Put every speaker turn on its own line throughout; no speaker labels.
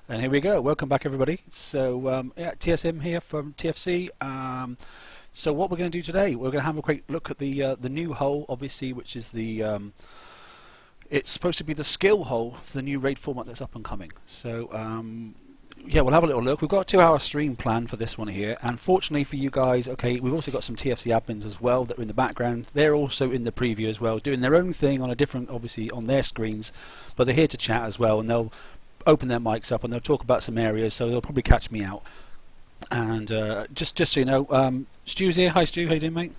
And here we go. Welcome back, everybody. So, yeah, TSM here from TFC. So, what we're going to do today, we're going to have a quick look at the new hull, obviously, which is the it's supposed to be the skill hull for the new raid format that's up and coming. So, yeah, we'll have a little look. We've got a 2-hour stream planned for this one here. And fortunately for you guys, okay, we've also got some TFC admins as well that are in the background. They're also in the preview as well, doing their own thing on a different, obviously, on their screens. But they're here to chat as well, and they'll open their mics up and they'll talk about some areas, so they'll probably catch me out. And just so you know, Stu's here. Hi Stu, how you doing, mate?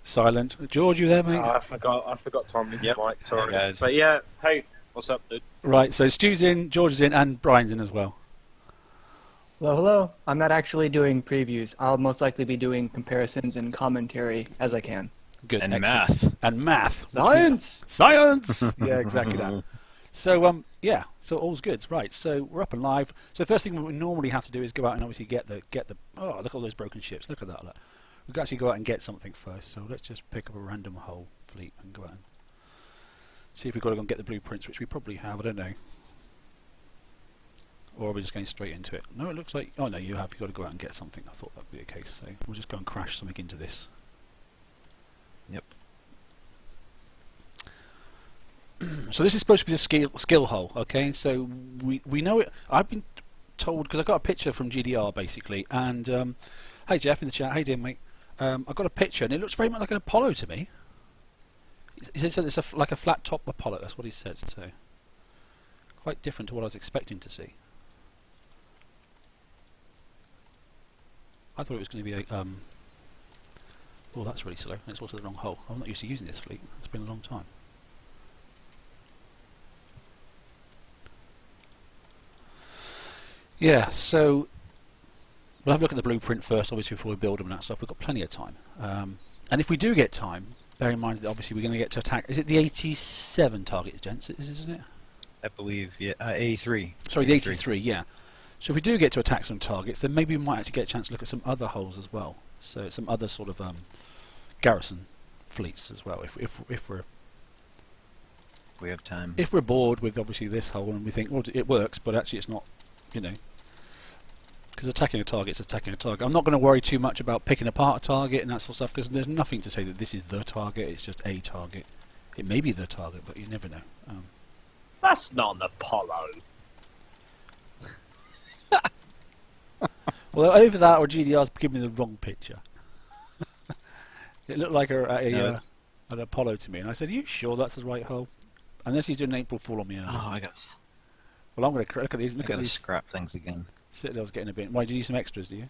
Silent. George, you there, mate?
I forgot to unmute
Yep.
the mic, sorry.
Hey, guys.
But yeah, hey, what's up, dude?
Right, so Stu's in, George is in, and Brian's in as well.
Hello, hello. I'm not actually doing previews. I'll most likely be doing comparisons and commentary as I can.
Good.
And
excellent.
math.
And math.
Science!
Science! Yeah, exactly that. So, yeah, so all's good. Right, so we're up and live. So the first thing we normally have to do is go out and obviously get the oh, look at all those broken ships. Look at that. Look. We've got to actually go out and get something first. So let's just pick up a random hull fleet and go out and see if we've got to go and get the blueprints, which we probably have. I don't know. Or are we just going straight into it? No, it looks like... Oh, no, you have. You've got to go out and get something. I thought that would be the case. So we'll just go and crash something into this.
Yep.
So this is supposed to be the skill hull, okay? So we know it. I've been told, because I got a picture from GDR basically, and hi Jeff in the chat, how you doing, mate? I got a picture and it looks very much like an Apollo to me. He said it's like a flat top Apollo. That's what he said. So quite different to what I was expecting to see. I thought it was going to be a oh, that's really slow. It's also the wrong hull. I'm not used to using this fleet. It's been a long time. Yeah, so we'll have a look at the blueprint first, obviously, before we build them and that stuff. We've got plenty of time. And if we do get time, bear in mind that obviously we're going to get to attack. Is it the 87 target, gents? Isn't it?
I believe, yeah, 83.
Sorry, the 83, yeah. So if we do get to attack some targets, then maybe we might actually get a chance to look at some other hulls as well. So some other sort of garrison fleets as well. If
We have time.
if we're bored with obviously this hull and we think, well, it works, but actually it's not, you know. Because attacking a target's attacking a target. I'm not going to worry too much about picking apart a target and that sort of stuff, because there's nothing to say that this is the target. It's just a target. It may be the target, but you never know.
That's not an Apollo.
Well, either that or GDR's giving me the wrong picture. It looked like an Apollo to me, and I said, "Are you sure that's the right hull?" Unless he's doing an April Fool on me.
Oh, I got.
Well, I'm going to look at these. Look
I
at
gotta
these.
scrap things again.
Citadel's getting a bit. Why do you need some extras? Do you?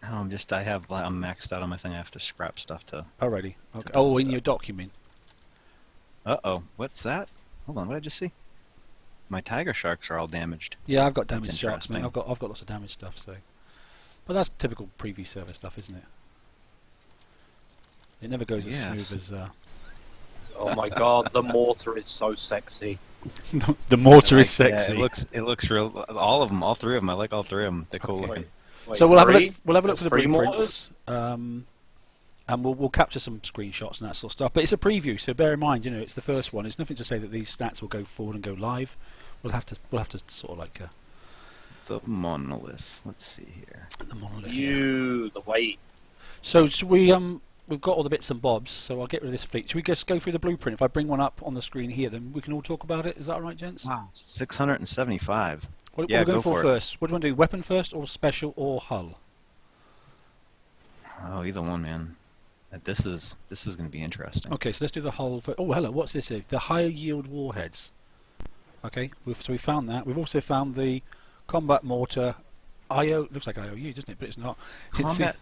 Oh, I'm maxed out on my thing. I have to scrap stuff to.
Alrighty. Okay.
build
Oh, in
stuff.
your document.
Uh-oh, what's that? Hold on, what did I just see? My tiger sharks are all damaged.
Yeah, I've got
That's
damaged sharks, mate.
interesting.
I've got lots of damaged stuff. So, but that's typical preview server stuff, isn't it? It never goes as
Yes.
smooth as.
Oh my god, the mortar is so sexy.
The mortar is
Yeah,
sexy.
it looks real. All of them, all three of them. I like all three of them. They're cool
Okay.
looking.
Wait,
So we'll have a
three?
look. We'll have a look for the
Three
blueprints, and we'll capture some screenshots and that sort of stuff. But it's a preview, so bear in mind, you know, it's the first one. It's nothing to say that these stats will go forward and go live. We'll have to sort of like
The monolith. Let's see here.
the monolith.
The weight.
So should we've got all the bits and bobs. So I'll get rid of this fleet. Should we just go through the blueprint? If I bring one up on the screen here, then we can all talk about it. Is that all right, gents?
Wow, 675.
What
Yeah,
are we going
go
for
for it.
first? What do you want to do? Weapon first, or special, or hull?
Oh, either one, man. This is going to be interesting.
Okay, so let's do the hull. Oh, hello. What's this? The higher yield warheads. Okay, so we found that. We've also found the combat mortar. IO looks like IOU, doesn't it? But it's not. It's the-
Combat.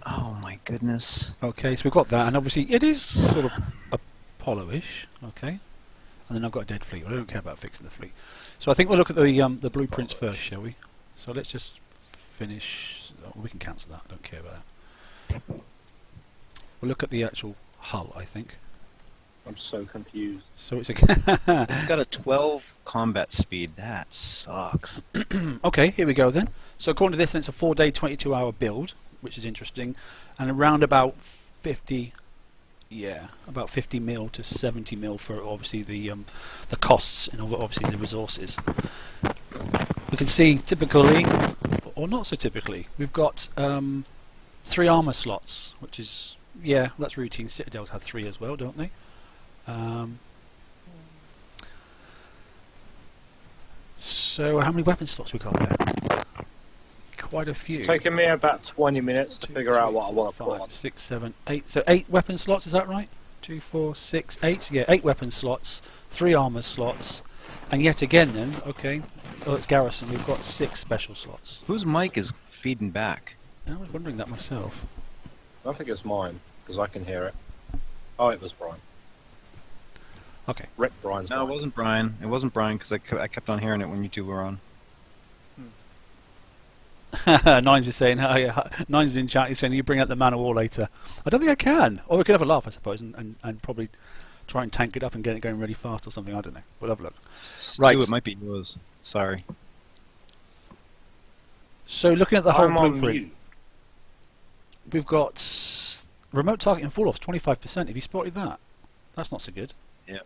Oh my goodness.
okay, so we've got that, and obviously it is sort of Apollo-ish. Okay, and then I've got a dead fleet. I don't care about fixing the fleet. So I think we'll look at the blueprints first, shall we? So let's just finish. Oh, we can cancel that. I don't care about that. We'll look at the actual hull, I think.
I'm so confused.
So it's a
It's got a 12 combat speed. That sucks.
okay. Here we go then. So according to this, then it's a 4-day, 22-hour build, which is interesting, and around about 50 Yeah, about 50 mil to 70 mil for obviously the costs and obviously the resources. We can see typically, or not so typically, we've got 3 armor slots, which is, yeah, that's routine. Citadels have 3 as well, don't they? So how many weapon slots we got there? Quite a few.
It's taken me about 20 minutes to
2,
figure out
3,
what I
4,
want to put
5,
on.
6, 7, 8. So 8 weapon slots, is that right? 2, 4, 6, 8. Yeah, 8 weapon slots, 3 armor slots, and yet again then, okay, oh, it's Garrison, we've got 6 special slots.
Whose mic is feeding back?
I was wondering that myself.
I think it's mine, because I can hear it. Oh, it was Brian.
Okay.
Rip Brian's
No, it
mic.
wasn't Brian. It wasn't Brian because I kept on hearing it when you two were on.
Nines is saying, oh yeah, Nines is in chat, he's saying, you bring out the man of war later. I don't think I can. Or we could have a laugh, I suppose, and probably try and tank it up and get it going really fast or something, I don't know. We'll have a look. Right.
Stu, it might be yours. Sorry.
So looking at the whole
I'm on
blueprint,
mute.
we've got remote targeting fall-off 25%. Have you spotted that? That's not so good.
Yeah.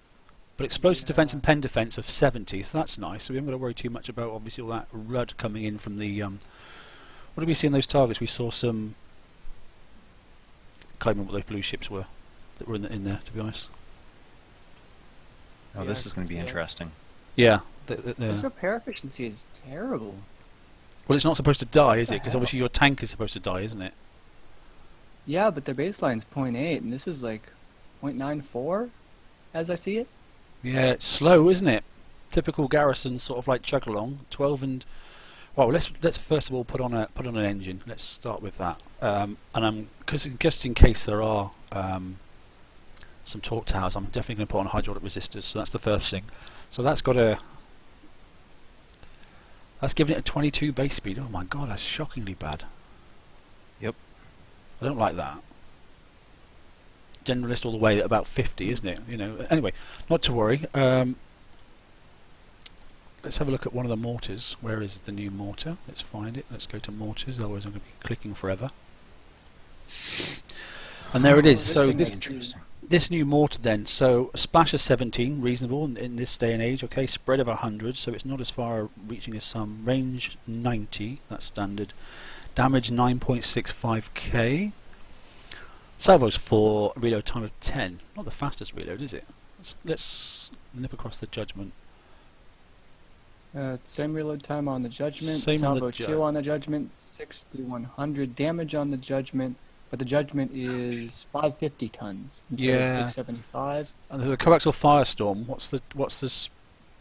But explosive defense and pen defense of 70, so that's nice. So we haven't got to worry too much about obviously all that RUD coming in from the... what did we see in those targets? We saw some... I can't remember what those blue ships were that were in there, to be honest.
Oh, this is going to be interesting.
Yeah.
This repair efficiency is terrible.
Well, it's not supposed to die, is it? Because obviously your tank is supposed to die, isn't it?
Yeah, but their baseline's 0.8, and this is like 0.94, as I see it.
Yeah, it's slow, isn't it? Typical Garrison sort of like chug along. 12 and... Well, let's first of all put on an engine. Let's start with that. And because just in case there are some torque towers, I'm definitely going to put on hydraulic resistors. So that's the first thing. So that's got a... That's giving it a 22 base speed. Oh my god, that's shockingly bad.
Yep.
I don't like that. Generalist all the way at about 50, isn't it? You know. Anyway, not to worry. Let's have a look at one of the mortars. Where is the new mortar? Let's find it. Let's go to mortars. Otherwise, I'm going to be clicking forever. And there it is. So this new mortar then. So a splash of 17, reasonable in this day and age. Okay, spread of 100, so it's not as far reaching as some. Range 90, that's standard. Damage 9.65k. Salvos 4, reload time of 10. Not the fastest reload, is it? Let's nip across the judgment.
Same reload time on the judgment.
Same on the
Salvo 2 on the judgment. 6100 damage on the judgment. But the judgment is 550 tons instead of 675.
And the coaxial firestorm. What's the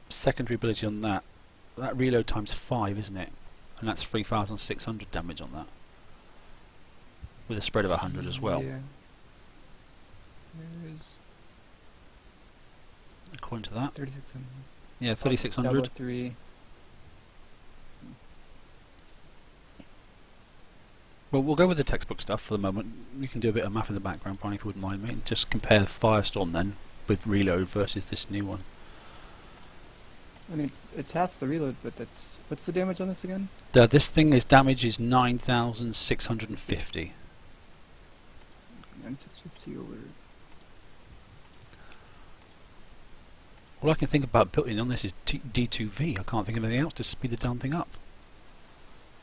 secondary ability on that? That reload time's 5, isn't it? And that's 3,600 damage on that. With a spread of 100 as well.
Yeah. There's
According to that.
3600.
Yeah, 3,600.
Salvo 3.
Well, we'll go with the textbook stuff for the moment. We can do a bit of math in the background, Brian, if you wouldn't mind, mate. Just compare Firestorm then with reload versus this new one.
I mean, it's half the reload, but what's the damage on this again?
This thing is damage is 9,650.
9650 over.
All I can think about building on this is D2V. I can't think of anything else to speed the damn thing up.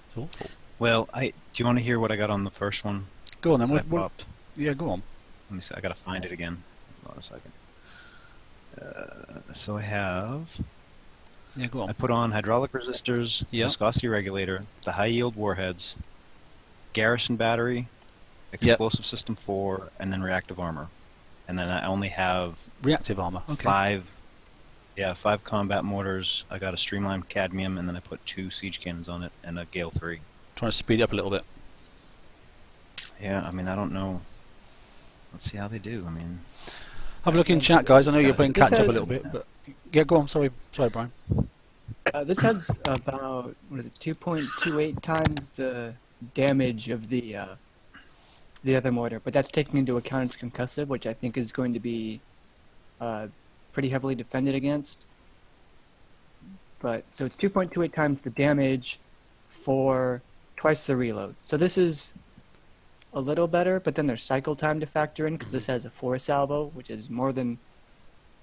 It's awful.
Well, do you want to hear what I got on the first one?
Go on then.
I popped?
Yeah, go on.
Let me see. I gotta find it again. Hold on a second. So I have.
Yeah, go
I
on.
put on hydraulic resistors,
Yeah.
viscosity regulator, the high yield warheads, Garrison battery, explosive system 4, and then reactive armor. And then I only have
Reactive armor. Okay.
5 combat mortars. I got a streamlined cadmium, and then I put 2 siege cannons on it and a Gale 3.
Trying to speed it up a little bit.
Yeah, I mean, I don't know. Let's see how they do. I mean,
Have a look in chat, guys. I know you're playing
This
catch up a
has-
little bit, but yeah, go on. Sorry, Brian.
This has about 2.28 times the damage of the other mortar, but that's taking into account its concussive, which I think is going to be pretty heavily defended against. But so it's 2.28 times the damage for twice the reload. So this is a little better, but then there's cycle time to factor in because this has a 4 salvo, which is more than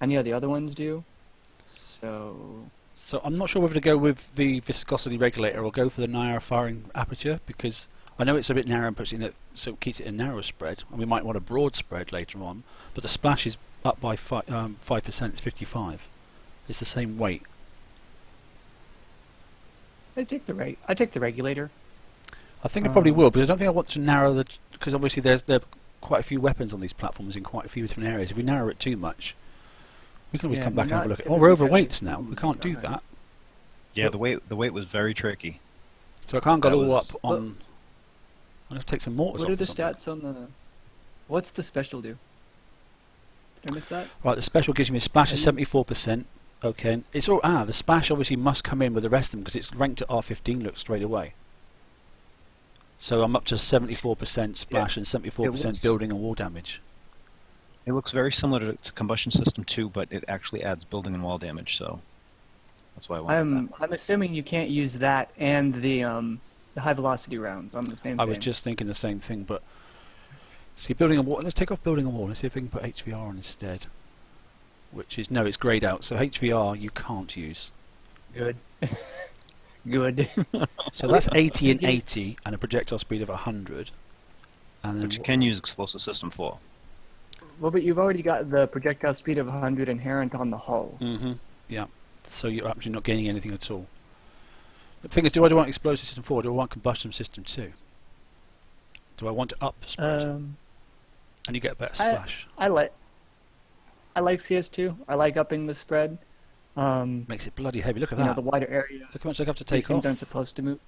any of the other ones do. So
I'm not sure whether to go with the viscosity regulator or go for the narrow firing aperture, because I know it's a bit narrow and puts it in it, so it keeps it a narrow spread, and we might want a broad spread later on. But the splash is up by 5%. It's 55. It's the same weight.
I take the regulator.
I think I probably will, but I don't think I want to narrow the, because obviously there are quite a few weapons on these platforms in quite a few different areas. If we narrow it too much, we can always come back and have a look at it. Oh, we're overweight now. We can't do that.
Yeah, the weight was very tricky.
So I can't go
That
all up
was-
on. I'll have to take some mortars
What
off
are the
or something.
stats on the? What's the special do? Did I miss that?
Right, the special gives me a splash of 74%. Okay, and it's all the splash obviously must come in with the rest of them because it's ranked at R15 look straight away. So I'm up to 74% splash and 74% building and wall damage.
It looks very similar to Combustion System 2, but it actually adds building and wall damage, so that's why I wanted that one.
I'm assuming you can't use that and the high velocity rounds on the same
I
thing.
was just thinking the same thing, but see, building a wall. Let's take off building a wall. Let's see if we can put HVR on instead. Which is no, it's greyed out. So HVR you can't use.
Good. Good.
So that's 80 and 80, and a projectile speed of 100. And then
But you can use Explosive System 4.
Well, but you've already got the projectile speed of 100 inherent on the hull.
Yeah. So you're actually not gaining anything at all. The thing is, do I want explosive system 4? Or do I want combustion system 2? Do I want to up spread?
Um,
And you get a better splash.
I like CS2. I like upping the spread.
Makes it bloody heavy. Look at
You know,
that.
the wider area.
Look how much I have to
These
take
things
off.
aren't supposed to move.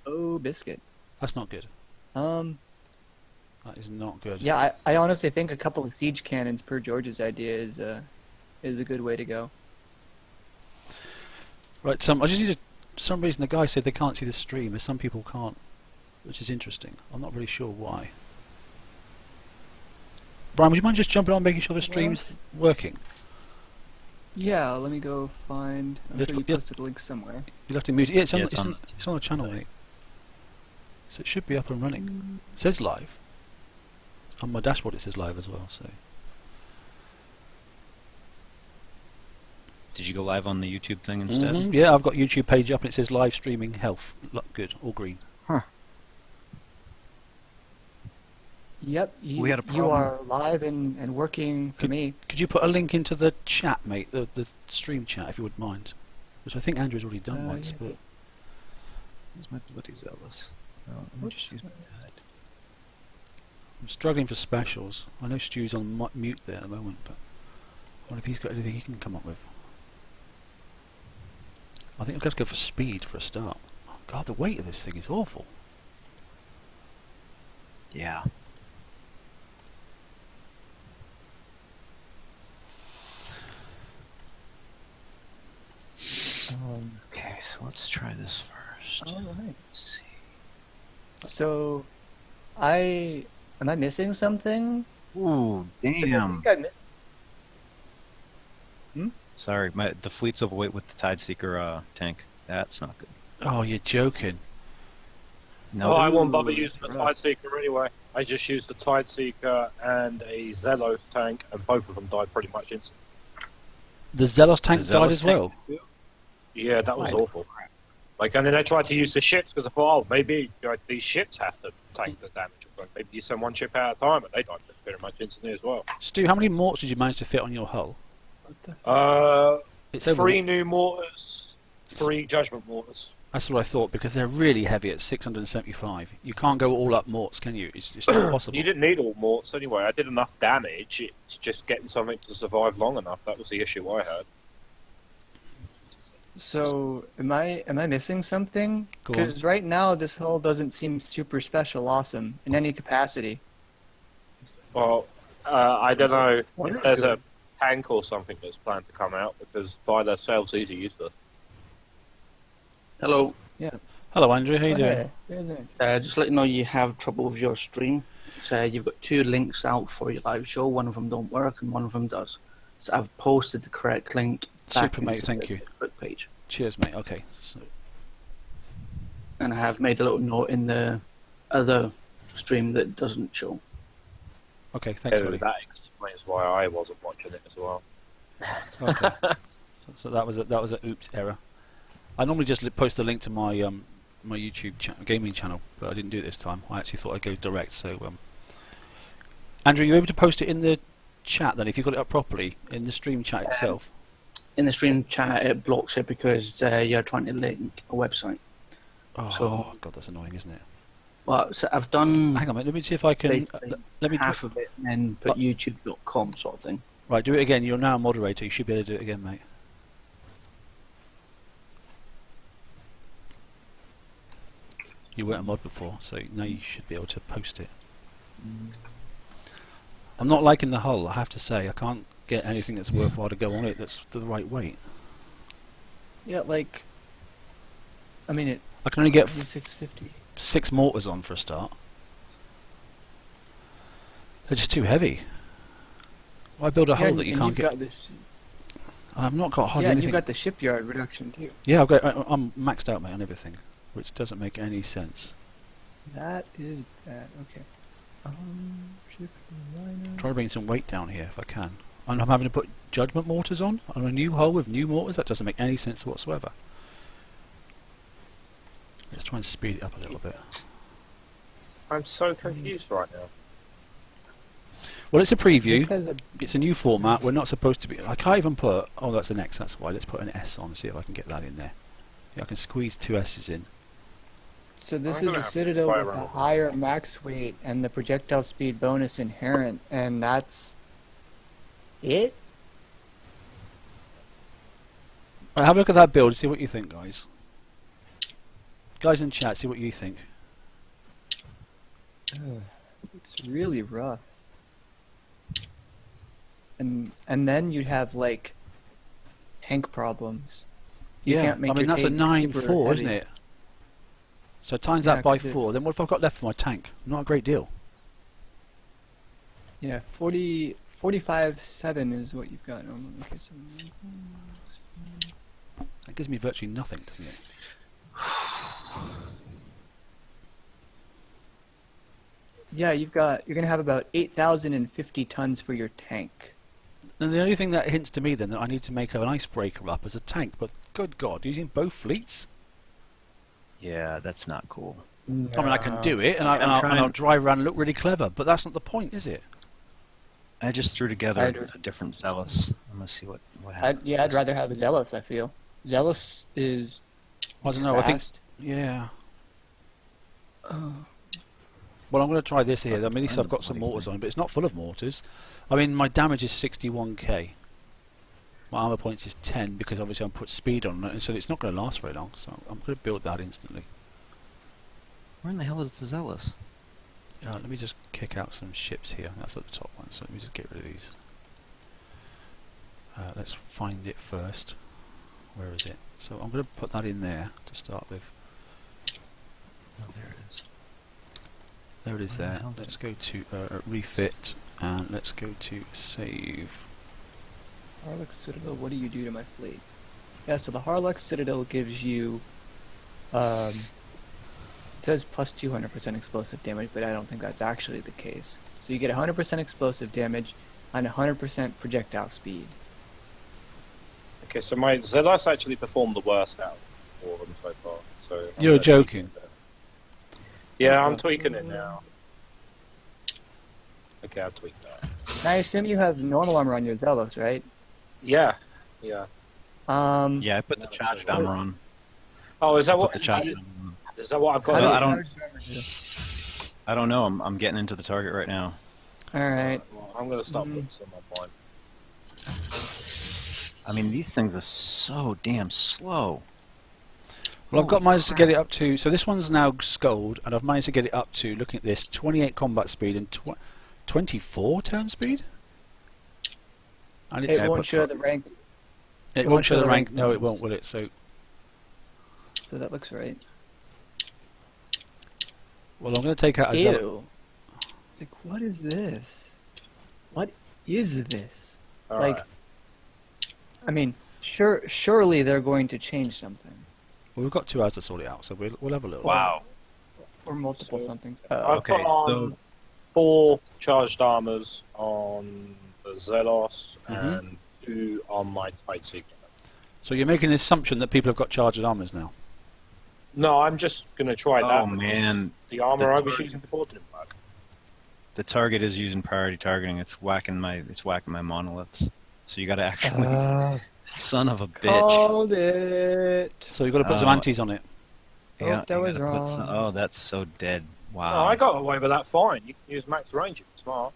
Oh, biscuit.
That's not good.
Um,
That is not good.
yeah, I honestly think a couple of siege cannons per George's idea is a good way to go.
Right, I just need to. For some reason, the guy said they can't see the stream, as some people can't, which is interesting. I'm not really sure why. Brian, would you mind just jumping on, making sure the stream's working?
Yeah, let me go find. I'm
Yeah,
sure you
yeah.
posted the link somewhere.
You'll have to mute it. Yeah,
Yeah,
it's on the channel, mate. So it should be up and running. It says live. On my dashboard it says live as well, so.
Did you go live on the YouTube thing instead?
Yeah, I've got YouTube page up and it says live streaming health. Look good, all green.
Yep,
We had a
you
problem.
are live and working for me.
Could you put a link into the chat, mate, the stream chat, if you wouldn't mind? Which I think Andrew's already done once,
yeah.
but
Where's my bloody zealous? Oh, let me just use my pad.
I'm struggling for specials. I know Stu's on mute there at the moment, but I wonder if he's got anything he can come up with. I think I've got to go for speed for a start. Oh, God, the weight of this thing is awful.
Yeah. Okay, so let's try this first.
All right.
Let's see.
So, am I missing something?
Ooh,
I
damn.
think I missed.
Sorry, the fleet's overweight with the Tideseeker tank. That's not good.
Oh, you're joking.
No,
Oh, I won't bother
Ooh,
using the
rough.
Tideseeker anyway. I just used the Tideseeker and a Zelos tank, and both of them died pretty much instantly.
The Zelos tank
The
died
Zealous
as
tank?
well.
Yeah, that was
Right.
awful. Like, and then I tried to use the ships because I thought, oh, maybe these ships have to take the damage. Maybe you send one ship at a time, and they died pretty much instantly as well.
Stu, how many mortars did you manage to fit on your hull? It's over.
3 new mortars, 3 judgment mortars.
That's what I thought, because they're really heavy at 675. You can't go all up morts, can you? It's just not possible.
You didn't need all morts anyway. I did enough damage. It's just getting something to survive long enough. That was the issue I had.
So, am I missing something?
Go on.
Because right now this hull doesn't seem super special awesome in any capacity.
Well, I don't know
What
if
is
there's
good?
a tank or something that's planned to come out, because by themselves these are useless.
Hello.
Hello, Andrew. How you doing?
Okay, there's it.
Just let you know you have trouble with your stream. So you've got 2 links out for your live show. One of them don't work and one of them does. So I've posted the correct link. back
Super, mate.
into
Thank
the
you.
Facebook page.
Cheers, mate. Okay. So,
And I have made a little note in the other stream that doesn't show.
Okay, thanks,
Yeah,
buddy.
that explains why I wasn't watching it as well.
Okay. So that was a oops error. I normally just post a link to my my YouTube gaming channel, but I didn't do it this time. I actually thought I'd go direct. So, Andrew, you able to post it in the chat then, if you got it up properly in the stream chat itself?
In the stream chat, it blocks it because you're trying to link a website.
Oh,
So-
God, that's annoying, isn't it?
Well, so I've done
Hang on a minute. Let me see if I can.
basically
Let me
half of it and then put youtube.com sort of thing.
Right, do it again. You're now a moderator. You should be able to do it again, mate. You weren't a mod before, so now you should be able to post it. I'm not liking the hull, I have to say. I can't get anything that's worthwhile to go on it that's the right weight.
Yeah, like, I mean, it
I can only get
650.
6 mortars on for a start. They're just too heavy. Why build a hull that you can't get? And I've not got hardly
Yeah, and
anything.
you've got the shipyard reduction too.
Yeah, I'm maxed out, mate, on everything, which doesn't make any sense.
That is bad. Okay. Ship liner.
Try to bring some weight down here if I can. And I'm having to put judgment mortars on a new hull with new mortars. That doesn't make any sense whatsoever. Let's try and speed it up a little bit.
I'm so confused right now.
Well, it's a
This
preview.
has a
It's a new format. We're not supposed to be. I can't even put. Oh, that's an X. That's why. Let's put an S on and see if I can get that in there. Yeah, I can squeeze 2 S's in.
So this
I'm gonna
is a
have to
Citadel
fly
with a
around.
higher max weight and the projectile speed bonus inherent, and that's it?
Right, have a look at that build. See what you think, guys. Guys in chat, see what you think.
It's really rough. And then you'd have like tank problems. You
Yeah,
can't make
I mean
your
that's a
tank super
9-4, isn't
heavy.
it? So times
Yeah,
that by
'cause
4.
it's-
Then what have I got left for my tank? Not a great deal.
Yeah, 45.7 is what you've got. Okay, so
That gives me virtually nothing, doesn't it?
yeah, you're gonna have about 8,050 tons for your tank.
And the only thing that hints to me then that I need to make an icebreaker up as a tank, but good God, using both fleets?
Yeah, that's not cool.
I mean, I can do it, and,
I'm
I'll
trying-
drive around and look really clever, but that's not the point, is it?
I just threw together
I'd-
a different Zealous. I'm gonna see what happens.
I'd rather have a Zealous. I feel Zealous is.
I don't know, I think...
fast.
Yeah. Well, I'm going to try this here. I mean, at least
Find
I've
the
got some
bloody
mortars
thing.
on, but it's not full of mortars. I mean, my damage is 61k. My armor points is 10 because obviously I'm put speed on it, and so it's not going to last very long. So I'm going to build that instantly.
Where in the hell is the Zealous?
Let me just kick out some ships here. That's at the top one, so let me just get rid of these. Let's find it first. Where is it? So I'm going to put that in there to start with.
Oh, there it is.
There it is
Where the
there.
hell did
Let's go to refit, and let's go to save.
Harlex Citadel, what do you do to my fleet? Yeah, so the Harlex Citadel gives you, it says plus 200% explosive damage, but I don't think that's actually the case. So you get 100% explosive damage and 100% projectile speed.
Okay, so my Zealous actually performed the worst out of all of them so far. So I'm
You're
gonna
joking.
tweak it. Yeah, I'm
Okay.
tweaking it now. Okay, I've tweaked that.
Now I assume you have normal armor on your Zealous, right?
Yeah, yeah.
Yeah, I put the
No,
charged
so-
armor on.
Oh, is that
Put
what?
the charged armor on.
Is that what I've got?
Well,
to
I
do?
don't- I don't know. I'm getting into the target right now.
Alright.
Well, I'm going to start putting some on mine.
I mean, these things are so damn slow.
Well, I've got managed to get it up to. So this one's now sculled, and I've managed to get it up to. Looking at this, 28 combat speed and 24 turn speed. And
It
it's,
won't show the rank,
it won't show the rank. No, it won't, will it? So,
so that looks right.
well, I'm going to take out a Zealot.
Ew. Like, what is this? What is this?
All
Like,
right.
I mean, surely they're going to change something.
Well, we've got 2 hours to sort it out, so we'll have a little.
Wow.
Or multiple
So-
somethings.
I've
Okay,
put on
so-
4 charged armors on the Zelos
Mhm.
and 2 on my Tight Seeker.
So you're making an assumption that people have got charged armors now.
No, I'm just going to try that.
Oh
because
man,
The armor
the
I was
target-
using before didn't work.
the target is using priority targeting. It's whacking my monoliths. So you got to actually, son of a bitch.
Called it.
So you've got to put some
Oh.
antis on it.
Oh, that
you
was
gotta put some-
wrong.
oh, that's so dead.
No,
Wow.
I got away with that fine. You can use max range if you're smart.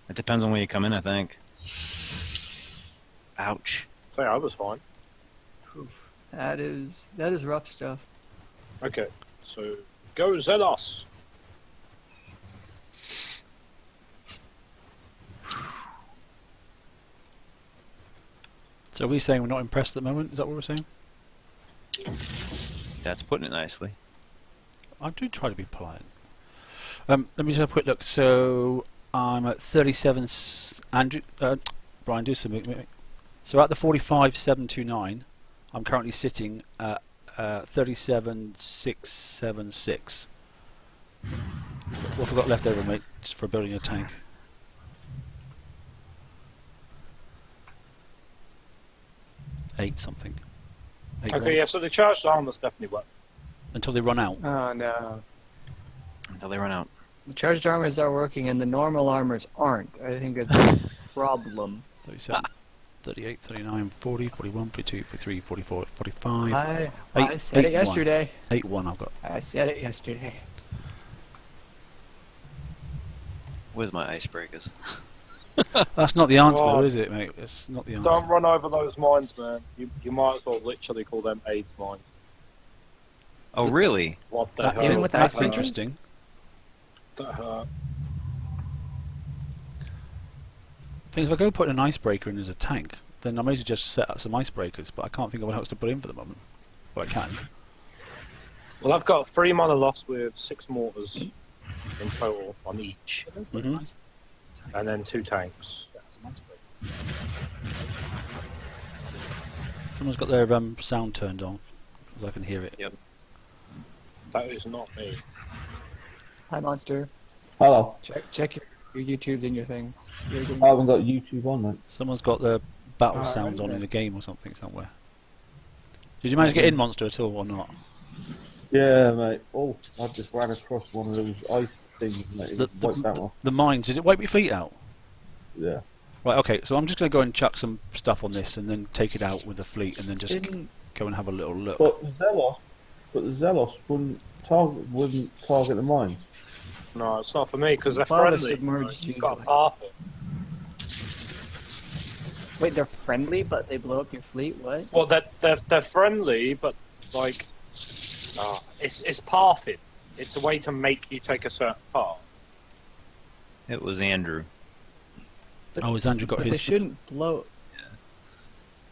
It depends on where you come in, I think. Ouch.
So yeah, I was fine.
That is rough stuff.
Okay, so go Zelos.
So are we saying we're not impressed at the moment? Is that what we're saying?
That's putting it nicely.
I do try to be polite. Let me just have a quick look. So I'm at 37. Andrew, Brian, do something. Mate. So at the 45,729, I'm currently sitting at 37,676. What have I got left over, mate, just for building a tank? Eight something. Eight
Okay,
one.
yeah, so the charged armors definitely work.
Until they run out.
Oh no.
Until they run out.
The charged armors are working and the normal armors aren't. I think it's a problem.
37, 38, 39, 40, 41, 42, 43, 44, 45.
I
Eight-
said it
8-1.
yesterday.
8-1 I've got.
I said it yesterday.
With my icebreakers.
That's not the answer,
Oh.
though, is it, mate? It's not the answer.
Don't run over those mines, man. You might as well literally call them AIDS mines.
Oh, really?
What the
That's,
hell?
Even with
that's
icebreakers?
interesting.
That hurt.
Thing is, if I go put an icebreaker in as a tank, then I may as well just set up some icebreakers, but I can't think of what else to put in for the moment. Well, I can.
Well, I've got 3 monoliths with 6 mortars in total on each,
hmm
and then 2 tanks.
Someone's got their sound turned on, because I can hear it.
Yep.
That is not me.
Hi, Monster.
Hello.
Check your YouTubes and your things. You're getting-
I haven't got YouTube on, mate.
Someone's got the battle
Alright
sound on in
then.
the game or something somewhere. Did you manage to get in, Monster, at all, or not?
Yeah, mate. Oh, I just ran across one of those ice things, mate.
The,
It wiped that
the,
one.
the mines, did it wipe your fleet out?
Yeah.
Right, okay, so I'm just going to go and chuck some stuff on this and then take it out with the fleet and then just
Didn't
go and have a little look.
But the Zelos wouldn't target the mines.
No, it's not for me because they're
Well, the
friendly.
submerged
You've got
usually.
half it.
wait, they're friendly, but they blow up your fleet. What?
Well, they're friendly, but like, it's pathing. It's a way to make you take a certain path.
It was Andrew.
Oh, has Andrew got
But they
his...
shouldn't blow.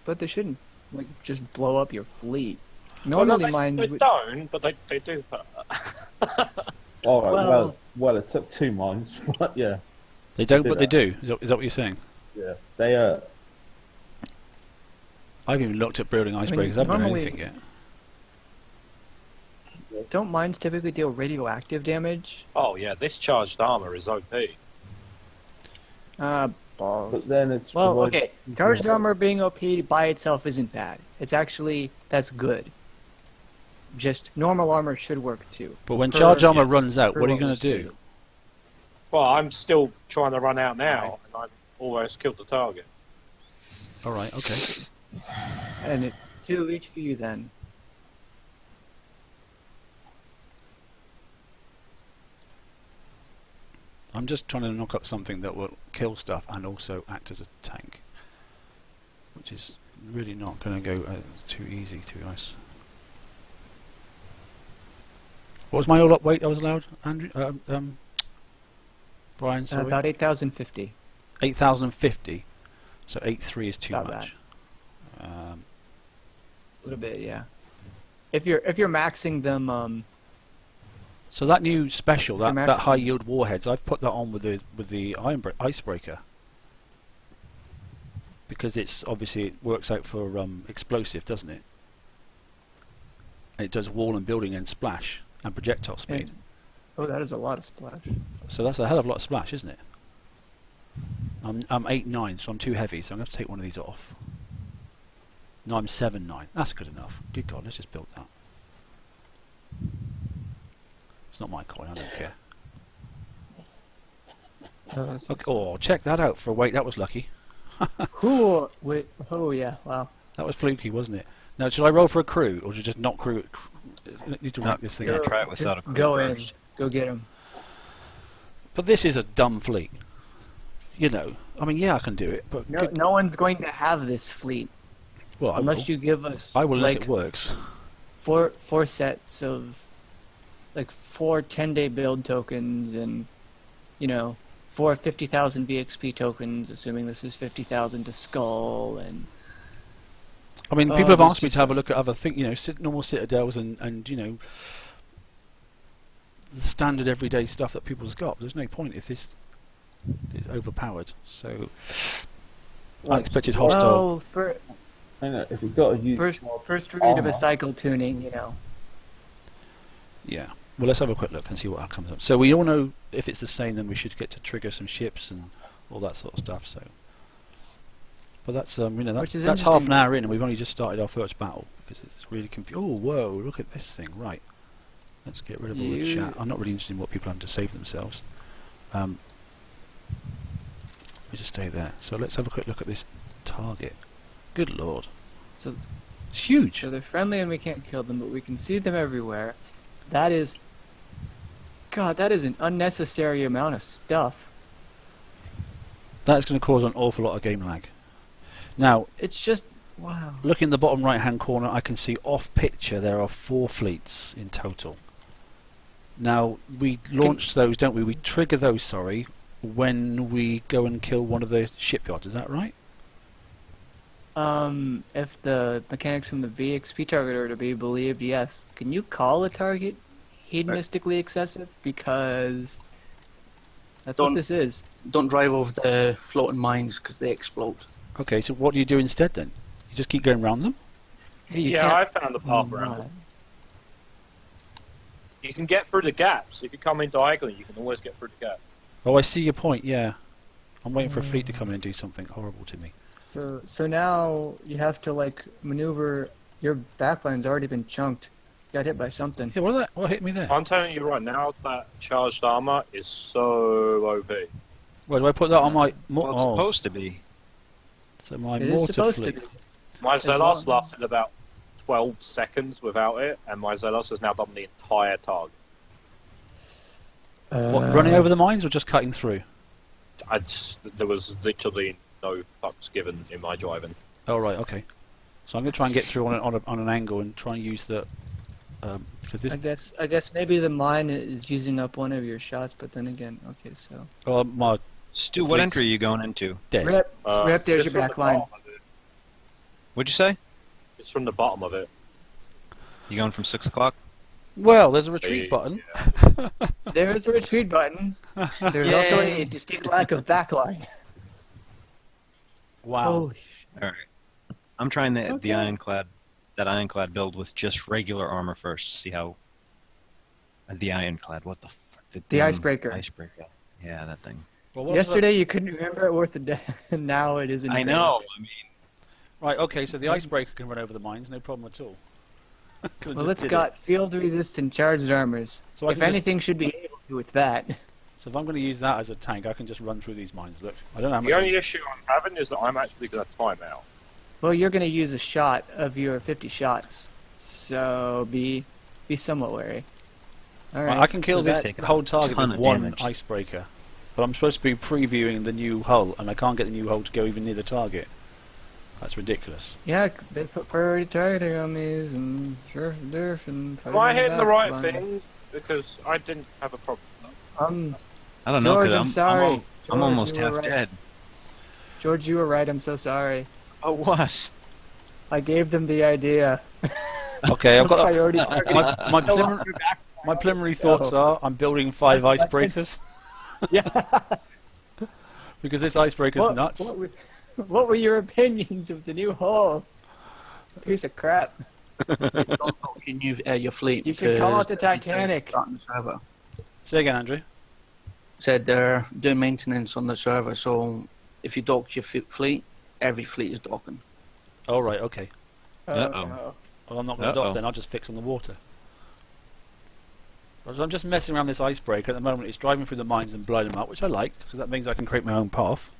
But they shouldn't like just blow up your fleet. Normally,
well, no,
mines.
they
would-
don't, but they do.
All right.
Well-
Well, it took 2 mines, but yeah,
They don't,
do
but they
that.
do. Is that what you're saying?
yeah. They
I've even looked at building icebreakers. I haven't done
normally-
anything yet.
Don't mines typically deal radioactive damage?
Oh yeah, this charged armor is OP.
but
Balls.
then it's
Well,
provided-
okay. Charged armor being OP by itself isn't bad. It's actually that's good. Just normal armor should work too.
But when
Per-
charge armor
yeah,
runs out,
per
what are you
what
going
was
to do?
stated.
Well, I'm still trying to run out now,
Right.
and I've almost killed the target.
All right, okay.
And it's 2 each for you then.
I'm just trying to knock up something that will kill stuff and also act as a tank, which is really not going to go too easy, to be honest. What was my all-up weight I was allowed, Andrew? Brian, sorry?
About 8,050.
8,050. So 8.3 is too
About
much.
A little bit, yeah. If you're maxing them,
So that new special,
If you're
that
maxing-
high yield warheads, I've put that on with the icebreaker because it's obviously it works out for explosive, doesn't it? And it does wall and building and splash and projectile speed.
Oh, that is a lot of splash.
So that's a hell of a lot of splash, isn't it? I'm 8-9, so I'm too heavy, so I'm going to have to take one of these off. No, I'm 7-9. That's good enough. Good God, let's just build that. It's not my coin, I don't care. Okay, oh, check that out for a weight. That was lucky.
Cool. Wait. Oh yeah. Wow.
That was fluky, wasn't it? Now, should I roll for a crew, or should I just not crew it? I need to rank this thing
Yeah,
up.
try it without a crew
Go
first.
in. Go get him.
But this is a dumb fleet. You know, I mean, yeah, I can do it, but
No one's going to have this fleet
well, I
unless
will.
you give us
I will unless
like
it works.
four sets of like 4 10-day build tokens and 4 50,000 VXP tokens, assuming this is 50,000 to skull and.
I mean,
Oh,
people have
this
asked me
is
to have a look at other things, normal citadels and the standard everyday stuff that people's got. There's no point if this is overpowered. So, unexpected hostile.
Well,
I know, if you've got a use
first read of
armor.
a cycle tuning,
Yeah. Well, let's have a quick look and see what comes up. So we all know if it's the same, then we should get to trigger some ships and all that sort of stuff. So, but that's
Which is
that's half an
interesting.
hour in, and we've only just started our first battle because it's really confusing. Oh, whoa! Look at this thing. Right. Let's get rid of all the chat. I'm not really interested in what people have to say for themselves. Let me just stay there. So let's have a quick look at this target. Good lord.
So
It's huge.
they're friendly and we can't kill them, but we can see them everywhere. That is, God, that is an unnecessary amount of stuff.
That's going to cause an awful lot of game lag. Now,
It's just wow.
look in the bottom right hand corner, I can see off picture there are 4 fleets in total. Now, we launch those, don't we? We trigger those, sorry, when we go and kill one of the shipyards, is that right?
If the mechanics from the VXP target are to be believed, yes. Can you call a target hedonistically excessive? Because that's what
Don't-
this is.
Don't drive over the floating mines because they explode.
Okay, so what do you do instead then? You just keep going around them?
You
Yeah,
can't-
I found the path around it. You can get through the gaps. If you come in diagonally, you can always get through the gap.
Oh, I see your point, yeah. I'm waiting for a fleet to come in and do something horrible to me.
So now you have to like maneuver. Your backline's already been chunked. Got hit by something.
Yeah, what hit me there?
I'm telling you right now, that charged armor is so OP.
Where do I put that on my...
Well, it's supposed to be.
So my
It is
mortar
supposed
fleet.
to be.
My
As
Zelos
long-
lasted about 12 seconds without it, and my Zelos has now done the entire target.
What, running over the mines or just cutting through?
There was literally no fucks given in my driving.
Oh, right, okay. So I'm going to try and get through on an angle and try and use the... Because this...
I guess maybe the mine is using up one of your shots, but then again, okay, so
my
Stu, what
Fleets.
entry are you going into?
dead.
rip, there's
It's
your
from the
back line.
bottom of it.
What'd you say?
It's from the bottom of it.
You going from 6 o'clock?
Well, there's a retreat
Hey,
button.
There is a retreat button. There's also a distinct lack of backline.
Wow.
Holy sh-
All right. I'm trying the
Okay.
ironclad build with just regular armor first to see how the ironclad. What the fuck?
The
damn
Icebreaker.
Icebreaker. Yeah, that thing.
Well, what was
Yesterday you couldn't remember it worth a day, and now it isn't.
I know. I mean,
that? Right, okay, so the icebreaker can run over the mines, no problem at all. Could've
Well,
just
it's
did
got field resistant charged armors.
So I
If
can just-
anything should be able to, it's that.
So if I'm going to use that as a tank, I can just run through these mines. Look, I don't know how much...
The only issue I'm having is that I'm actually going to time out.
Well, you're going to use a shot of your 50 shots, so be somewhat wary. All right,
I can kill
so
this
that's-
whole target
ton
with
of
one
damage.
icebreaker. But I'm supposed to be previewing the new hull, and I can't get the new hull to go even near the target. That's ridiculous.
Yeah, they put priority targeting on these, and surf and durf, and...
Am I hitting the right thing? Because I didn't have a problem.
I don't know. 'cause
George, I'm sorry.
I'm
George,
almost
you were
half
right.
dead.
George, you were right. I'm so sorry.
Oh, what?
I gave them the idea.
Okay, I've got...
priority targeting.
My preliminary thoughts are I'm building 5 icebreakers.
Yeah.
Because this icebreaker's nuts.
What were your opinions of the new hull? Piece of crap.
Don't dock your fleet.
You should call
because
it the Titanic.
on the server.
Say again, Andrew.
Said they're doing maintenance on the server, so if you dock your fleet, every fleet is docking.
Oh, right, okay.
Uh-oh.
Well, I'm not going to dock then. I'll just fix on the water. So I'm just messing around this icebreaker at the moment. It's driving through the mines and blowing them up, which I like, because that means I can create my own path.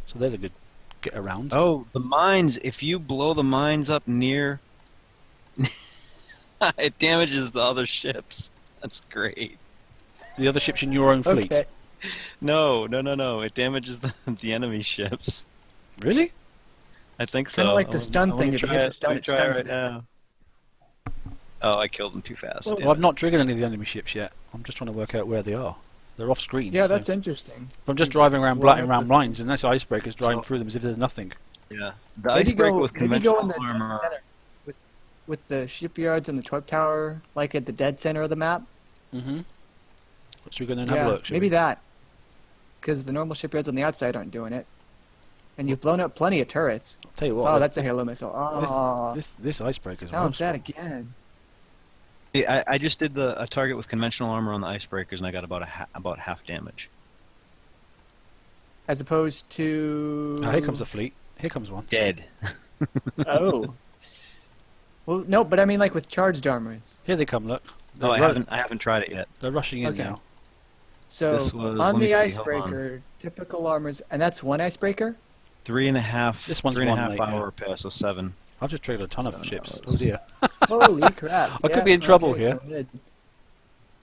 So there's a good get around.
Oh, the mines. If you blow the mines up near... it damages the other ships. That's great.
The other ship's in your own fleet.
Okay.
No. It damages the enemy ships.
Really?
I think so.
Kind of like the stun
I'm
thing.
gonna
If you
try
hit the
it.
stun,
Let me
it
try
stuns
right
them.
now. Oh, I killed them too fast.
Well,
damn
I've
it.
not triggered any of the enemy ships yet. I'm just trying to work out where they are. They're off screen.
Yeah,
so.
that's interesting.
But I'm just driving around,
Well,
blatting around lines, and this icebreaker's driving
So-
through them as if there's nothing.
Yeah. The
Maybe
icebreaker
go-
with
maybe
conventional
go in the
armor.
center with the shipyards and the torp tower, like at the dead center of the map.
Mm-hmm. Should we go in there and have a look? should
maybe
we?
that. Because the normal shipyards on the outside aren't doing it. And you've blown up plenty of turrets.
I'll tell you what.
Oh, that's a Halo missile. Oh,
this icebreaker's
now I'm
well
sad
strong.
again.
Yeah, I just did a target with conventional armor on the icebreakers, and I got about half damage.
As opposed to...
Oh, here comes a fleet. Here comes one.
Dead.
Oh. Well, no, but I mean like with charged armors.
Here they come. Look.
No,
They're
I haven't tried it yet.
They're rushing in
Okay.
now.
So
This was-
on
let me
the
see, hold
icebreaker, typical armors, and that's one icebreaker?
3.5.
This one's
3.5
one, mate,
hour
yeah.
repair, so 7.
I've just triggered a ton of
So
ships.
no,
Oh dear.
Holy crap.
I could be in trouble here.
so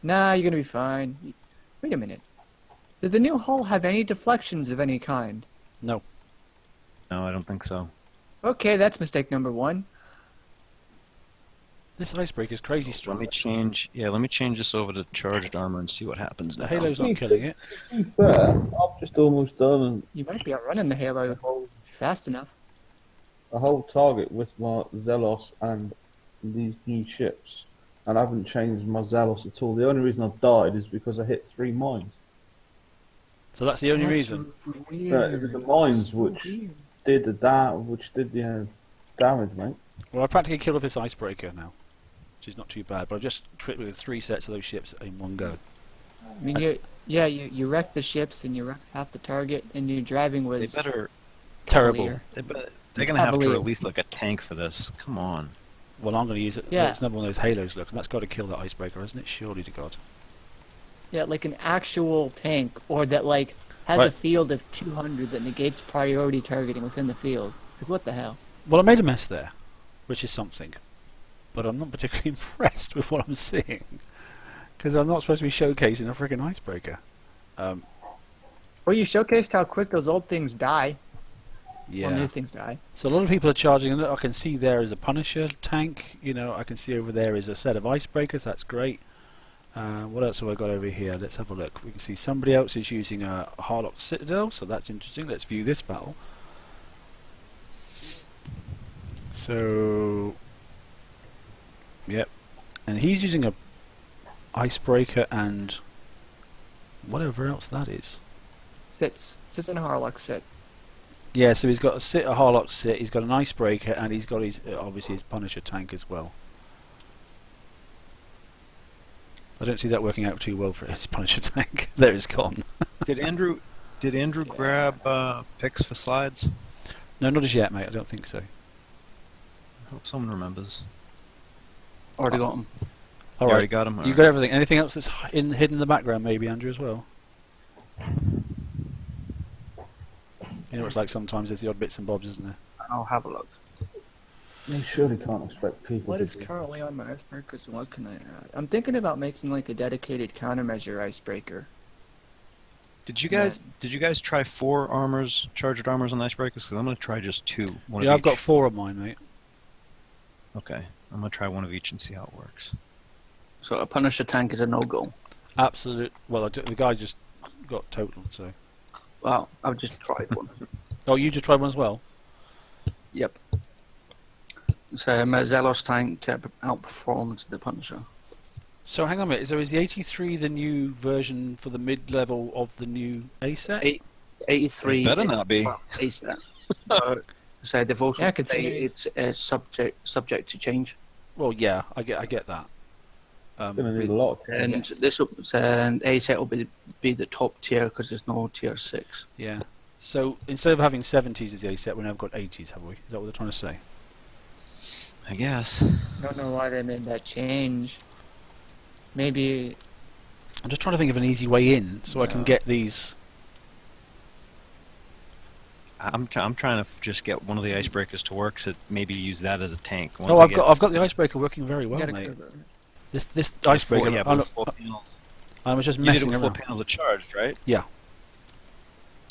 nah, you're gonna be fine. Wait a minute. Did the new hull have any deflections of any kind?
No.
No, I don't think so.
Okay, that's mistake number one.
This icebreaker's crazy
Let
strong.
me change. Yeah, let me change this over to charged armor and see what happens.
The
now.
Halo's not killing it.
To be fair, I'm just almost done
You might be outrunning the Halo if you're fast enough.
a whole target with my Zelos and these new ships, and I haven't changed my Zelos at all. The only reason I've died is because I hit 3 mines.
So that's the only
That's
reason.
Weird.
It was the mines
That's so
which
weird.
did the damage, mate.
Well, I practically killed off this icebreaker now, which is not too bad. But I've just tripped with 3 sets of those ships in one go.
I mean, you wrecked the ships and you wrecked half the target, and your driving
They
was
better.
Terrible.
cavalier.
They're gonna have to
Cavalier.
release like a tank for this. Come on.
Well, I'm going to use it.
Yeah.
It's another one of those Halos, look, and that's got to kill that icebreaker, hasn't it? Surely to God.
Yeah, like an actual tank, or that like has
Right.
a field of 200 that negates priority targeting within the field. Because what the hell?
Well, I made a mess there, which is something. But I'm not particularly impressed with what I'm seeing. Because I'm not supposed to be showcasing a freaking icebreaker.
Well, you showcased how quick those old things die.
Yeah.
Well, new things die.
So a lot of people are charging. And I can see there is a Punisher tank. You know, I can see over there is a set of icebreakers. That's great. What else have I got over here? Let's have a look. We can see somebody else is using a Harlock Citadel, so that's interesting. Let's view this battle. So, yep, and he's using a icebreaker and whatever else that is.
Sits and Harlock sit.
Yeah, so he's got a Harlock sit. He's got an icebreaker, and he's got his obviously his Punisher tank as well. I don't see that working out too well for his Punisher tank. There it's gone.
Did Andrew grab picks for slides?
No, not as yet, mate. I don't think so.
I hope someone remembers.
Already got them.
All
You already
right,
got him.
you got everything. Anything else that's hidden in the background, maybe, Andrew, as well? You know, it's like sometimes there's the odd bits and bobs, isn't there?
I'll have a look.
You surely can't expect people
What
to
is
do-
currently on my icebreakers and what can I add? I'm thinking about making like a dedicated countermeasure icebreaker.
Did you guys try 4 armors, charged armors on the icebreakers? Because I'm gonna try just 2. One
Yeah,
of
I've got
each.
4 of mine, mate.
Okay, I'm gonna try one of each and see how it works.
So a Punisher tank is a no-go.
Absolute. Well, the guy just got total. So.
Well, I've just tried one.
Oh, you just tried one as well.
Yep. So my Zelos tank outperformed the Punisher.
So hang on a minute. Is the 83 the new version for the mid-level of the new A set?
83.
It better not be.
Well, A set. So they've also
Yeah, I could see.
it's subject to change.
Well, yeah, I get that.
Going to need a lot of
And
Yes.
this A set will be the top tier because there's no tier 6.
Yeah. So instead of having 70s as the A set, we've now got 80s, have we? Is that what they're trying to say?
I guess.
I don't know why they made that change. Maybe
I'm just trying to think of an easy way in so I can
Yeah.
get these.
I'm trying to just get one of the icebreakers to work, so maybe use that as a tank. Once
Oh,
I
I've got the icebreaker working very
you
well,
gotta
mate.
cover-
This
Four,
icebreaker.
yeah, but with 4 panels.
I was just
You did it
messing
with 4
around.
panels of charged, right?
Yeah.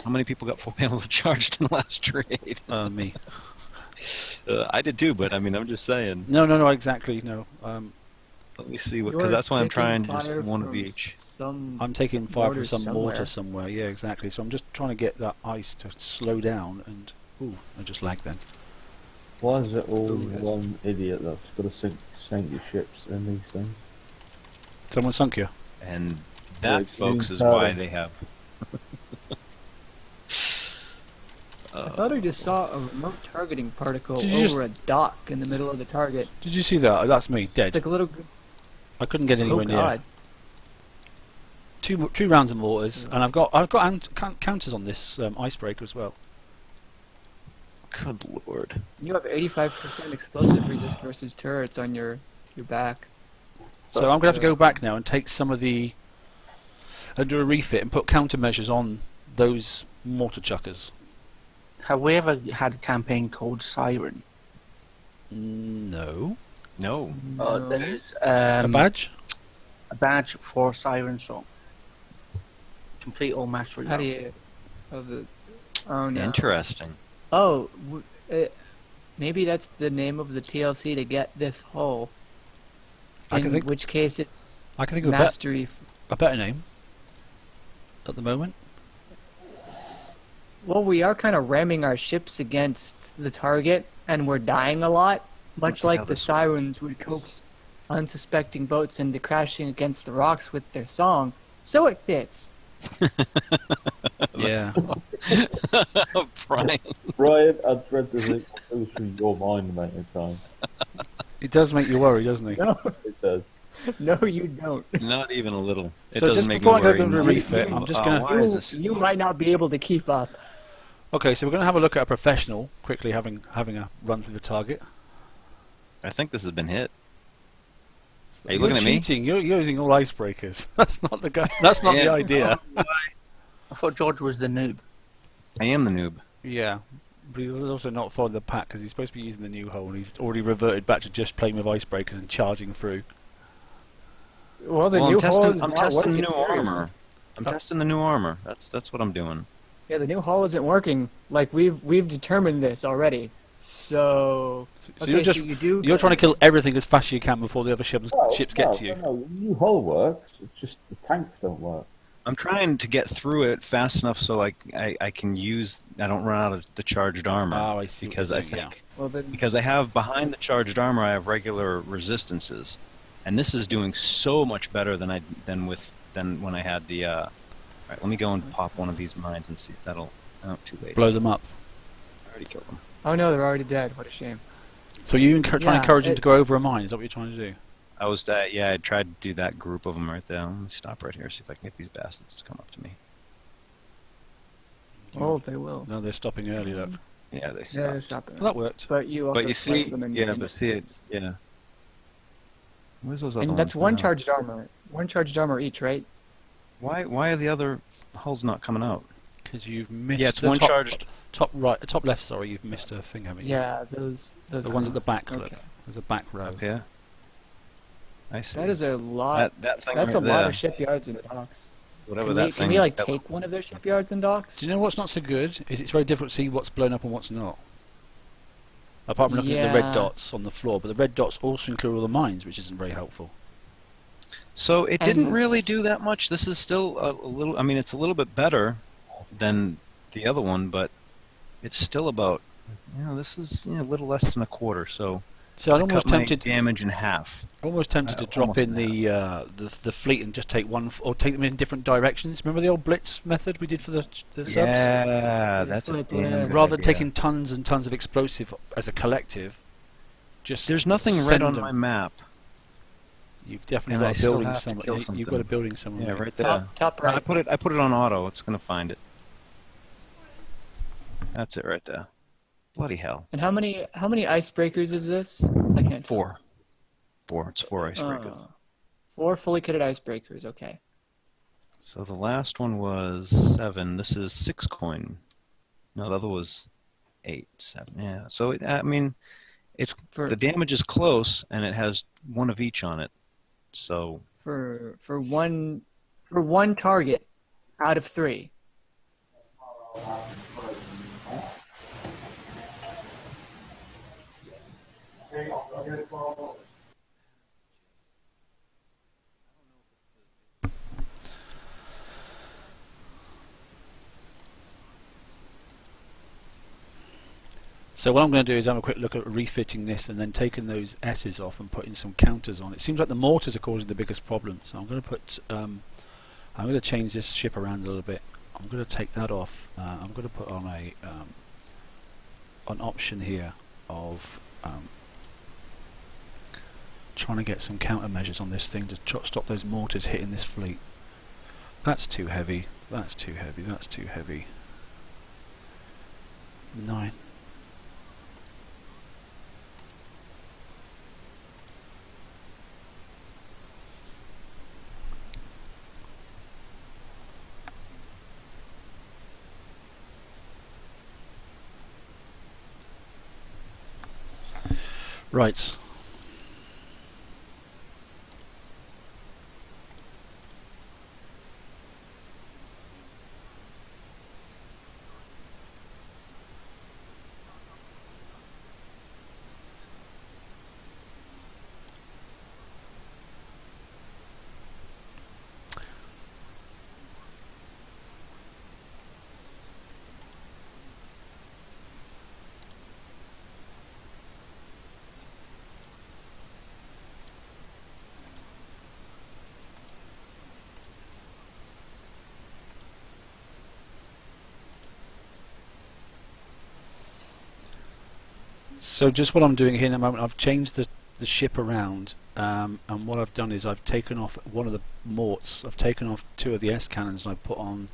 How many people got 4 panels of charged in the last trade?
Me.
I did too, but I mean, I'm just saying.
No, exactly. No.
Let me see,
You're
because that's why I'm
taking
trying to just
fire
one of
from
each.
I'm taking fire from
mortar
some mortar
somewhere.
somewhere. Yeah, exactly. So I'm just trying to get that ice to slow down and. Ooh, I just lagged then.
Why is it always
Ooh, that's-
one idiot that's got to sink your ships in these things?
Someone sunk you.
And that,
Like,
folks, is
you
why
tell
they have.
I thought I just saw a remote targeting particle
Did you
over a dock in the middle of the target.
Did you see that? That's me,
It's
dead.
like a little.
I couldn't get
Oh
anywhere near.
God!
Two rounds of mortars, and I've got counters on this icebreaker as well.
Good lord.
You have 85% explosive resist versus turrets on your back.
So I'm going to have to go back now and take some of the and do a refit and put countermeasures on those mortar chuckers.
Have we ever had a campaign called Siren?
No.
No.
No.
There's
A badge?
a badge for Siren Song. Complete all mastery.
How do
level.
you? Oh, oh no.
Interesting.
Oh, maybe that's the name of the TLC to get this hull.
I can
In
think-
which case it's
I can think of
mastery.
a better name at the moment.
Well, we are kind of ramming our ships against the target, and we're dying a lot, much
the
like
hell
the
this-
sirens would coax unsuspecting boats into crashing against the rocks with their song. So it fits.
Yeah.
Brian.
Brian, I dread the thing that goes through your mind, mate, at times.
It does make you worry, doesn't it?
No,
It does.
no, you don't.
Not even a little. It
So
doesn't
just
make
before
me
I go
worry.
into the
No.
refit, I'm just
Oh,
gonna-
why is this?
You might not be able to keep up.
Okay, so we're going to have a look at a professional quickly having a run through the target.
I think this has been hit. Are you
You're
looking at me?
cheating. You're using all icebreakers. That's not the That's not the
Yeah.
idea.
I thought George was the noob.
I am the noob.
Yeah, but he's also not following the pack because he's supposed to be using the new hull, and he's already reverted back to just playing with icebreakers and charging through.
Well, the
Well,
new
I'm
hull
testing.
is
I'm
not
testing the
working
new
seriously.
armor. I'm testing the new armor. That's what I'm doing.
Yeah, the new hull isn't working. Like we've determined this already. So,
So
okay,
you're just
so you do.
you're trying to kill everything as fast as you can before the other ships
No,
get
no,
to you.
No, the new hull works. It's just the tanks don't work.
I'm trying to get through it fast enough so I can use. I don't run out of the charged armor.
Oh, I see.
Because
what
I
you're doing,
think
Well, then,
because I have behind the charged armor I have regular resistances, and this is doing so much better than when I had the. All right, let me go and pop one of these mines and see if that'll. Oh, too late.
blow them up.
I already killed them.
oh no, they're already dead. What a shame.
So you trying to
Yeah,
encourage him
it-
to go over a mine? Is that what you're trying to do?
I was yeah. I tried to do that group of them right there. Let me stop right here. See if I can get these bastards to come up to me.
Oh, they will.
No, they're stopping early. Look,
Yeah, they
Yeah,
stopped.
stop them.
well, that worked.
But you also
But you
slice
see,
them in
yeah,
in
but see it,
bits.
yeah. Where's those other
And that's
ones
one
now?
charged armor. One charged armor each, right?
Why are the other hulls not coming out?
Because you've missed
Yeah, it's
the
one
top,
charged.
top right, top left. Sorry, you've missed a thing, haven't you?
Yeah, those.
The ones at the
things.
back. Look,
Okay.
there's a back row.
Up here. I see.
That is a lot.
that thing
That's
right
a lot
there.
of shipyards and docks.
Whatever
Can
that
we,
thing.
can we like
that-
take one of their shipyards and docks?
Do you know what's not so good? Is it's very difficult to see what's blown up and what's not. Apart from looking at the
Yeah.
red dots on the floor, but the red dots also include all the mines, which isn't very helpful.
So it didn't
And-
really do that much. This is still a little. I mean, it's a little bit better than the other one, but it's still about. This is a little less than a quarter. So
So I'm almost
cut my
tempted,
damage in half.
to drop
almost
in the fleet and just take one, or take them in different directions. Remember the old blitz method we did for the subs?
Yeah, that's a
like,
damn
yeah.
good
Rather than
idea.
taking tons and tons of explosive as a collective, just
There's nothing red
send
on
them.
my map.
You've definitely
And I
got a
still
building
have to
somewhere.
kill
You've
something.
got a building somewhere.
Yeah,
mate.
right there.
Top right.
I put it on auto. It's gonna find it. That's it right there. Bloody hell.
And how many icebreakers is this? I can't. tell.
4. 4. It's 4 icebreakers.
4 fully kitted icebreakers. Okay.
So the last one was 7. This is 6 coin. No, the other was 8, 7. Yeah. So I mean, the damage is close, and it has 1 of each on it. So
for one target out of 3.
So what I'm going to do is have a quick look at refitting this and then taking those S's off and putting some counters on. It seems like the mortars are causing the biggest problem. So I'm going to put, I'm going to change this ship around a little bit. I'm going to take that off. I'm going to put on an option here of trying to get some countermeasures on this thing to stop those mortars hitting this fleet. That's too heavy. That's too heavy. That's too heavy. 9. Right. So just what I'm doing here in a moment, I've changed the ship around, and what I've done is I've taken off one of the morts, I've taken off 2 of the S cannons, and I've put on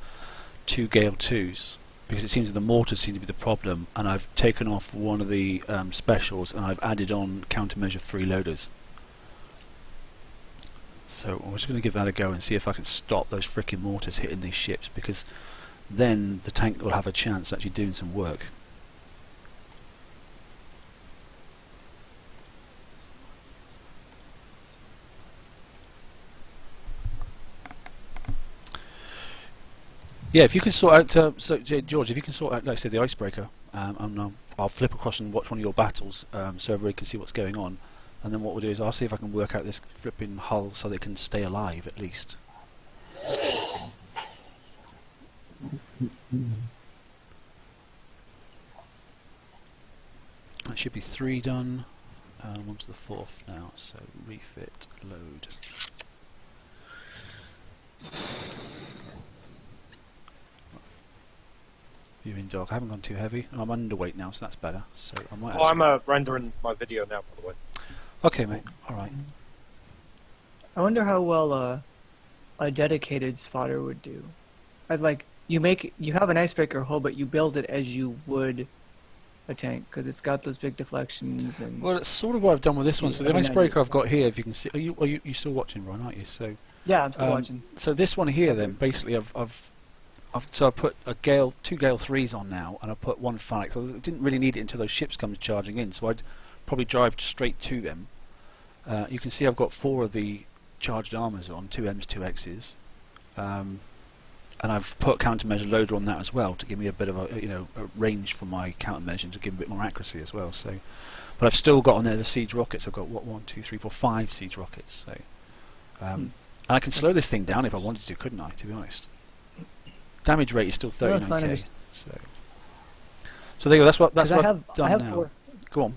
2 Gale 2s, because it seems that the mortars seem to be the problem, and I've taken off one of the specials, and I've added on Countermeasure 3 loaders. So I'm just going to give that a go and see if I can stop those frickin' mortars hitting these ships, because then the tank will have a chance of actually doing some work. Yeah, if you can sort out, George, if you can sort out, like I said, the Icebreaker, I'll flip across and watch one of your battles so everybody can see what's going on. And then what we'll do is I'll see if I can work out this flipping hull so they can stay alive at least. That should be 3 done. I'm on to the 4th now, so refit, load. Viewing dog. I haven't gone too heavy. I'm underweight now, so that's better. So I might.
Oh, I'm rendering my video now, by the way.
Okay, mate. All right.
I wonder how well a dedicated spotter would do. I'd like you have an icebreaker hull, but you build it as you would a tank because it's got those big deflections and.
Well, it's sort of what I've done with this one. So the
I mean,
icebreaker I've got here, if you can see, are you still watching, Ron? Aren't you? So.
Yeah, I'm still watching.
So this one here, then basically, I've put a Gale, 2 Gale 3s on now, and I put 1 Phalanx. So I didn't really need it until those ships come charging in, so I'd probably drive straight to them. You can see I've got 4 of the charged armors on, 2 Ms, 2 Xs, and I've put countermeasure loader on that as well to give me a bit of a range for my countermeasure to give a bit more accuracy as well. So, but I've still got on there the siege rockets. I've got 1, 2, 3, 4, 5 siege rockets. So, and I can slow this thing down if I wanted to, couldn't I? To be honest. Damage rate is still 39k. So there you go. That's what I've done now.
4.
Go on.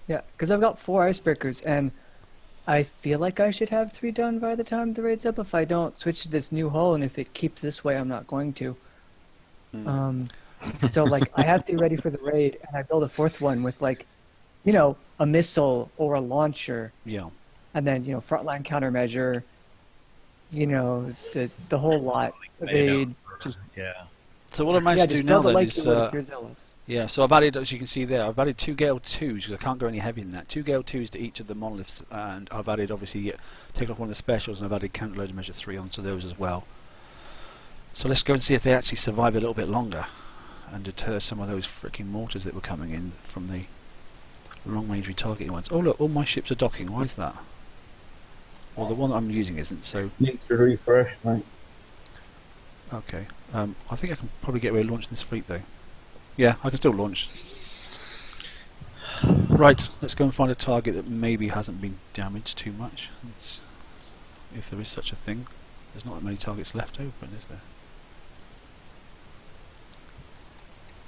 Yeah, because I've got 4 icebreakers, and I feel like I should have 3 done by the time the raid's up. If I don't switch to this new hull, and if it keeps this way, I'm not going to. So like I have 3 ready for the raid, and I build a 4th one with like a missile or a launcher,
Yeah.
and then frontline countermeasure, the whole lot. Evade, just
Yeah.
So what I managed to do
just
now
build it
then
like
is
you would if you're zealous.
yeah. So I've added, as you can see there, I've added 2 Gale 2s because I can't go any heavier than that. 2 Gale 2s to each of the monoliths, and I've added obviously taken off one of the specials, and I've added Countermeasure 3 onto those as well. So let's go and see if they actually survive a little bit longer and deter some of those freaking mortars that were coming in from the long-range retargeting ones. Oh look, all my ships are docking. Why is that? Well, the one that I'm using isn't. So
Need to refresh, mate.
okay. I think I can probably get away with launching this fleet though. Yeah, I can still launch. Right, let's go and find a target that maybe hasn't been damaged too much. If there is such a thing. There's not that many targets left open, is there?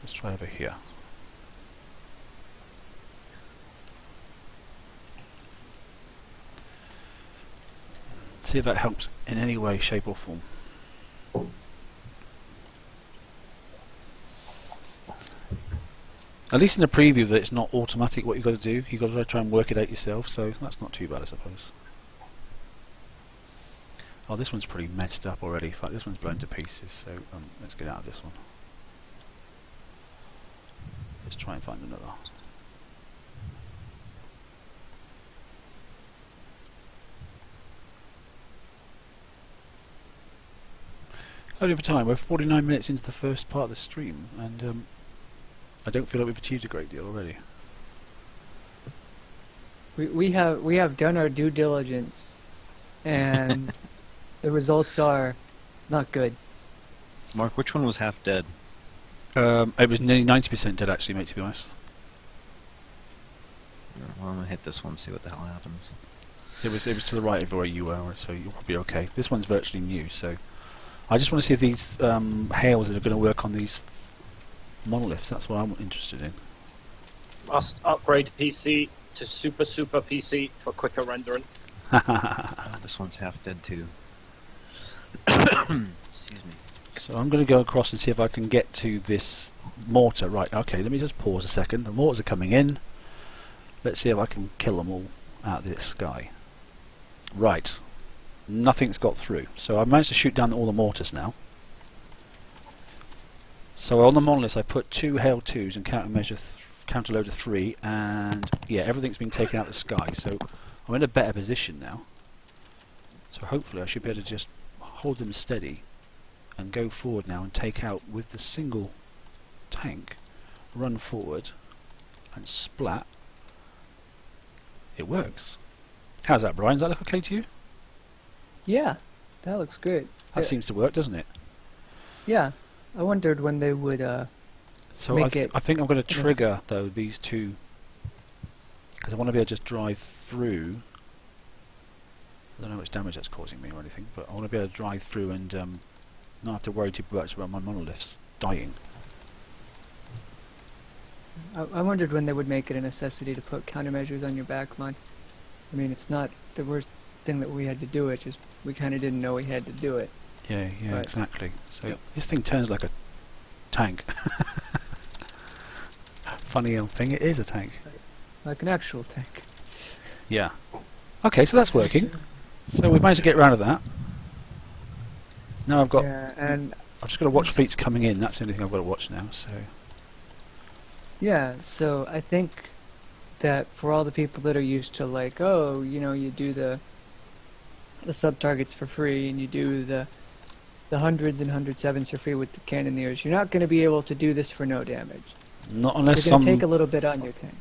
Let's try over here. See if that helps in any way, shape or form. At least in the preview that it's not automatic what you've got to do. You've got to try and work it out yourself, so that's not too bad, I suppose. Oh, this one's pretty messed up already. In fact, this one's blown to pieces, so let's get out of this one. Let's try and find another. Over time, we're 49 minutes into the first part of the stream, and I don't feel like we've achieved a great deal already.
We have done our due diligence, and the results are not good.
Mark, which one was half dead?
It was nearly 90% dead, actually, mate. To be honest,
Well, I'm gonna hit this one, see what the hell happens.
it was to the right of where you were, so you're probably okay. This one's virtually new, so I just want to see if these hails that are going to work on these monoliths. That's what I'm interested in.
Must upgrade PC to super PC for quicker rendering.
This one's half dead too. Excuse me.
So I'm going to go across and see if I can get to this mortar. Right, okay, let me just pause a second. The mortars are coming in. Let's see if I can kill them all out of this sky. Right, nothing's got through. So I've managed to shoot down all the mortars now. So on the monoliths I put 2 Hail 2s and counterloader 3, and yeah, everything's been taken out of the sky. So I'm in a better position now. So hopefully I should be able to just hold them steady and go forward now and take out with the single tank, run forward and splat. It works. How's that, Brian? Does that look okay to you?
Yeah, that looks good.
That seems to work, doesn't it?
Yeah, I wondered when they would
So
make it.
I think I'm going to trigger though these two because I want to be able to just drive through. I don't know how much damage that's causing me or anything, but I want to be able to drive through and not have to worry too much about my monoliths dying.
I wondered when they would make it a necessity to put countermeasures on your backline. I mean, it's not the worst thing that we had to do. It's just we kind of didn't know we had to do it.
Yeah,
Right.
exactly. So
Yep.
this thing turns like a tank. Funny old thing, it is a tank.
Like an actual tank.
Yeah. Okay, so that's working. So we've managed to get around to that. Now I've got.
Yeah, and
I've just got to watch fleets coming in. That's the only thing I've got to watch now. So
yeah, so I think that for all the people that are used to like, oh, you do the sub targets for free and you do the hundreds and 107s for free with the cannoneers, you're not going to be able to do this for no damage.
not unless
You're going to take a little bit on your tank.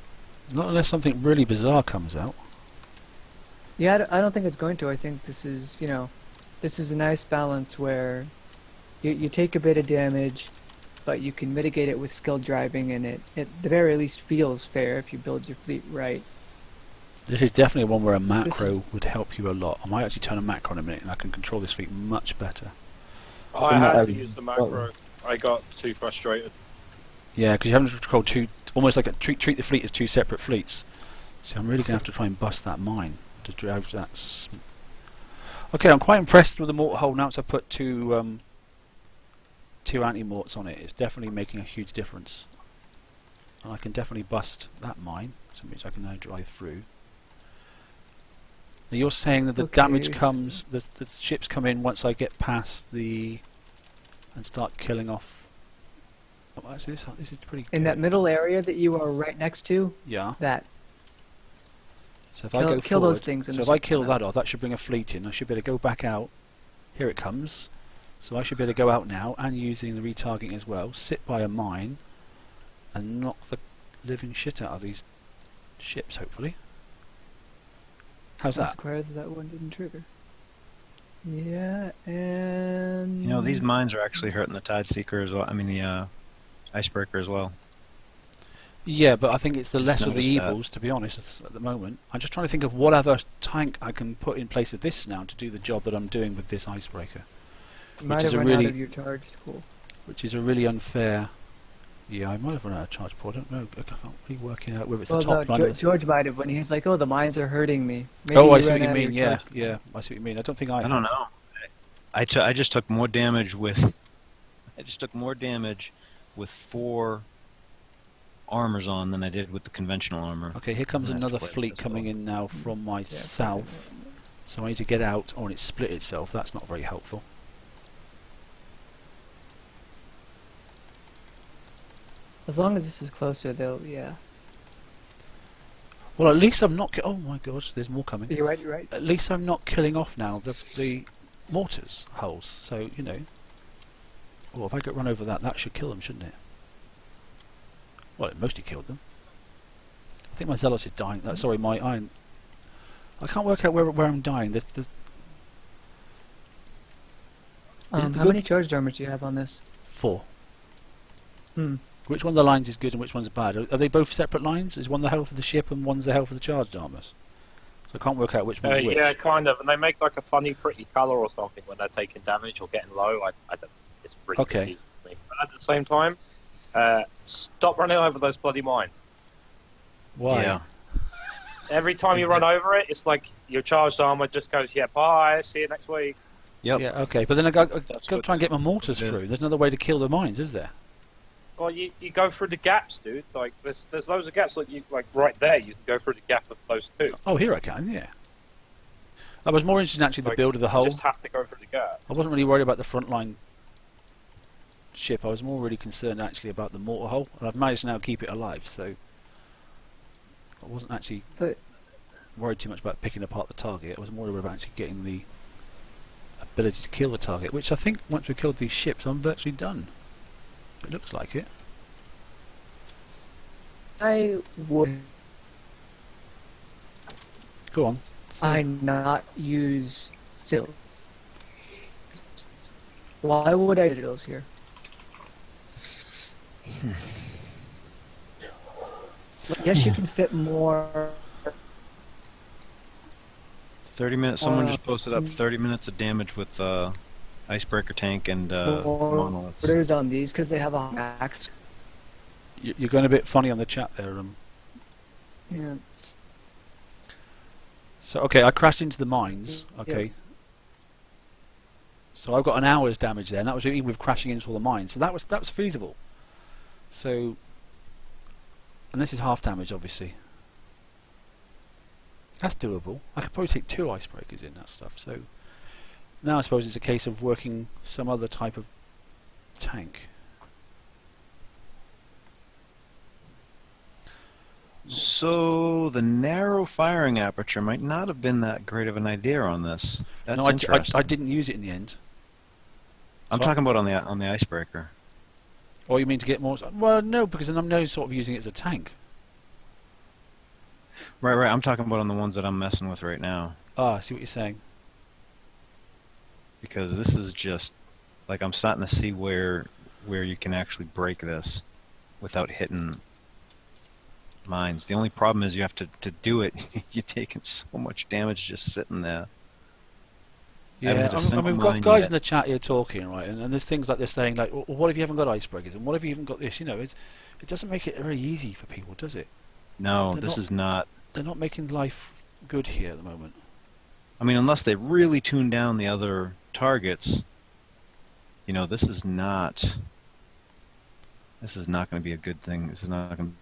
not unless something really bizarre comes out.
Yeah, I don't think it's going to. I think this is, this is a nice balance where you take a bit of damage, but you can mitigate it with skilled driving, and it at the very least feels fair if you build your fleet right.
This is definitely one where a
This
macro
is-
would help you a lot. I might actually turn a macro in a minute and I can control this fleet much better.
I
Isn't that
had to
a-
use the macro. I got too frustrated.
Yeah, because you haven't controlled two, almost like treat the fleet as two separate fleets. So I'm really going to have to try and bust that mine to drive that. Okay, I'm quite impressed with the mortar hull now. So I put two anti-morts on it. It's definitely making a huge difference. and I can definitely bust that mine, so which I can now drive through. Now you're saying that the
Okay,
damage comes, the ships come in once I get past the and start killing off. Oh, actually, this is pretty
In
good.
that middle area that you are right next to,
Yeah.
that
So if I go
kill
forward,
those things and
so if
the
I
ships
kill
come
that
out.
off, that should bring a fleet in. I should be able to go back out. Here it comes. So I should be able to go out now and using the retargeting as well. Sit by a mine and knock the living shit out of these ships. Hopefully. How's
I'm
that?
surprised that one didn't trigger. Yeah, and
You know, these mines are actually hurting the Tide Seeker as well. I mean, the Icebreaker as well.
Yeah, but I think it's the
I just
lesser of the
noticed that.
evils, to be honest, at the moment. I'm just trying to think of what other tank I can put in place of this now to do the job that I'm doing with this Icebreaker,
you might
which is
have
a
run
really-
out of your charged pool.
which is a really unfair. Yeah, I might have run out of charge port. I don't know. I can't really work it out whether it's
Well,
the top
no,
line. or the-
George might have when he's like, "Oh, the mines are hurting me." Maybe
Oh, I
you
see
ran
what you
out of
mean.
your
Yeah,
charged
yeah, I see what you mean. I don't think I
I don't
have.
know. I just took more damage with. I just took more damage with 4 armors on than I did with the conventional armor.
Okay, here comes
I'm gonna have
another
to play with
fleet
this
coming
one.
in now from my
Yeah,
south. So I need to get out. Oh, and it split itself. That's not very helpful.
As long as this is closer, they'll. Yeah,
Well, at least I'm not. Oh my gosh, there's more coming.
you're right. You're right.
At least I'm not killing off now the mortars hulls. So you know. Well, if I get run over that, that should kill them, shouldn't it? Well, it mostly killed them. I think my Zealous is dying. Sorry, my iron. I can't work out where I'm dying. Is it
How
good?
many charged armors do you have on this?
4.
Hmm.
Which one of the lines is good and which one's bad? Are they both separate lines? Is one the health of the ship and one's the health of the charged armors? So I can't work out which one's which.
Yeah, kind of. And they make like a funny, pretty colour or something when they're taking damage or getting low. I don't. It's really
Okay.
confusing to me. But at the same time, stop running over those bloody mines.
Why?
Yeah.
Every time you run over it, it's like your charged armor just goes, yeah, bye, see you next week.
Yep.
Yeah, okay. But then I got
That's
to
what
try and get my mortars
it is.
through. There's another way to kill the mines, is there?
Well, you go through the gaps, dude. Like there's loads of gaps. Like right there, you can go through the gap of those two.
Oh, here I can, yeah. I was more interested in actually the
Like,
build of the
You
hull.
just have to go through the gap.
I wasn't really worried about the frontline ship. I was more really concerned actually about the mortar hull. And I've managed to now keep it alive, so I wasn't actually
But
worried too much about picking apart the target. I was more worried about actually getting the ability to kill the target, which I think once we've killed these ships, I'm virtually done. It looks like it.
I would
Go on.
I not use Citadel. Why would I do Citadels here? Yes, you can fit more.
30 minutes. Someone just
Uh,
posted up 30 minutes of damage with Icebreaker tank and
more
Monoliths.
orders on these because they have a max.
You're going a bit funny on the chat there.
Yeah,
So okay, I crashed into the mines. Okay.
Yeah.
So I've got an hour's damage there, and that was even with crashing into all the mines. So that was feasible. So, and this is half damage, obviously. That's doable. I could probably take 2 icebreakers in that stuff. So now I suppose it's a case of working some other type of tank.
So the narrow firing aperture might not have been that great of an idea on this. That's
No,
interesting.
I didn't use it in the end.
I'm
So-
talking about on the Icebreaker.
Or you mean to get more? Well, no, because then I'm no sort of using it as a tank.
Right, right. I'm talking about on the ones that I'm messing with right now.
Ah, I see what you're saying.
Because this is just like I'm starting to see where you can actually break this without hitting mines. The only problem is you have to do it. You're taking so much damage just sitting there. I haven't
Yeah,
hit a
and
single
we've got
mine
guys
yet.
in the chat here talking, right? And there's things like they're saying, like, well, what if you haven't got icebreakers? And what if you haven't got this? You know, it doesn't make it very easy for people, does it?
No,
They're
this
not-
is not.
They're not making life good here at the moment.
I mean, unless they really tune down the other targets, this is not. This is not going to be a good thing. This is not going to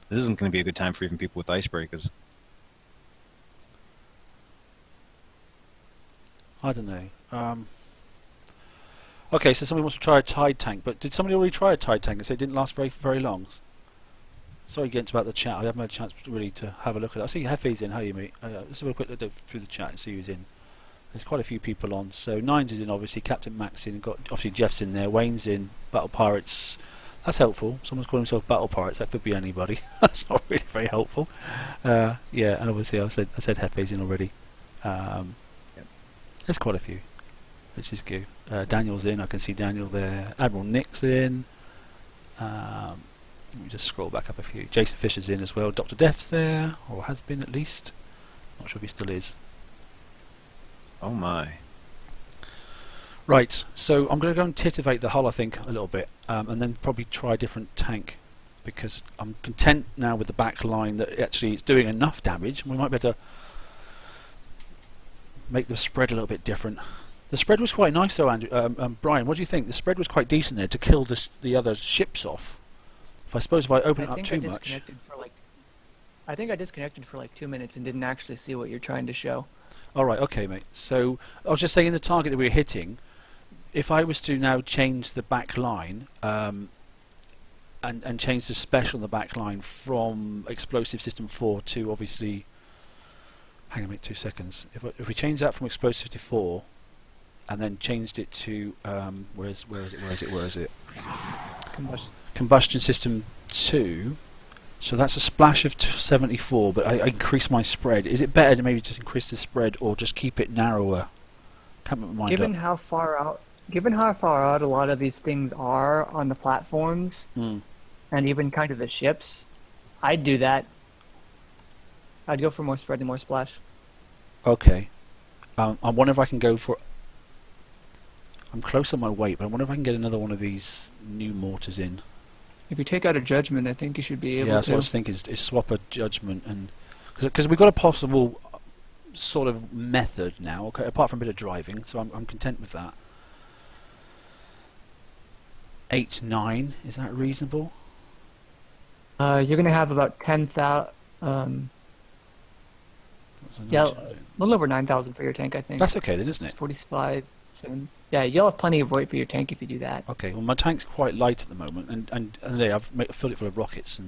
This isn't going to be a good time for even people with icebreakers.
I don't know. Okay, so somebody wants to try a tide tank, but did somebody already try a tide tank and say it didn't last very long? Sorry again about the chat. I haven't had a chance really to have a look at it. I see Hefe's in. How are you, mate? Let's have a quick look through the chat and see who's in. There's quite a few people on. So Nines is in, obviously. Captain Max in. Got obviously Jeff's in there. Wayne's in. Battle Pirates. That's helpful. Someone's calling himself Battle Pirates. That could be anybody. That's not really very helpful. Yeah, and obviously I said Hefe's in already. There's quite a few, which is good. Daniel's in. I can see Daniel there. Admiral Nick's in. Let me just scroll back up a few. Jason Fisher's in as well. Dr. Def's there, or has been at least. Not sure if he still is.
Oh my.
Right, so I'm going to go and titivate the hull, I think, a little bit, and then probably try a different tank, because I'm content now with the back line that actually it's doing enough damage. We might be able to make the spread a little bit different. The spread was quite nice though, Andrew. Brian, what do you think? The spread was quite decent there to kill the other ships off. If I open it up too much.
I think I disconnected for like 2 minutes and didn't actually see what you're trying to show.
Alright, okay mate. So I was just saying the target that we were hitting, if I was to now change the back line and change the special in the back line from Explosive System 4 to obviously, hang on a minute, 2 seconds. If we change that from Explosive to 4 and then changed it to where is it? Combustion System 2. So that's a splash of 74, but I increase my spread. Is it better to maybe just increase the spread or just keep it narrower? Can't make my mind
Given
up.
how far out a lot of these things are on the platforms, and even kind of the ships, I'd do that. I'd go for more spread and more splash.
Okay. I wonder if I can go for... I'm close on my weight, but I wonder if I can get another one of these new mortars in.
If you take out a judgment, I think you should be able to.
Yeah, that's what I was thinking, is swap a judgment. And because we've got a possible sort of method now, okay, apart from a bit of driving, so I'm content with that. 8, 9, is that reasonable?
You're going to have about 10,000... yeah, a little over 9,000 for your tank, I think.
That's okay then, isn't it?
45, 7... Yeah, you'll have plenty of weight for your tank if you do that.
Okay, well my tank's quite light at the moment, and I've filled it full of rockets,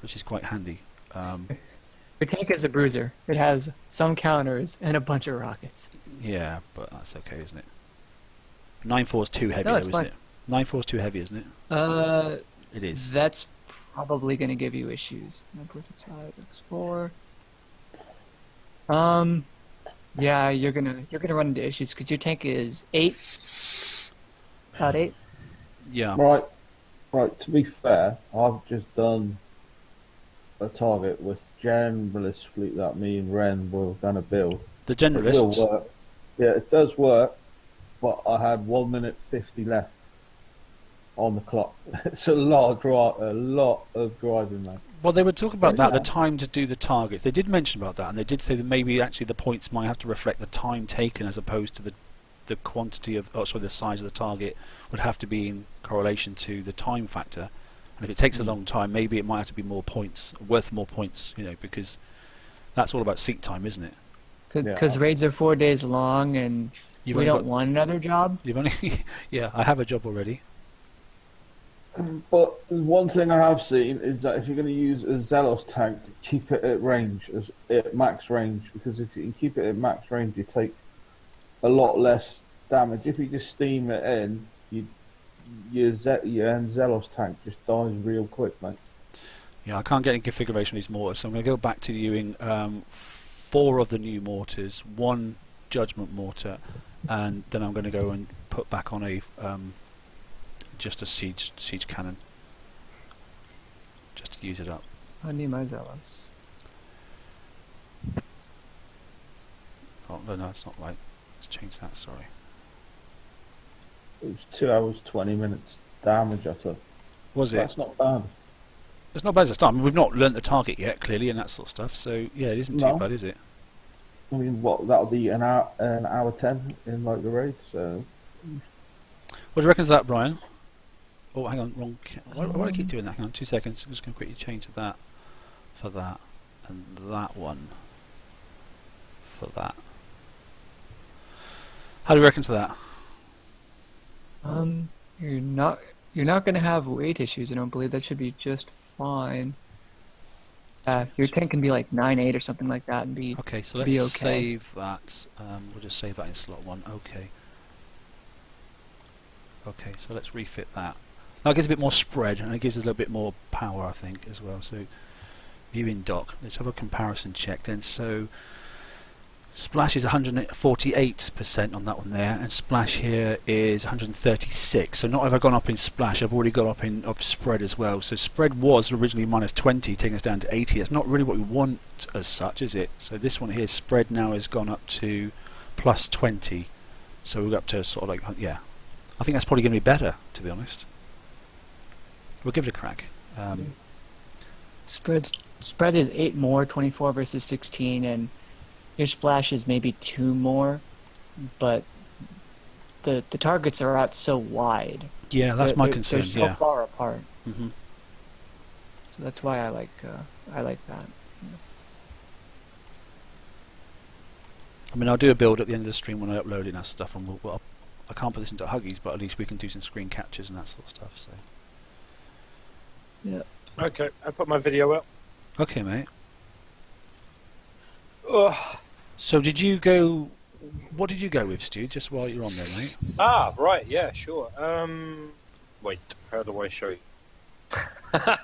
which is quite handy.
Your tank is a bruiser. It has some counters and a bunch of rockets.
Yeah, but that's okay, isn't it? 9.4 is too heavy,
No,
though,
it's
isn't
fine.
it? 9.4 is too heavy, isn't it? It is.
That's probably going to give you issues. 9.465 X4. Yeah, you're gonna run into issues because your tank is 8. About 8.
Yeah.
Right. To be fair, I've just done a target with generalist fleet that me and Ren were gonna build.
The
It will
generalists.
work. Yeah, it does work, but I had 1 minute 50 left on the clock. It's a lot of driving, man.
Well, they were talking about that,
Yeah.
the time to do the targets. They did mention about that, and they did say that maybe actually the points might have to reflect the time taken as opposed to the quantity of, the size of the target would have to be in correlation to the time factor. And if it takes a long time, maybe it might have to be more points, worth more points, because that's all about seat time, isn't it?
Because raids are 4 days long, and
You've
we
only
don't want another job.
You've only, yeah, I have a job already.
But one thing I have seen is that if you're going to use a Zelos tank, keep it at range, at max range, because if you can keep it at max range, you take a lot less damage. If you just steam it in, your Zelos tank just dies real quick, mate.
Yeah, I can't get any configuration of these mortars, so I'm going to go back to using 4 of the new mortars, 1 judgment mortar, and then I'm going to go and put back on a just a siege cannon, just to use it up.
I need my Zealous.
Oh no, that's not right. Let's change that. Sorry.
It was 2 hours 20 minutes damage. I took.
Was it?
That's not bad.
It's not bad as a start. I mean, we've not learnt the target yet, clearly, and that sort of stuff. So yeah, it isn't too
No.
bad, is it?
I mean, that'll be an hour 10 in like the raid. So
What do you reckon of that, Brian? Oh, hang on, wrong. Why do I keep doing that? Hang on, 2 seconds. I'm just going to quickly change that for that, and that one for that. How do you reckon to that?
You're not going to have weight issues. I don't believe that should be just fine. Your tank can be like 9.8 or something like that and be
Okay, so
be
let's
okay.
save that. We'll just save that in slot 1. Okay. Okay, so let's refit that. Now it gives a bit more spread and it gives us a little bit more power, I think, as well. So view in dock. Let's have a comparison check then. So splash is 148% on that one there, and splash here is 136. So not have I gone up in splash, I've already gone up in spread as well. So spread was originally -20, taking us down to 80. It's not really what we want as such, is it? So this one here, spread now has gone up to +20. So we're up to sort of like, yeah. I think that's probably going to be better, to be honest. We'll give it a crack.
Spread is 8 more, 24 versus 16, and your splash is maybe 2 more, but the targets are out so wide.
Yeah, that's my concern.
They're so
Yeah.
far apart.
hmm
So that's why I like that.
I mean, I'll do a build at the end of the stream when I upload it and that stuff, and I can't put this into Huggies, but at least we can do some screen captures and that sort of stuff. So.
Yeah.
Okay, I put my video up.
Okay, mate.
Ugh.
So did you go? What did you go with, Stu? Just while you're on there, mate.
Ah, right, yeah, sure. Wait, how do I show you? How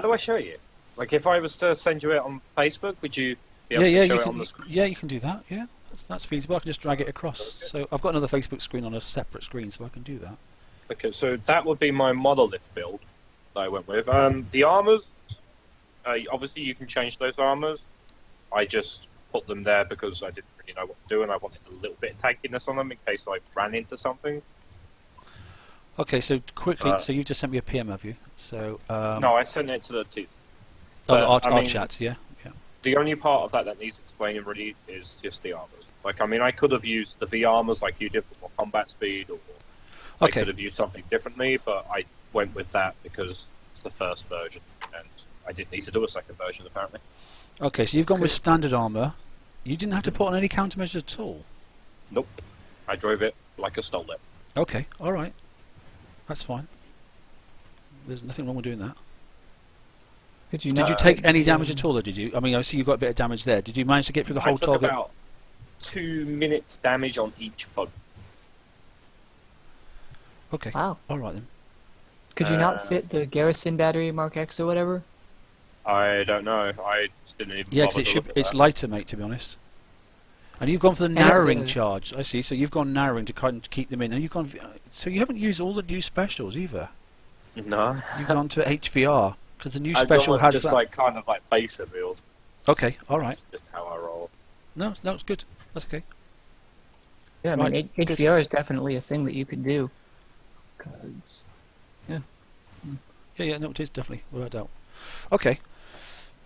do I show you? Like, if I was to send you it on Facebook, would you be able to show
you
it
can.
on the screen?
Yeah, you can do that. Yeah, that's feasible. I can just drag it across.
Okay.
So I've got another Facebook screen on a separate screen, so I can do that.
Okay, so that would be my monolith build that I went with. The armors, obviously you can change those armors. I just put them there because I didn't really know what to do, and I wanted a little bit of tankiness on them in case I ran into something.
Okay, so quickly, so you've just sent me a PM, have you? So
No, I sent it to the team.
our chat, yeah.
The only part of that needs explaining really is just the armors. Like, I mean, I could have used the V armors like you did for more combat speed, or I
Okay.
could have used something differently, but I went with that because it's the first version, and I didn't need to do a second version, apparently.
Okay, so you've gone with standard armor. You didn't have to put on any countermeasures at all.
Nope. I drove it like I stole it.
Okay, all right, that's fine. There's nothing wrong with doing that.
Could you
Did
not
you take any damage at all, or did you? I mean, I see you got a bit of damage there. Did you manage to get through the whole
I took
target?
about 2 minutes damage on each bug.
Okay,
Wow.
all right then.
Could you not fit the Garrison battery Mark X or whatever?
I don't know. I just didn't even
Yeah,
bother
because
to look at
it's
that.
lighter, mate. To be honest. And you've gone for the
it's
narrowing
a-
charge. I see. So you've gone narrowing to kind of keep them in, and you've gone. So you haven't used all the new specials either.
No.
You've gone to HVR because the new
I've
special
gone
has
just
that.
like kind of like base build.
Okay, all right.
Just how I roll.
No, it's good. That's okay.
Yeah, I
Right,
mean,
good.
HVR is definitely a thing that you can do. 'Cause
Yeah, no, it is definitely without doubt. Okay,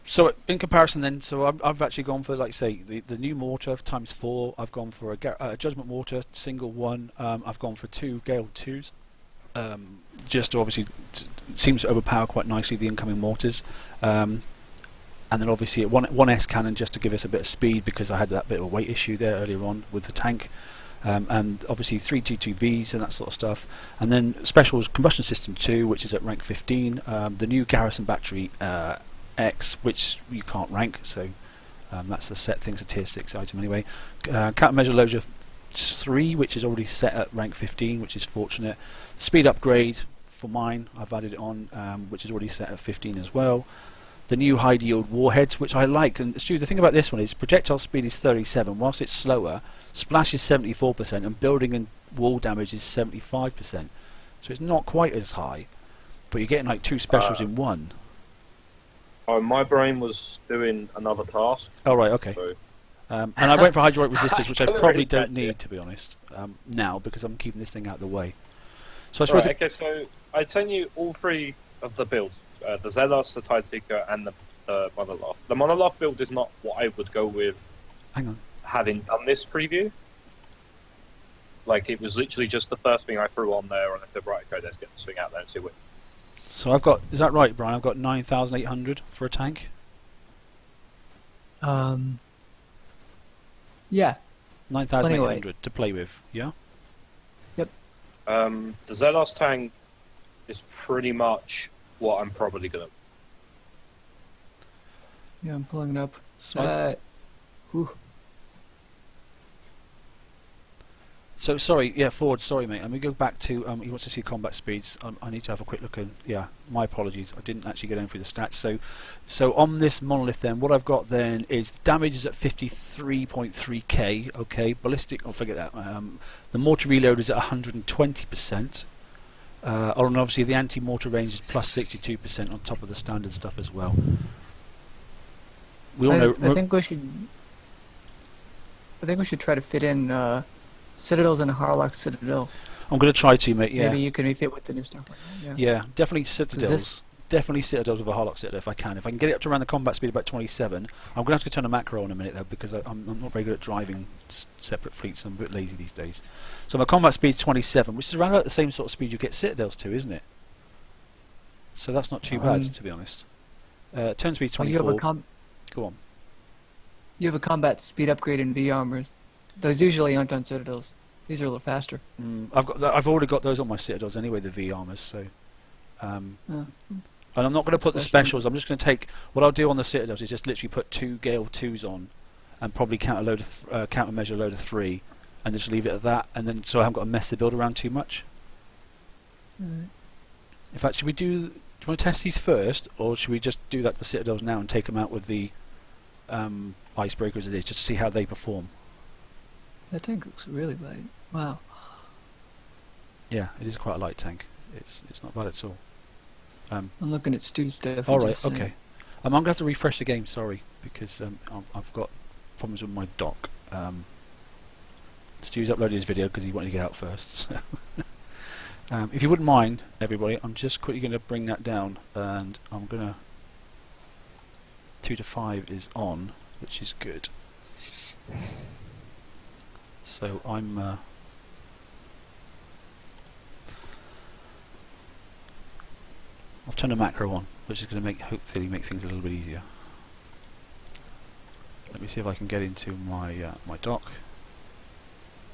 so in comparison, then, so I've actually gone for, like, say, the new mortar ×4. I've gone for a judgment mortar single one. I've gone for 2 Gale 2s. Just to obviously seems to overpower quite nicely the incoming mortars. And then obviously one S cannon just to give us a bit of speed because I had that bit of a weight issue there earlier on with the tank. And obviously 3 G2Vs and that sort of stuff, and then specials combustion system 2, which is at rank 15, the new Garrison battery X, which you can't rank, so that's the set thing's a tier 6 item anyway. Countermeasure loader 3, which is already set at rank 15, which is fortunate. Speed upgrade for mine, I've added it on, which is already set at 15 as well. The new high yield warheads, which I like, and Stu, the thing about this one is projectile speed is 37, whilst it's slower, splash is 74%, and building and wall damage is 75%. So it's not quite as high, but you're getting like 2 specials in one.
Oh, my brain was doing another task.
Oh right, okay.
So
And I went for hydraulic resistors, which I
Couldn't
probably
really
don't
catch
need,
it.
to be honest, now, because I'm keeping this thing out of the way. So I suppose
right, okay, so I'd send you all 3 of the builds. The Zeos, the Tideseeker, and the Monolith. The Monolith build is not what I would go with
hang on.
having done this preview. Like, it was literally just the first thing I threw on there, and I said, right, okay, let's get this thing out there and see what.
So I've got, is that right, Brian? I've got 9,800 for a tank.
Yeah.
9,800 to play with. Yeah.
The Zelos tank is pretty much what I'm probably gonna.
Yeah, I'm pulling it up.
So,
Whew.
so sorry, yeah, Ford. Sorry, mate. Let me go back to. He wants to see combat speeds. I need to have a quick look. Yeah, my apologies. I didn't actually get in through the stats. So on this monolith, then what I've got then is damage is at 53.3k. Okay, ballistic. Oh, forget that. The mortar reload is at 120%. And obviously the anti-mortar range is plus 62% on top of the standard stuff as well. We all know.
I think we should try to fit in Citadels and a Harlock Citadel.
I'm going to try to, mate. Yeah.
Maybe you can refit with the new stuff. Yeah.
Yeah, definitely Citadels. Definitely Citadels with a Harlock Citadel if I can. If I can get it up to around the combat speed about 27, I'm going to have to turn a macro on in a minute though because I'm not very good at driving separate fleets. I'm a bit lazy these days. So my combat speed is 27, which is around about the same sort of speed you get Citadels to, isn't it? So that's not too bad, to be honest. Turn speed 24. Go on.
You have a combat speed upgrade in V armors. Those usually aren't on Citadels. These are a little faster.
I've already got those on my Citadels anyway, the V armors. So, and I'm not going to put the specials. I'm just going to take what I'll do on the Citadels is just literally put 2 Gale 2s on, and probably countermeasure a load of 3, and just leave it at that. And then so I haven't got to mess the build around too much.
Right.
In fact, should we do you want to test these first, or should we just do that to the Citadels now and take them out with the Icebreaker as it is, just to see how they perform?
That tank looks really light. Wow.
Yeah, it is quite a light tank. It's not bad at all.
I'm looking at Stu's stuff.
All right, okay. I'm going to have to refresh the game, sorry, because I've got problems with my dock. Stu's uploaded his video because he wanted to get out first. So if you wouldn't mind, everybody, I'm just quickly going to bring that down, and I'm going to... 2 to 5 is on, which is good. So I've turned a macro on, which is going to hopefully make things a little bit easier. Let me see if I can get into my my dock.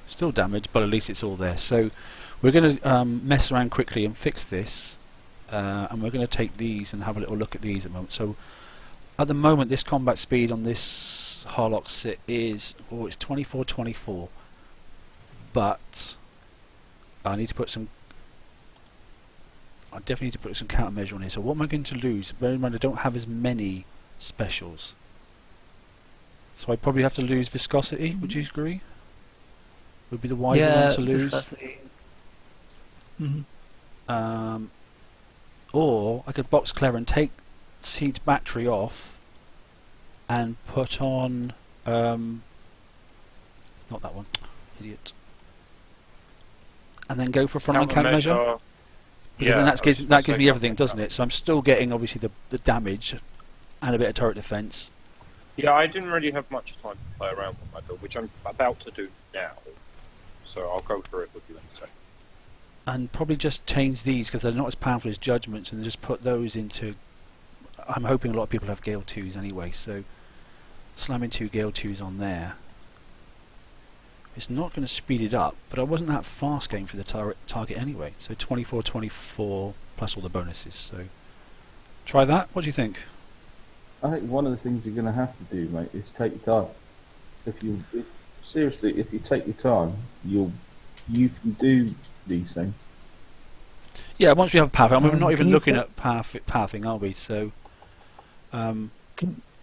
Still damaged, but at least it's all there. So we're going to mess around quickly and fix this, and we're going to take these and have a little look at these at the moment. So at the moment, this combat speed on this Harlock Sit is it's 24, but I need to put some. I definitely need to put some countermeasure on here. So what am I going to lose? Bear in mind, I don't have as many specials, so I probably have to lose viscosity. Would you agree? Would be the wiser one to lose.
Viscosity.
Or I could box clever and take Seed's battery off and put on not that one, idiot, and then go for frontline countermeasure. Because then that gives me everything, doesn't it? So I'm still getting obviously the damage and a bit of turret defense.
Yeah, I didn't really have much time to play around with my build, which I'm about to do now. So I'll go through it with you in a second.
And probably just change these because they're not as powerful as judgments, and just put those into. I'm hoping a lot of people have Gale 2s anyway, so slamming 2 Gale 2s on there. It's not going to speed it up, but I wasn't that fast going for the target anyway. So 24 plus all the bonuses. So try that. What do you think?
I think one of the things you're going to have to do, mate, is take your time. Seriously, if you take your time, you can do these things.
Yeah, once we have pathing, I mean, we're not even looking at pathing, are we? So,
can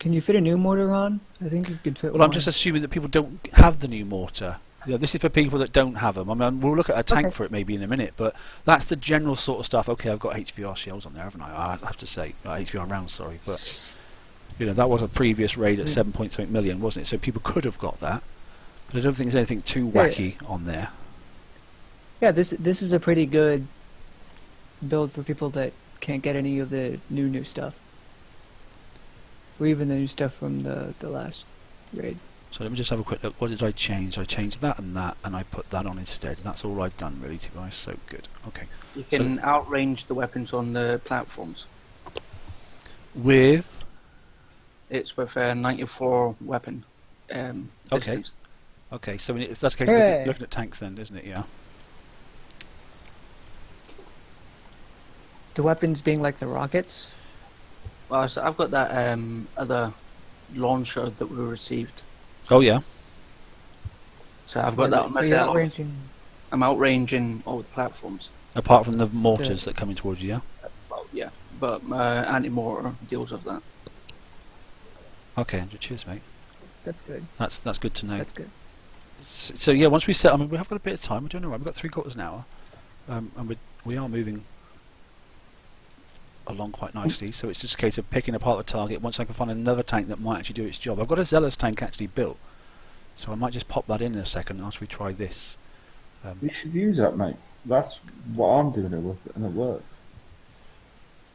you fit a new mortar on? I think you could fit.
Well, I'm just assuming that people don't have the new mortar. Yeah, this is for people that don't have them. I mean, we'll look at a tank for it maybe in a minute, but that's the general sort of stuff. Okay, I've got HVR shells on there, haven't I? I have to say, HVR rounds, sorry, but that was a previous raid at 7.8 million, wasn't it? So people could have got that, but I don't think there's anything too wacky on there.
Yeah, this is a pretty good build for people that can't get any of the new stuff, or even the new stuff from the last raid.
So let me just have a quick look. What did I change? I changed that, and I put that on instead. That's all I've done, really, to be honest. So good. Okay.
You can outrange the weapons on the platforms.
With?
It's with a 94 weapon.
Okay.
Distance.
Okay, so that's the case,
Hooray.
looking at tanks then, isn't it? Yeah.
The weapons being like the rockets.
Well, so I've got that other launcher that we received.
Oh, yeah.
So I've got that on
Are
my
you
Zelos.
outranging?
I'm outranging all the platforms.
Apart from the mortars that are coming towards you, yeah?
Well, yeah, but anti-mortar deals with that.
Okay, Andrew, cheers, mate.
That's good.
That's good to know.
That's good.
So yeah, once we set, I mean, we have got a bit of time. We're doing all right. We've got 3/4 an hour, and we are moving along quite nicely. So it's just a case of picking apart the target. Once I can find another tank that might actually do its job. I've got a Zealous tank actually built, so I might just pop that in a second after we try this.
You should use that, mate. That's what I'm doing it with, and it works.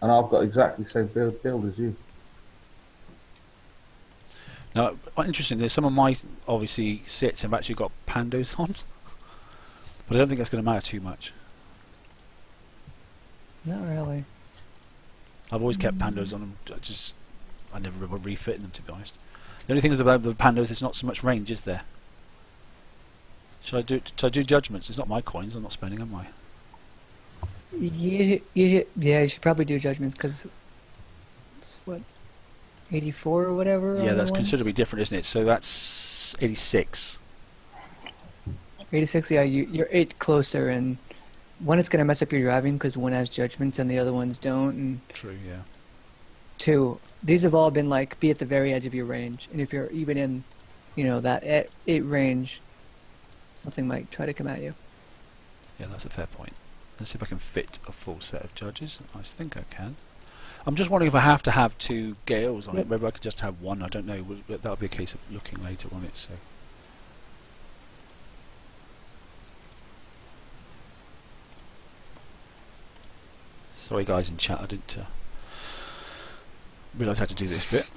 And I've got exactly the same build as you.
Now, quite interestingly, some of my obviously sits have actually got pandos on, but I don't think that's going to matter too much.
Not really.
I've always kept pandos on them. I never remember refitting them, to be honest. The only thing about the pandos is not so much range, is there? Should I do judgments? It's not my coins. I'm not spending, am I?
You should probably do judgments because it's what 84 or whatever.
Yeah,
on
that's
the ones?
considerably different, isn't it? So that's 86.
86. Yeah, you're 8 closer, and one, it's gonna mess up your driving because one has judgments and the other ones don't. And
True, yeah.
2, these have all been like be at the very edge of your range, and if you're even in, that 8 range, something might try to come at you.
Yeah, that's a fair point. Let's see if I can fit a full set of judges. I think I can. I'm just wondering if I have to have 2 Gales on it. Maybe I could just have 1. I don't know. That'll be a case of looking later on it. So. Sorry, guys in chat. I didn't realise how to do this bit.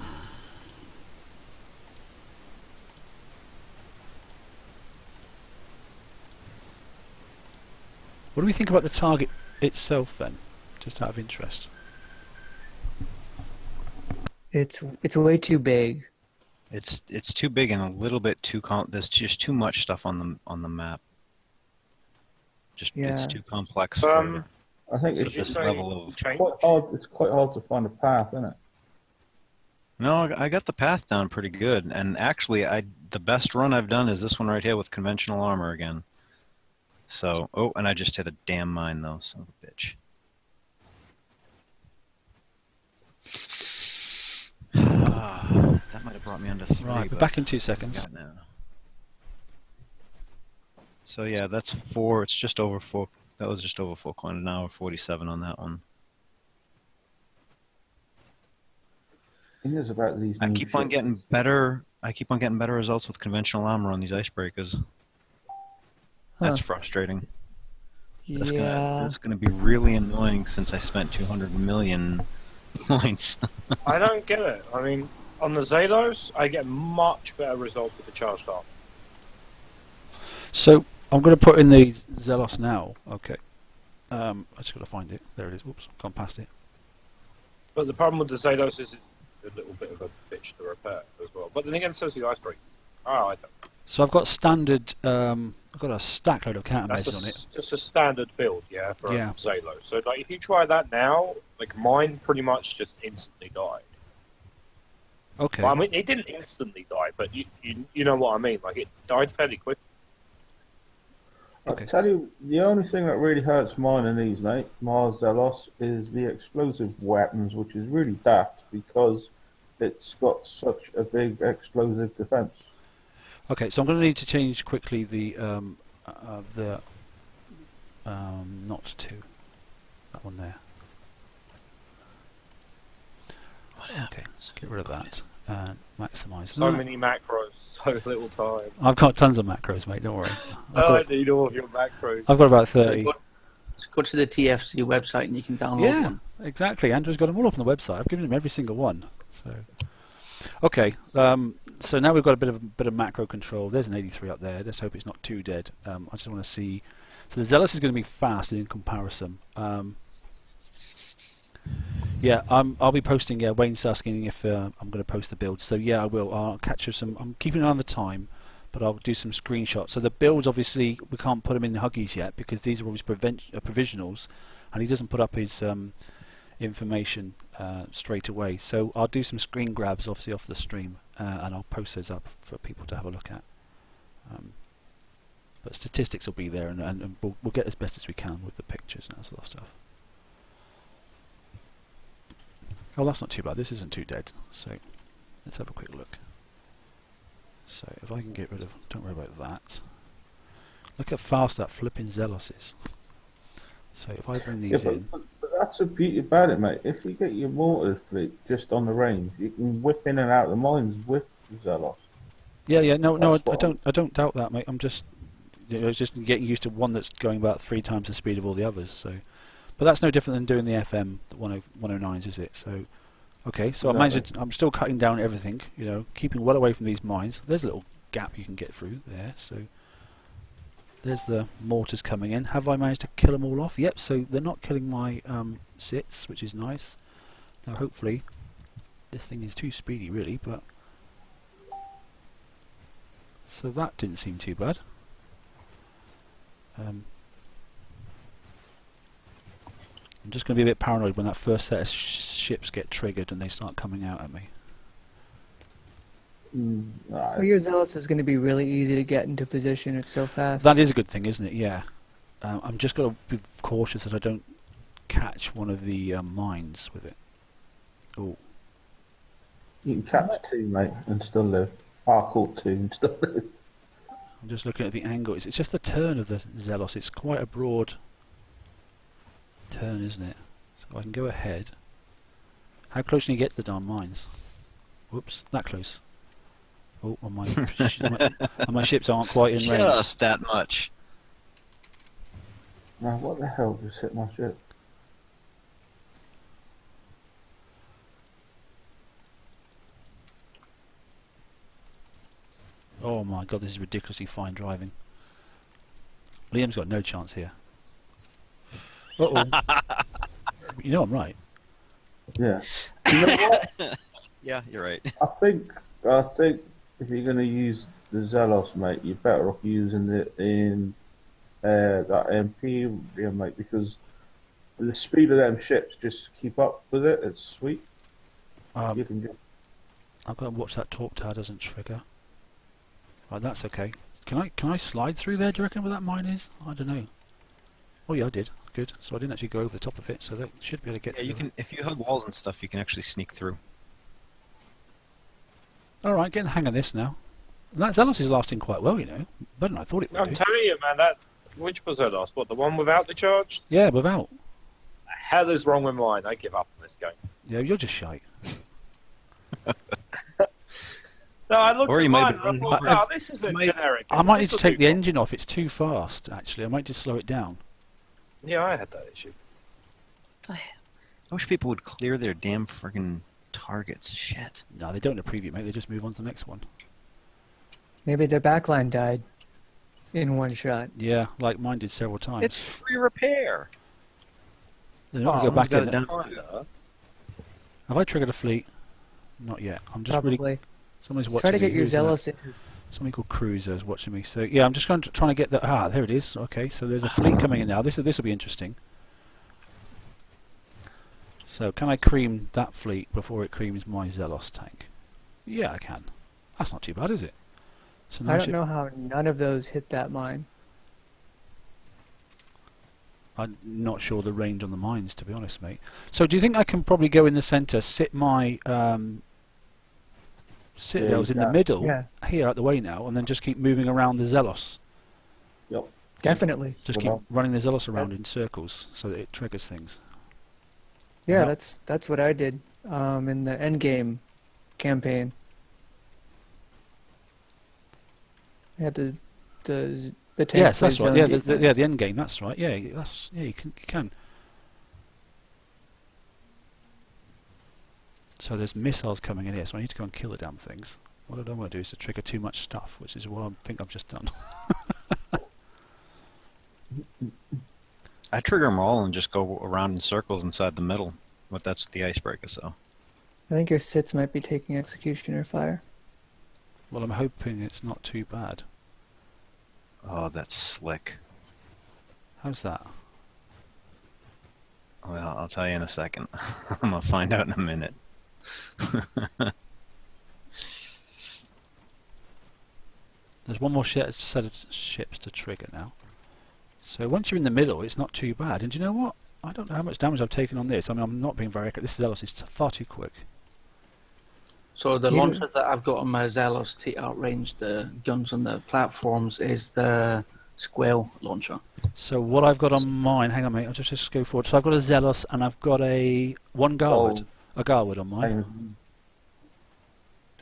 What do we think about the target itself then? Just out of interest.
It's way too big.
It's too big and a little bit too there's just too much stuff on the map. It's
Yeah.
too complex for
I think
Did
it's
you
this
say
level of.
change?
quite hard. It's quite hard to find a path, isn't it?
No, I got the path down pretty good, and actually, the best run I've done is this one right here with conventional armor again. So, and I just hit a damn mine though, son of a bitch. That might have brought me under 3.
Right, we're
but
back in 2
I
seconds.
got it now. So yeah, that's 4. It's just over 4. That was just over 4 coin an hour, 47 on that one.
It is about these.
I
new
keep on
ships.
getting better. I keep on getting better results with conventional armor on these icebreakers. That's frustrating. That's gonna be really annoying since I spent 200 million points.
I don't get it. I mean, on the Zeos, I get much better results with the charged arm.
So I'm going to put in the Zelos now. Okay. I just got to find it. There it is. Oops, gone past it.
But the problem with the Zeos is it's a little bit of a bitch to repair as well. But then again, so is the Icebreaker. Oh, I don't.
So I've got standard. I've got a stack load of
That's
countermeasures on it.
just a standard build, yeah, for
Yeah.
a Zalo. So, like, if you try that now, like, mine pretty much just instantly died.
Okay.
Well, I mean, it didn't instantly die, but you know what I mean. Like, it died fairly quick.
Okay.
I tell you, the only thing that really hurts mine and these, mate, Mars Zelos, is the explosive weapons, which is really daft because it's got such a big explosive defense.
Okay, so I'm going to need to change quickly the not to that one there. Okay, let's get rid of that and maximise
So
that.
many macros, so little time.
I've got tons of macros, mate. Don't worry.
I need all of your macros.
I've got about
So
30.
go to the TFC website and you can download
Yeah,
one.
exactly. Andrew's got them all up on the website. I've given him every single one. So, okay. So now we've got a bit of macro control. There's an 83 up there. Let's hope it's not too dead. I just want to see. So the Zealous is going to be fast in comparison. Yeah, I'll be posting. Wayne's asking if I'm going to post the build. So yeah, I will. I'll capture some. I'm keeping an eye on the time, but I'll do some screenshots. So the builds, obviously, we can't put them in Huggies yet because these are obviously provisionals, and he doesn't put up his information straight away. So I'll do some screen grabs, obviously, off the stream, and I'll post those up for people to have a look at. But statistics will be there, and we'll get as best as we can with the pictures and that sort of stuff. Oh, that's not too bad. This isn't too dead. So let's have a quick look. So if I can get rid of... Don't worry about that. Look how fast that flipping Zealous is. So if I bring these in...
But that's the beauty about it, mate. If you get your mortar fleet just on the range, you can whip in and out the mines with the Zealous.
Yeah, no, I don't doubt that, mate. I'm just... it's just getting used to one that's going about 3 times the speed of all the others, so... But that's no different than doing the FM, the 109s, is it? So, okay, so I'm still cutting down everything, keeping well away from these mines. There's a little gap you can get through there, so... There's the mortars coming in. Have I managed to kill them all off? Yep, so they're not killing my Cits, which is nice. Now, hopefully, this thing is too speedy, really, but... So that didn't seem too bad. I'm just going to be a bit paranoid when that first set of ships get triggered and they start coming out at me.
Well, your Zealous is going to be really easy to get into position. It's so fast.
That is a good thing, isn't it? Yeah. I'm just got to be cautious that I don't catch one of the mines with it. Oh.
You can catch 2, mate, and still live. I caught 2 and still live.
I'm just looking at the angle. It's just the turn of the Zealous. It's quite a broad turn, isn't it? So I can go ahead. How close can you get to the darn mines? Whoops, that close. Oh, and my ships aren't quite in range.
Just that much.
Now, what the hell just hit my ship?
Oh my god, this is ridiculously fine driving. Liam's got no chance here. Uh-oh. You know I'm right.
Yeah. You know what?
Yeah, you're right.
I think if you're going to use the Zealous, mate, you're better off using it in that MP, mate, because the speed of them ships just keep up with it. It's sweet. You can just...
I've got to watch that torp tower doesn't trigger. Right, that's okay. Can I slide through there? Do you reckon where that mine is? I don't know. Oh yeah, I did. Good. So I didn't actually go over the top of it, so that should be able to get through.
You can, if you hug walls and stuff, you can actually sneak through.
Alright, getting the hang of this now. And that Zealous is lasting quite well, better than I thought it would
I'm
do.
telling you, man, which was that last? What, the one without the charge?
Yeah, without.
The hell is wrong with mine? I give up on this game.
Yeah, you're just shite.
No, I looked
Or
at
you might
mine and
be
I thought, this is a generic.
I might need
This
to
will
take
do
the
fine.
engine off. It's too fast, actually. I might just slow it down.
Yeah, I had that issue.
I wish people would clear their damn friggin' targets. Shit.
No, they don't in a preview, mate. They just move on to the next one.
Maybe their backline died in one shot.
Yeah, like mine did several times.
It's free repair.
They're not going to go back in.
Down.
Have I triggered a fleet? Not yet. I'm just
Probably.
really... Somebody's watching
Try to
me.
get your
Who's that?
Zealous into...
Somebody called Cruiser is watching me. So yeah, I'm just trying to get that. Ah, there it is. Okay, so there's a fleet coming in now. This will be interesting. So can I cream that fleet before it creams my Zealous tank? Yeah, I can. That's not too bad, is it? So now
I don't know how none of those hit that mine.
I'm not sure the range on the mines, to be honest, mate. So do you think I can probably go in the centre, sit my Citadels in the middle, here out the way now, and then just keep moving around the Zealous?
Yep.
Definitely.
Just keep running the Zealous around in circles so that it triggers things.
Yeah,
Yeah.
that's what I did in the endgame campaign. I had the tank.
Yes, that's
play
right.
zone
Yeah,
defense.
the end game. That's right. Yeah, you can. So there's missiles coming in here, so I need to go and kill the damn things. What I don't want to do is to trigger too much stuff, which is what I think I've just done.
I trigger them all and just go around in circles inside the middle. But that's the icebreaker, so.
I think your sits might be taking executioner fire.
Well, I'm hoping it's not too bad.
Oh, that's slick.
How's that?
Well, I'll tell you in a second. I'm gonna find out in a minute.
There's one more set of ships to trigger now. So once you're in the middle, it's not too bad. And do you know what? I don't know how much damage I've taken on this. I mean, I'm not being very accurate. This Zealous is far too quick.
So the launcher that I've got on my Zealous to outrange the guns on the platforms is the Squale launcher.
So what I've got on mine, hang on mate, I'll just go forward. So I've got a Zealous and I've got a Garwood on mine.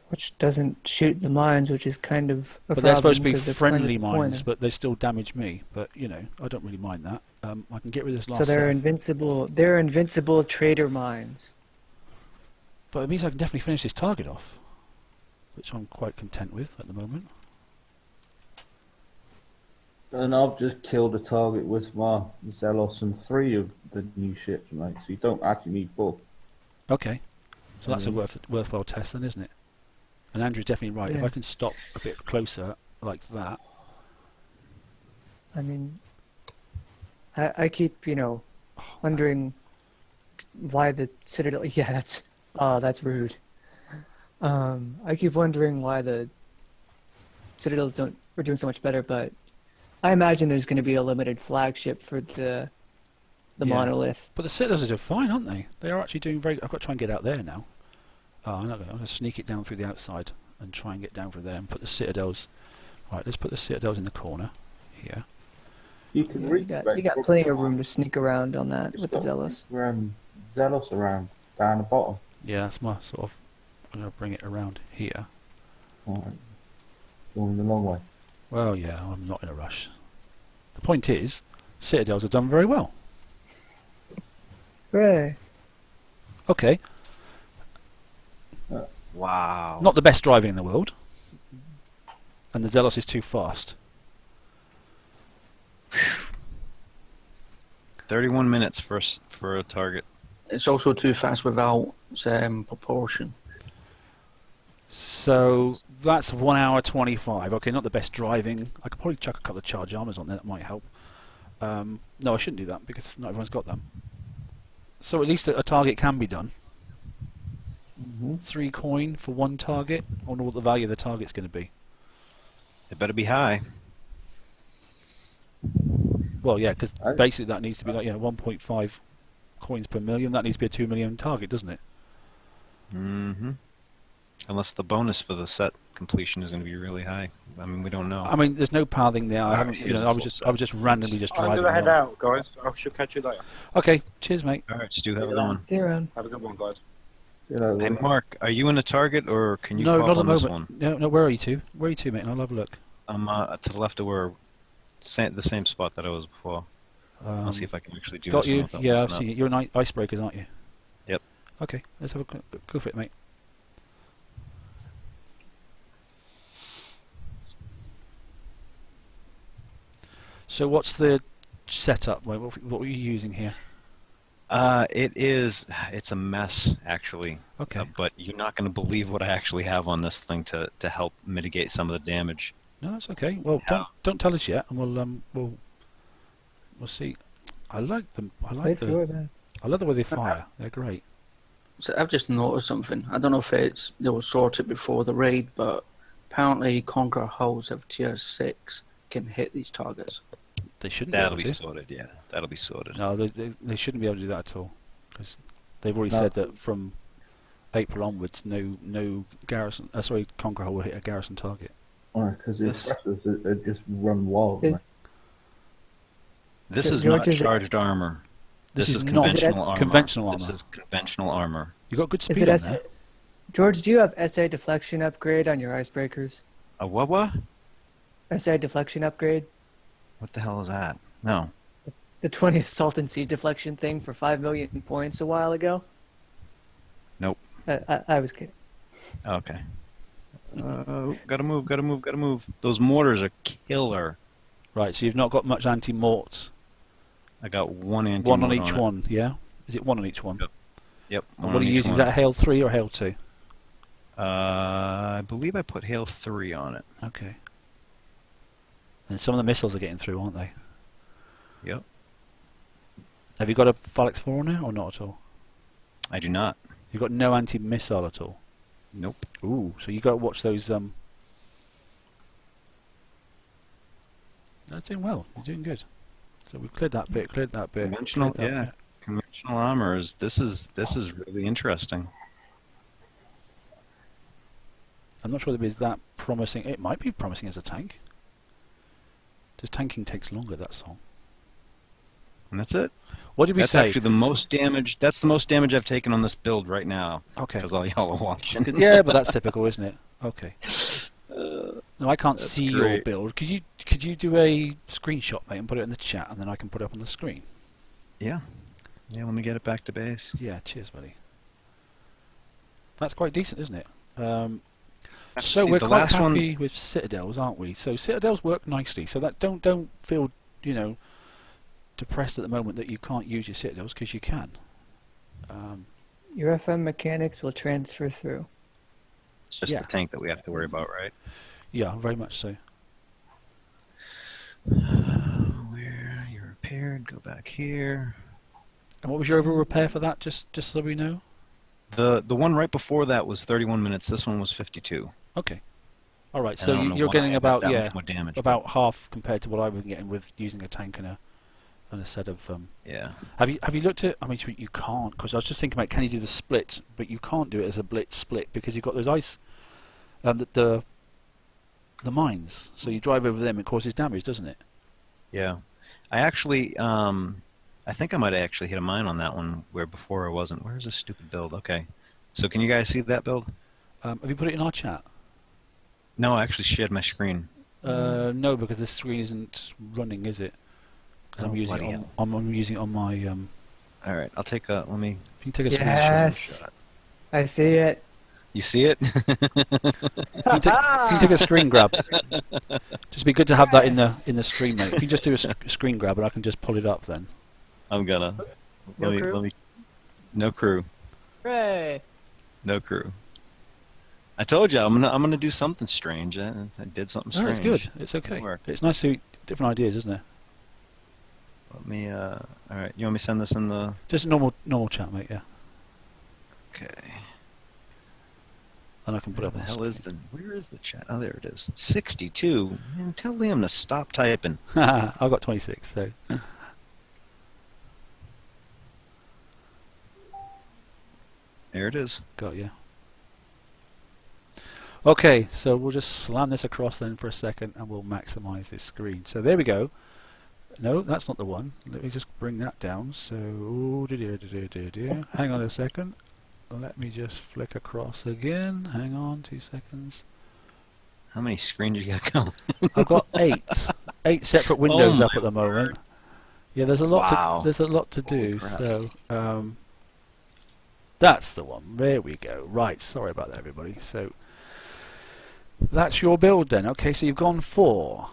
Which doesn't shoot the mines, which is kind of a
But they're supposed to be
problem, 'cause it's kind of
friendly
the
mines,
point.
but they still damage me. But you know, I don't really mind that. I can get rid of this last
So they're
set.
invincible. They're invincible trader mines.
But it means I can definitely finish this target off, which I'm quite content with at the moment.
And I've just killed a target with my Zealous and 3 of the new ships, mate. So you don't actually need 4.
Okay, so that's a worthwhile test then, isn't it? And Andrew's definitely right. If
Yeah.
I can stop a bit closer like that,
I mean, I keep, wondering why the Citadel. Yeah, that's rude. I keep wondering why the Citadels are doing so much better, but I imagine there's going to be a limited flagship for the
Yeah.
Monolith.
but the Citadels are fine, aren't they? They are actually doing very. I've got to try and get out there now. I'm going to sneak it down through the outside and try and get down through there and put the Citadels. Right, let's put the Citadels in the corner here.
You can
You got plenty of room to sneak around on that with the Zealous.
Zealous around down the bottom.
Yeah, that's my sort of. I'm going to bring it around here.
Alright. Going the long way.
Well, yeah, I'm not in a rush. The point is, Citadels have done very well.
Hooray!
Okay,
Wow.
not the best driving in the world, and the Zealous is too fast.
31 minutes for a target.
It's also too fast without proportion.
So that's 1 hour 25. Okay, not the best driving. I could probably chuck a couple of charge armors on there. That might help. No, I shouldn't do that because not everyone's got them. So at least a target can be done. 3 coin for 1 target. I wonder what the value of the target's going to be.
It better be high.
Well, yeah, because basically that needs to be like 1.5 coins per million. That needs to be a 2 million target, doesn't it?
Mm-hmm. Unless the bonus for the set completion is going to be really high. I mean, we don't know.
I mean, there's no pathing there. I haven't.
Here's a
I was
full
just randomly just
I'm
driving
gonna head
along.
out, guys. I should catch you later.
Okay, cheers, mate.
All right, Stu, have a good one.
See you around.
Have a good one, guys.
Hey, Mark, are you in a target, or can you
No,
pop
not at
on
the
this
moment.
one?
No, where are you two? Where are you two, mate? And I'll have a look.
I'm to the left of where the same spot that I was before. I'll see if I can actually do
Got
this one
you?
without
Yeah, I've
messing
seen
up.
you. You're an icebreakers, aren't you?
Yep.
Okay, let's have a go for it, mate. So what's the setup? What were you using here?
It's a mess, actually.
Okay.
But you're not going to believe what I actually have on this thing to help mitigate some of the damage.
No, it's okay. Well,
Yeah.
don't tell us yet, and we'll see. I like them. I like the way they fire. They're great.
So I've just noticed something. I don't know if they were sorted before the raid, but apparently Conqueror hulls of tier 6 can hit these targets.
They shouldn't.
That'll
be
be
able to.
sorted, yeah. That'll be sorted.
No, they shouldn't be able to do that at all, because they've already said that from April onwards, no Garrison. Sorry, Conqueror will hit a Garrison target.
Because the oppressors just run wild. mate.
This is
George,
not
is it-
charged armor. This is
not
conventional armor.
conventional
This
armor.
is conventional armor.
You got good
Is
speed
it
on
SA?
there.
George, do you have SA deflection upgrade on your icebreakers?
A what?
SA deflection upgrade?
What the hell is that? No.
The 20 assault and siege deflection thing for 5 million points a while ago?
Nope.
I was kidding.
Okay. Gotta move, gotta move, gotta move. Those mortars are killer.
Right, so you've not got much anti-mort.
I got one anti
One on each one, yeah? Is it one on each one?
Yep. Yep.
And what are you using? Is that Hail 3 or Hail 2?
I believe I put Hail 3 on it.
Okay. And some of the missiles are getting through, aren't they?
Yep.
Have you got a Phalanx 4 on there or not at all?
I do not.
You've got no anti-missile at all?
Nope.
Ooh, so you got to watch those. That's doing well. You're doing good. So we've cleared that bit.
Conventional,
cleared that
yeah.
bit.
Conventional armor is this is really interesting.
I'm not sure that it's that promising. It might be promising as a tank. Just tanking takes longer. That's all.
And that's it.
What did we
That's
say?
actually the most damage. That's the most damage I've taken on this build right now.
Okay.
Because all y'all are watching.
Yeah, but that's typical, isn't it? Okay. No, I can't see your
great.
build. Could you do a screenshot, mate, and put it in the chat, and then I can put it up on the screen?
Yeah. Yeah. Let me get it back to base.
Yeah. Cheers, buddy. That's quite decent, isn't it? So
See,
we're
the
quite
last one-
happy with Citadels, aren't we? So Citadels work nicely. So that don't feel depressed at the moment that you can't use your Citadels, because you can.
Your FM mechanics will transfer through.
It's just
Yeah.
the tank that we have to worry about, right?
Yeah, very much so.
Where you're repaired? Go back here.
And what was your overall repair for that? Just so we know.
The one right before that was 31 minutes. This one was 52.
Okay. All right.
And
So
I don't know
you're
why
getting
I
about
got that much more damage.
about half compared to what I was getting with using a tank and a set of.
Yeah.
Have you looked at? I mean, you can't, because I was just thinking about, can you do the split? But you can't do it as a blitz split because you've got those ice, the mines. So you drive over them, it causes damage, doesn't it?
Yeah. I actually, I think I might have actually hit a mine on that one where before I wasn't. Where's this stupid build? Okay. So can you guys see that build?
Have you put it in our chat?
No, I actually shared my screen.
No, because this screen isn't running, is it? Because
Oh,
I'm using
bloody
it
hell.
I'm using it on my.
All right. I'll take a. Let me.
If you can take a
Yes,
Shot.
I see it.
You see it?
if you take a screen grab, just be good to have that in the stream, mate. If you just do a screen grab, and I can just pull it up then.
I'm gonna.
No crew?
No crew.
Hooray!
No crew. I told you I'm gonna do something strange. I did something
No,
strange.
it's good. It's okay.
Work.
It's nice to see different ideas, isn't it?
Let me. All right. You want me to send this in the?
Just a normal chat, mate. Yeah,
Okay.
and I can put it
Where
up
the
on
hell is the? Where is the chat? Oh, there it is. 62. Man, tell Liam to stop typing.
I've got 26, so.
There it is.
Got you. Okay, so we'll just slam this across then for a second, and we'll maximize this screen. So there we go. No, that's not the one. Let me just bring that down. So, hang on a second. Let me just flick across again. Hang on, 2 seconds.
How many screens you got going?
I've got 8 separate windows
Oh
up
my
at the moment. Yeah, there's a lot.
Wow.
There's a lot to do.
crap.
So, that's the one. There we go. Right. Sorry about that, everybody. So. That's your build then. Okay, so you've gone 4.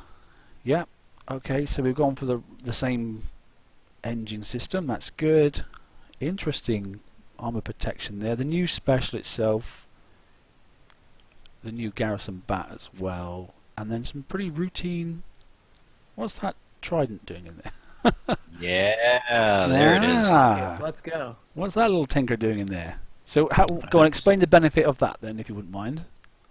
Yep. Okay, so we've gone for the same engine system. That's good. Interesting armor protection there. The new special itself. The new Garrison bat as well. And then some pretty routine... What's that trident doing in there?
Yeah, there it is.
Ah,
Let's go.
what's that little tinker doing in there? So go on, explain the benefit of that then, if you wouldn't mind.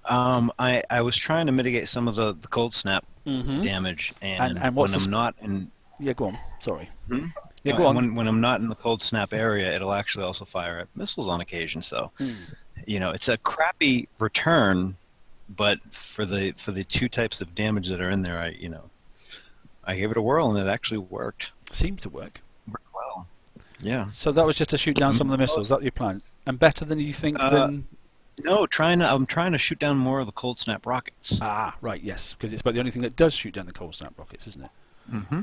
I was trying to mitigate some of the cold snap
Mm-hmm.
damage, and
And what's
when
the
I'm not in
Yeah, go on. Sorry.
Hmm?
Yeah, go on.
when I'm not in the cold snap area, it'll actually also fire at missiles on occasion. So, it's a crappy return, but for the 2 types of damage that are in there, I gave it a whirl and it actually worked.
Seemed to work.
Worked well. Yeah.
So that was just to shoot down some of the missiles. Is that your plan? And better than you think than...
No, I'm trying to shoot down more of the cold snap rockets.
Ah, right, yes. Because it's about the only thing that does shoot down the cold snap rockets, isn't it?
Mm-hmm.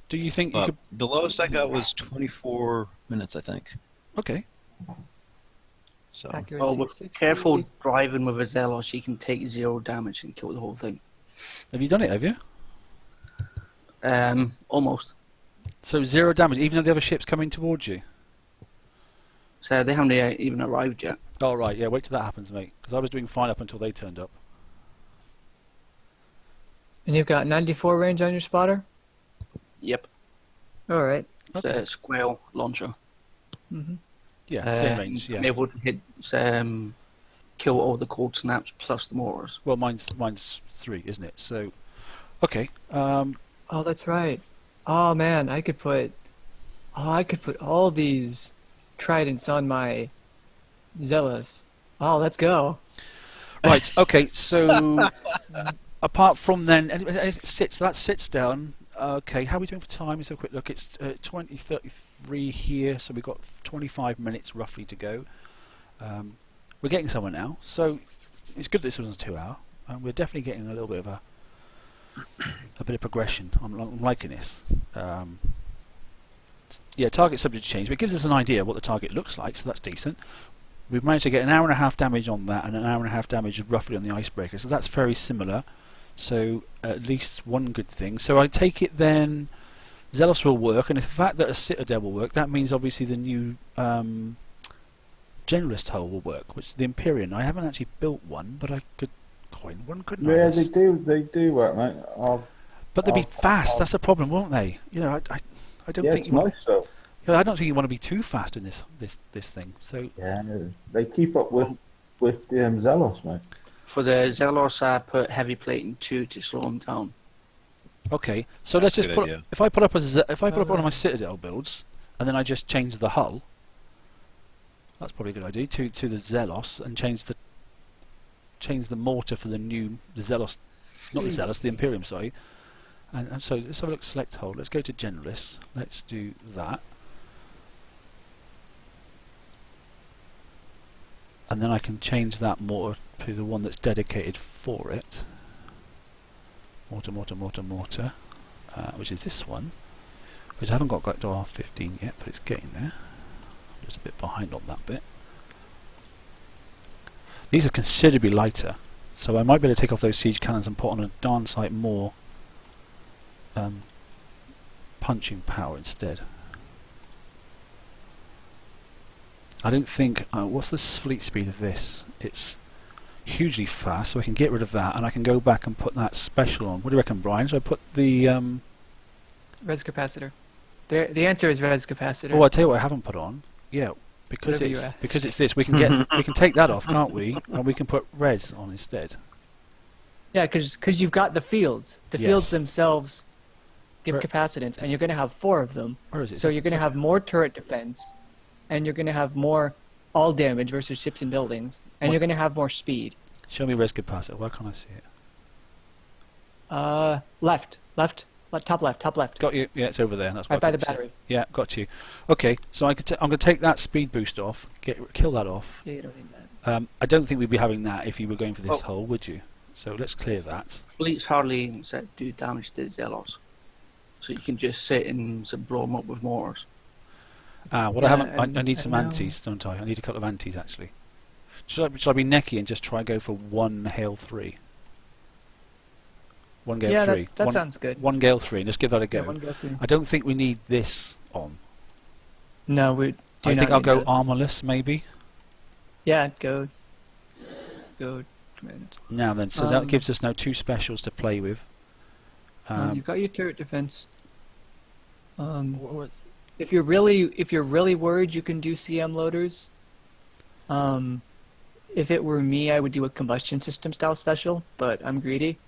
Do you think you
But
could...
the lowest I got was 24 minutes, I think.
Okay.
So
Accuracy
Well, we're
60.
careful driving with a Zealous. You can take 0 damage and kill the whole thing.
Have you done it? Have you?
Almost.
So 0 damage, even though the other ship's coming towards you.
So they haven't even arrived yet.
Oh right, yeah. Wait till that happens, mate. Because I was doing fine up until they turned up.
And you've got 94 range on your spotter?
Yep.
All right.
It's
Okay.
a Squale launcher.
Mm-hmm.
Yeah, same range.
I'm
Yeah.
able to hit, kill all the cold snaps plus the mortars.
Well, mine's 3, isn't it? So, okay.
Oh, that's right. Oh man, I could put all these tridents on my Zealous. Oh, let's go.
Right. Okay. So, apart from then, that sits down. Okay. How are we doing for time? Let's have a quick look. It's 20:33 here, so we've got 25 minutes roughly to go. We're getting somewhere now. So it's good that this was a 2-hour. We're definitely getting a little bit of a bit of progression. I'm liking this. Yeah, target subject to change, but it gives us an idea of what the target looks like, so that's decent. We've managed to get 1.5 hours damage on that and 1.5 hours damage roughly on the Icebreaker, so that's very similar. So at least one good thing. So I take it then Zealous will work, and the fact that a Citadel will work, that means obviously the new Generalist hull will work, which is the Empyrean. I haven't actually built one, but I could coin one, couldn't I?
Yeah, they do work, mate.
But they'd be fast. That's the problem, won't they? You know, I don't
Yeah,
think
it's nice though.
I don't think you want to be too fast in this thing. So
Yeah, they keep up with the Zealous, mate.
For the Zealous, I put heavy plating 2 to slow them down.
okay, so let's
That's
just
a
put
good idea.
if I put up one of my Citadel builds and then I just change the hull. That's probably a good idea to the Zealous and change the mortar for the Zealous, not the Zealous, the Imperium, sorry. And so let's have a look. Select hull. Let's go to Generalist. Let's do that. And then I can change that mortar to the one that's dedicated for it. Mortar, which is this one, which I haven't got to R15 yet, but it's getting there. I'm just a bit behind on that bit. These are considerably lighter, so I might be able to take off those siege cannons and put on a darn sight more punching power instead. I don't think. What's the fleet speed of this? It's hugely fast, so I can get rid of that, and I can go back and put that special on. What do you reckon, Brian? So I put the.
Res capacitor. The answer is res capacitor.
Oh, I tell you what, I haven't put on. Yeah, because
Whatever you
it's this. We can we can take that off, can't we? And we can put res on instead.
Yeah, because you've got the fields. The fields
Yes.
themselves give
Where-
capacitance, and you're going to have 4 of them.
Where is it?
So you're going to have more turret defense, and you're going to have more all damage versus ships and buildings, and
What-
you're going to have more speed.
Show me res capacitor. Why can't I see it?
Left, top left.
Got you. Yeah, it's over there. That's why
Right
I
by the
couldn't see it.
battery.
Yeah, got you. Okay, so I'm going to take that speed boost off. Kill that off.
Yeah, you don't need that.
I don't think we'd be having that if you were going for this
Oh.
hole, would you? So let's clear that.
Fleets hardly do damage to the Zealous. So you can just sit and blow them up with mortars.
What
Yeah,
I haven't. I
and
need some
now-
antis, don't I? I need a couple of antis actually. Should I be necky and just try go for one hail 3? One gale
Yeah,
3.
that sounds good.
One gale 3. Let's give that a go.
Yeah, one go through.
I don't think we need this on.
No, we do
I
not
think I'll
need
go
that.
armorless maybe.
Yeah, go. Command.
Now then, so that
Um,
gives us now 2 specials to play with.
You've got your turret defense.
What-
If you're really worried, you can do CM loaders. If it were me, I would do a combustion system style special, but I'm greedy.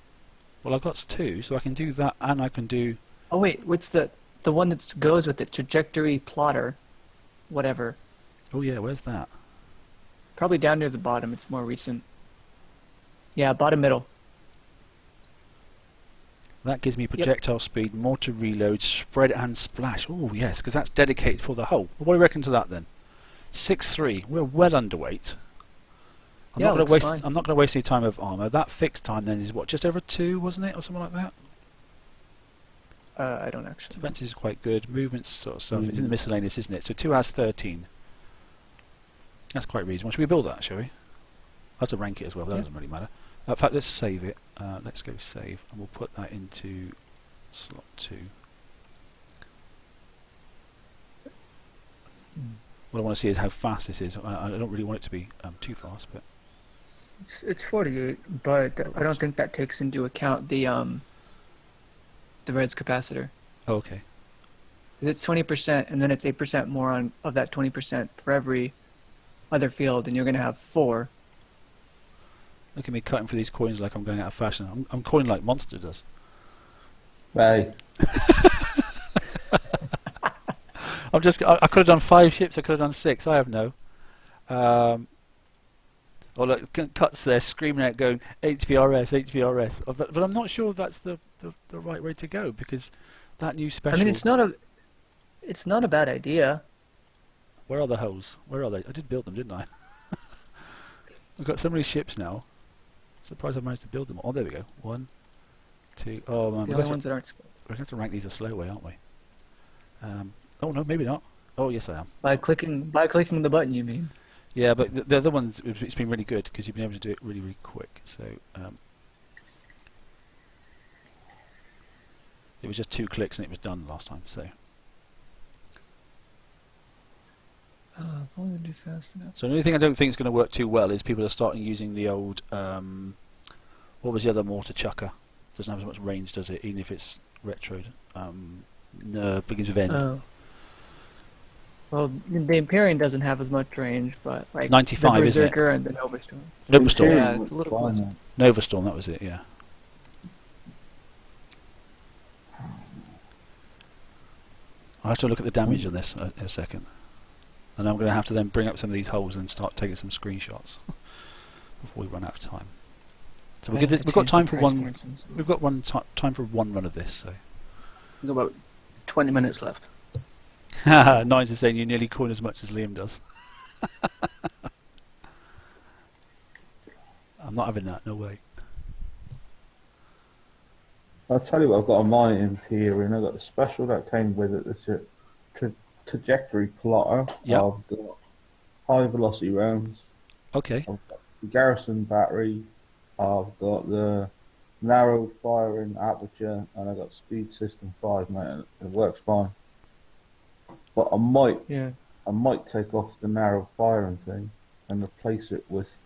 well, I've got 2, so I can do that, and I can do.
Oh wait, what's the one that goes with the trajectory plotter, whatever?
Oh yeah, where's that?
Probably down near the bottom. It's more recent. Yeah, bottom middle.
That gives me projectile speed, mortar reload, spread and splash. Oh yes, because that's dedicated for the hull. What do you reckon to that then? 6-3. We're well underweight.
Yeah,
I'm not
looks
going to waste.
fine.
I'm not going to waste any time of armor. That fixed time then is what, just over 2, wasn't it, or something like that?
I don't actually.
Defense is quite good. Movement sort of stuff. It's in the miscellaneous, isn't it? So 2 has 13. That's quite reasonable. Should we build that, shall we? I have to rank it as well, but that doesn't really matter. In fact, let's save it. Let's go save, and we'll put that into slot 2. What I want to see is how fast this is. I don't really want it to be too fast, but
It's 48, but I don't think that takes into account the res capacitor.
oh, okay.
'Cause it's 20%, and then it's 8% more of that 20% for every other field, and you're going to have 4.
Look at me cutting for these coins like I'm going out of fashion. I'm coining like Monster does.
Hey,
I could have done 5 ships. I could have done 6. I have no. Oh look, cuts there screaming out, going HVRS, HVRS. But I'm not sure that's the right way to go, because that new special.
I mean, it's not a bad idea.
Where are the holes? Where are they? I did build them, didn't I? I've got so many ships now. Surprised I managed to build them. Oh, there we go. 1, 2. Oh man,
The only ones that aren't
we're going to have to rank these a slow way, aren't we? Oh no, maybe not. Oh yes, I am.
by clicking the button, you mean?
Yeah, but the other ones, it's been really good because you've been able to do it really, really quick. So it was just 2 clicks and it was done last time. So
If only do fast enough.
the only thing I don't think is going to work too well is people are starting using the old what was the other mortar chucker? Doesn't have as much range, does it? Even if it's retroed. No, begins with N.
Oh. Well, the Empyrean doesn't have as much range, but like
95,
the
isn't it?
Berserker and the Novastorm.
Novastorm.
Yeah, it's a little
fine,
less.
man.
Novastorm, that was it. Yeah. I'll have to look at the damage on this in a second, and I'm going to have to then bring up some of these holes and start taking some screenshots before we run out of time. So we've got time for one. We've got time for one run of this. So
We've got about 20 minutes left.
Nines is saying you nearly coin as much as Liam does. I'm not having that. No way.
I'll tell you what, I've got a mine in here, and I've got the special that came with it. It's a trajectory plotter.
Yep.
I've got high velocity rounds.
Okay.
I've got the Garrison battery. I've got the narrow firing aperture, and I've got speed system 5, mate. And it works fine. But I might take off the narrow firing thing and replace it with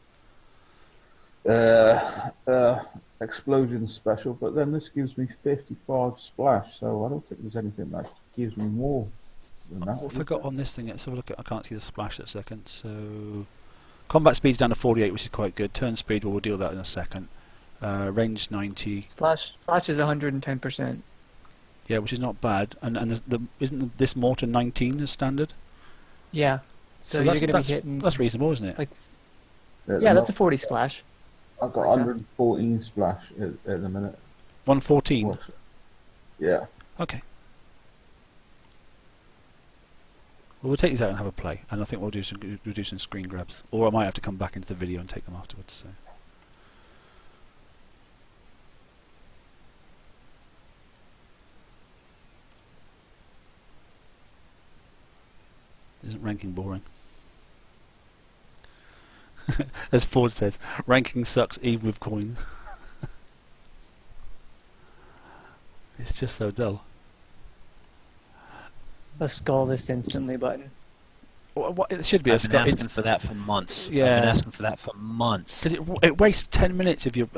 explosion special. But then this gives me 55 splash, so I don't think there's anything that gives me more than that.
What have I got on this thing? Let's have a look at. I can't see the splash at a second. So combat speed's down to 48, which is quite good. Turn speed, we'll deal with that in a second. Range 90.
Splash is 110%.
Yeah, which is not bad. And isn't this mortar 19 as standard?
Yeah. So you're going to be hitting.
That's reasonable, isn't it?
Like, yeah, that's a 40 splash.
I've got 114 splash at the minute.
114.
Yeah.
Okay. Well, we'll take these out and have a play, and I think we'll do some screen grabs, or I might have to come back into the video and take them afterwards. So. Isn't ranking boring? As Ford says, ranking sucks even with coins. It's just so dull.
A skull this instantly button.
What, it should be a
I've been asking for that for months.
Yeah.
I've been asking for that for months.
Because it wastes 10 minutes of your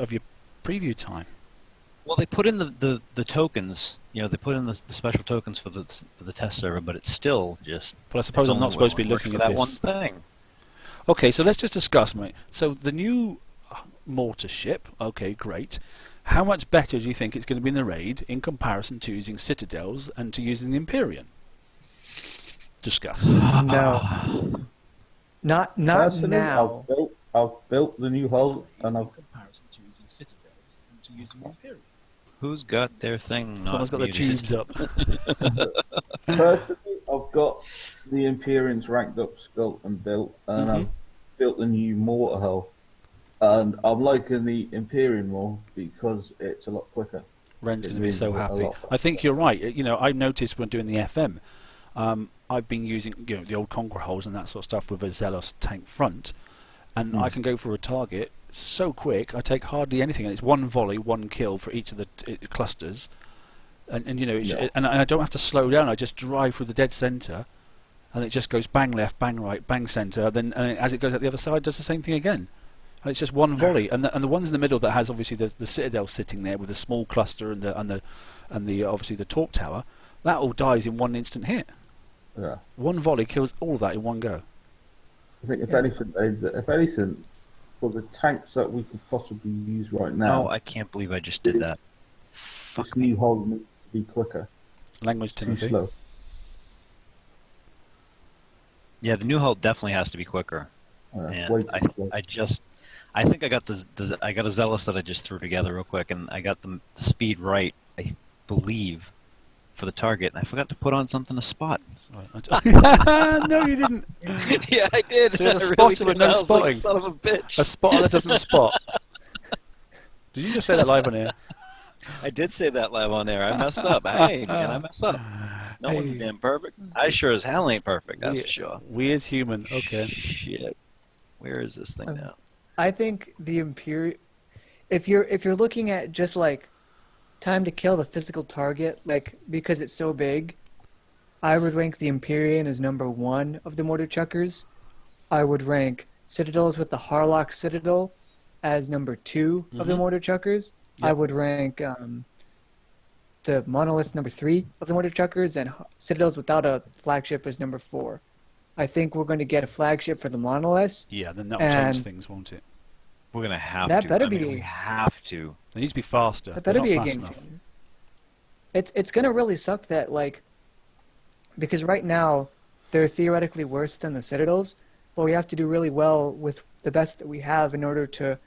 preview time.
Well, they put in the tokens. You know, they put in the special tokens for the test server, but it's still just.
But I suppose I'm not supposed to be looking at
that
this.
one thing.
Okay, so let's just discuss, mate. So the new mortar ship. Okay, great. How much better do you think it's going to be in the raid in comparison to using Citadels and to using the Empyrean? Discuss.
No. Not
Personally,
now.
I've built the new hull, and I've
comparison to using Citadels and to using the Empyrean.
Who's got their thing?
Someone's got their tubes up.
personally I've got the Empyreans ranked up, sculpt, and built, and I've built the new mortar hull. And I'm liking the Empyrean more because it's a lot quicker.
Ren's going to be
It's
so
really a
happy.
lot
I think you're right. You know, I noticed when doing the FM, I've been using the old Conqueror holes and that sort of stuff with a Zealous tank front, and I can go for a target so quick. I take hardly anything, and it's one volley, one kill for each of the clusters, and and I don't have to slow down. I just drive through the dead centre, and it just goes bang left, bang right, bang centre. Then as it goes out the other side, it does the same thing again. And it's just one volley, and the ones in the middle that has obviously the Citadel sitting there with a small cluster and the obviously the torp tower, that all dies in one instant hit.
Yeah.
One volley kills all of that in one go.
I think if anything, for the tanks that we could possibly use right now,
I can't believe I just did that.
this new hull needs to be quicker.
Language,
Too
Timothy.
slow.
Yeah, the new hull definitely has to be quicker. And
Way too slow.
I think I got I got a Zealous that I just threw together real quick, and I got the speed right, I believe, for the target. And I forgot to put on something to spot.
No, you didn't.
Yeah, I did.
So you had a
I
spotter with
did.
no
I was
spotting.
like, son of a bitch.
A spotter that doesn't spot. Did you just say that live on air?
I did say that live on air. I messed up. Hey, man, I messed up. No one's damn perfect. I sure as hell ain't perfect, that's for sure.
We as human. Okay.
Shit. Where is this thing now?
I think the Imperial, if you're looking at just like time to kill the physical target, like because it's so big, I would rank the Empyrean as number 1 of the mortar chuckers. I would rank Citadels with the Harlock Citadel as number 2 of the mortar chuckers.
Yep.
I would rank the Monolith number 3 of the mortar chuckers, and Citadels without a flagship as number 4. I think we're going to get a flagship for the Monoliths.
Yeah, then that'll change things, won't it?
We're going to have
That
to.
better
I mean,
be-
we have to.
They need to be faster.
That
They're
better
not
be a
fast
game
enough.
changer. It's going to really suck that, like, because right now they're theoretically worse than the Citadels, but we have to do really well with the best that we have in order to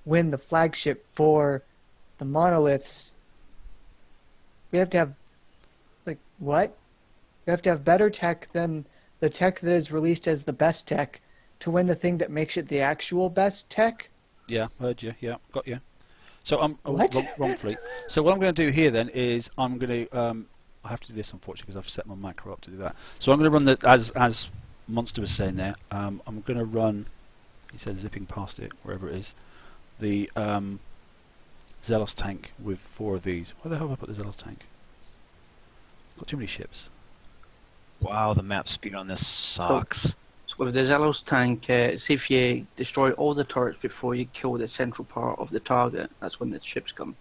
win the flagship for the Monoliths. We have to have, like, what? We have to have better tech than the tech that is released as the best tech to win the thing that makes it the actual best tech?
Yeah, heard you. Yeah, got you. So I'm
What?
wrong fleet. So what I'm going to do here then is I'm going to I have to do this unfortunately because I've set my macro up to do that. So I'm going to run as Monster was saying there. I'm going to run. He said zipping past it wherever it is. The Zealous tank with 4 of these. Where the hell have I put the Zealous tank? Got too many ships.
Wow, the map speed on this sucks.
So with the Zealous tank, see if you destroy all the turrets before you kill the central part of the target, that's when the ships come.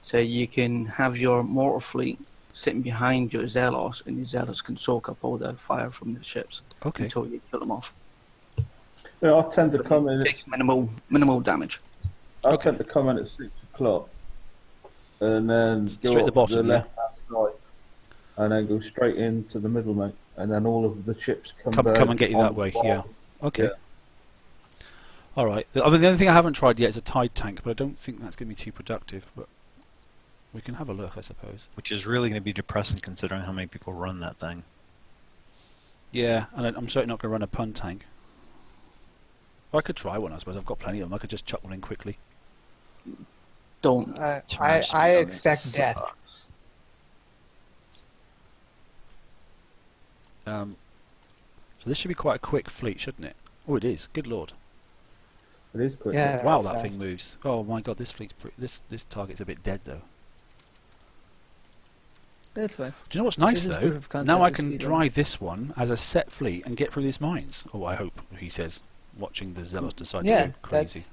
So you can have your mortar fleet sitting behind your Zealous, and your Zealous can soak up all the fire from the ships until you kill them off.
I tend to come in.
Take minimal damage.
I tend to come in at 6 o'clock, and then go
Straight at the
up
bottom,
the left-hand side, and then go straight into the middle, mate. And then all of the ships come
and get you that way. Yeah. Okay. Yeah. All right. I mean, the only thing I haven't tried yet is a tide tank, but I don't think that's going to be too productive. But we can have a look, I suppose.
Which is really going to be depressing considering how many people run that thing.
Yeah, and I'm certainly not going to run a pun tank. I could try one, I suppose. I've got plenty of them. I could just chuck one in quickly.
Don't.
I expect death.
So this should be quite a quick fleet, shouldn't it? Oh, it is. Good lord!
It is quick.
Yeah.
Wow,
fast.
that thing moves. Oh my god, this fleet's this target's a bit dead though.
That's fine.
Do you know what's nice
This is
though?
proof of concept
Now I
of
can
speed
drive this one as a set fleet and get through these mines. Oh, I hope, he says, watching the Zealous decide
Yeah,
to go crazy.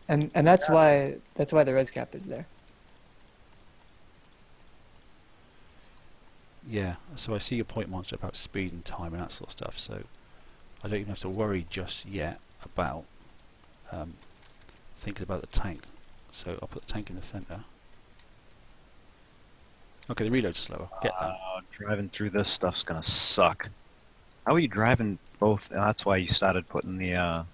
and that's why the res cap is there.
Yeah, so I see your point, Monster, about speed and time and that sort of stuff, so I don't even have to worry just yet about thinking about the tank. So I'll put the tank in the centre. Okay, the reload's slower. Get that.
Driving through this stuff's going to suck. How are you driving both? That's why you started putting the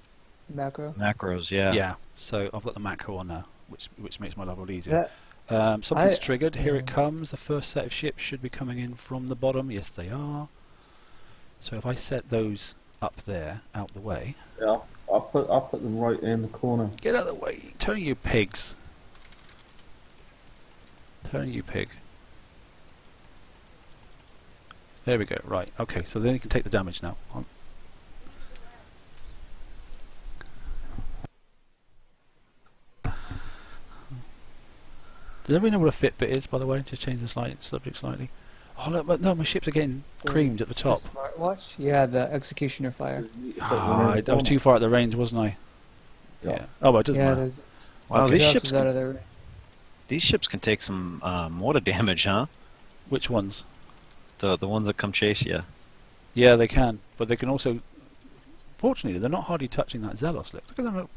Macro.
macros, yeah.
Yeah, so I've got the macro on now, which makes my life a lot easier.
That,
Something's triggered. Here it comes. The first set of ships should be coming in from the bottom. Yes, they are. So if I set those up there, out the way.
Yeah, I'll put them right in the corner.
Get out of the way. Turn, you pigs. Turn, you pig. There we go. Right. Okay. So then you can take the damage now. Does everybody know what a Fitbit is, by the way? Just change the subject slightly. Oh look, no, my ships are getting creamed at the top.
The smartwatch? Yeah, the executioner fire.
I was too far at the range, wasn't I? Yeah. Oh, well, it doesn't
Yeah,
matter.
there's
Wow,
Okay.
these
Zeos
ships
is out
can,
of their.
these ships can take some mortar damage, huh?
Which ones?
The ones that come chase you.
Yeah, they can, but they can also. Fortunately, they're not hardly touching that Zealous. Look at them.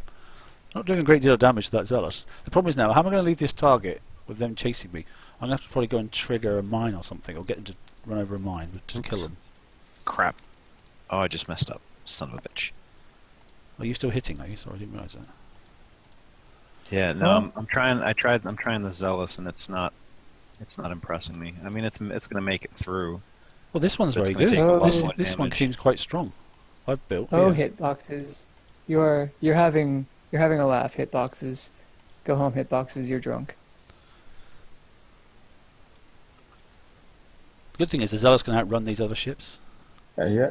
Not doing a great deal of damage to that Zealous. The problem is now, how am I going to leave this target with them chasing me? I'm going to have to probably go and trigger a mine or something, or get them to run over a mine, but just kill them.
Crap. Oh, I just messed up. Son of a bitch.
Are you still hitting? Are you? Sorry, I didn't realise that.
Yeah, no, I'm trying the Zealous, and it's not impressing me. I mean, it's going to make it through.
Well, this one's
It's
very
gonna
good.
take a lot
This,
more
this one
damage.
seems quite strong. I've built.
Oh,
yeah.
hitboxes. You're having a laugh. Hitboxes. Go home, hitboxes. You're drunk.
The good thing is the Zealous can outrun these other ships.
Yeah.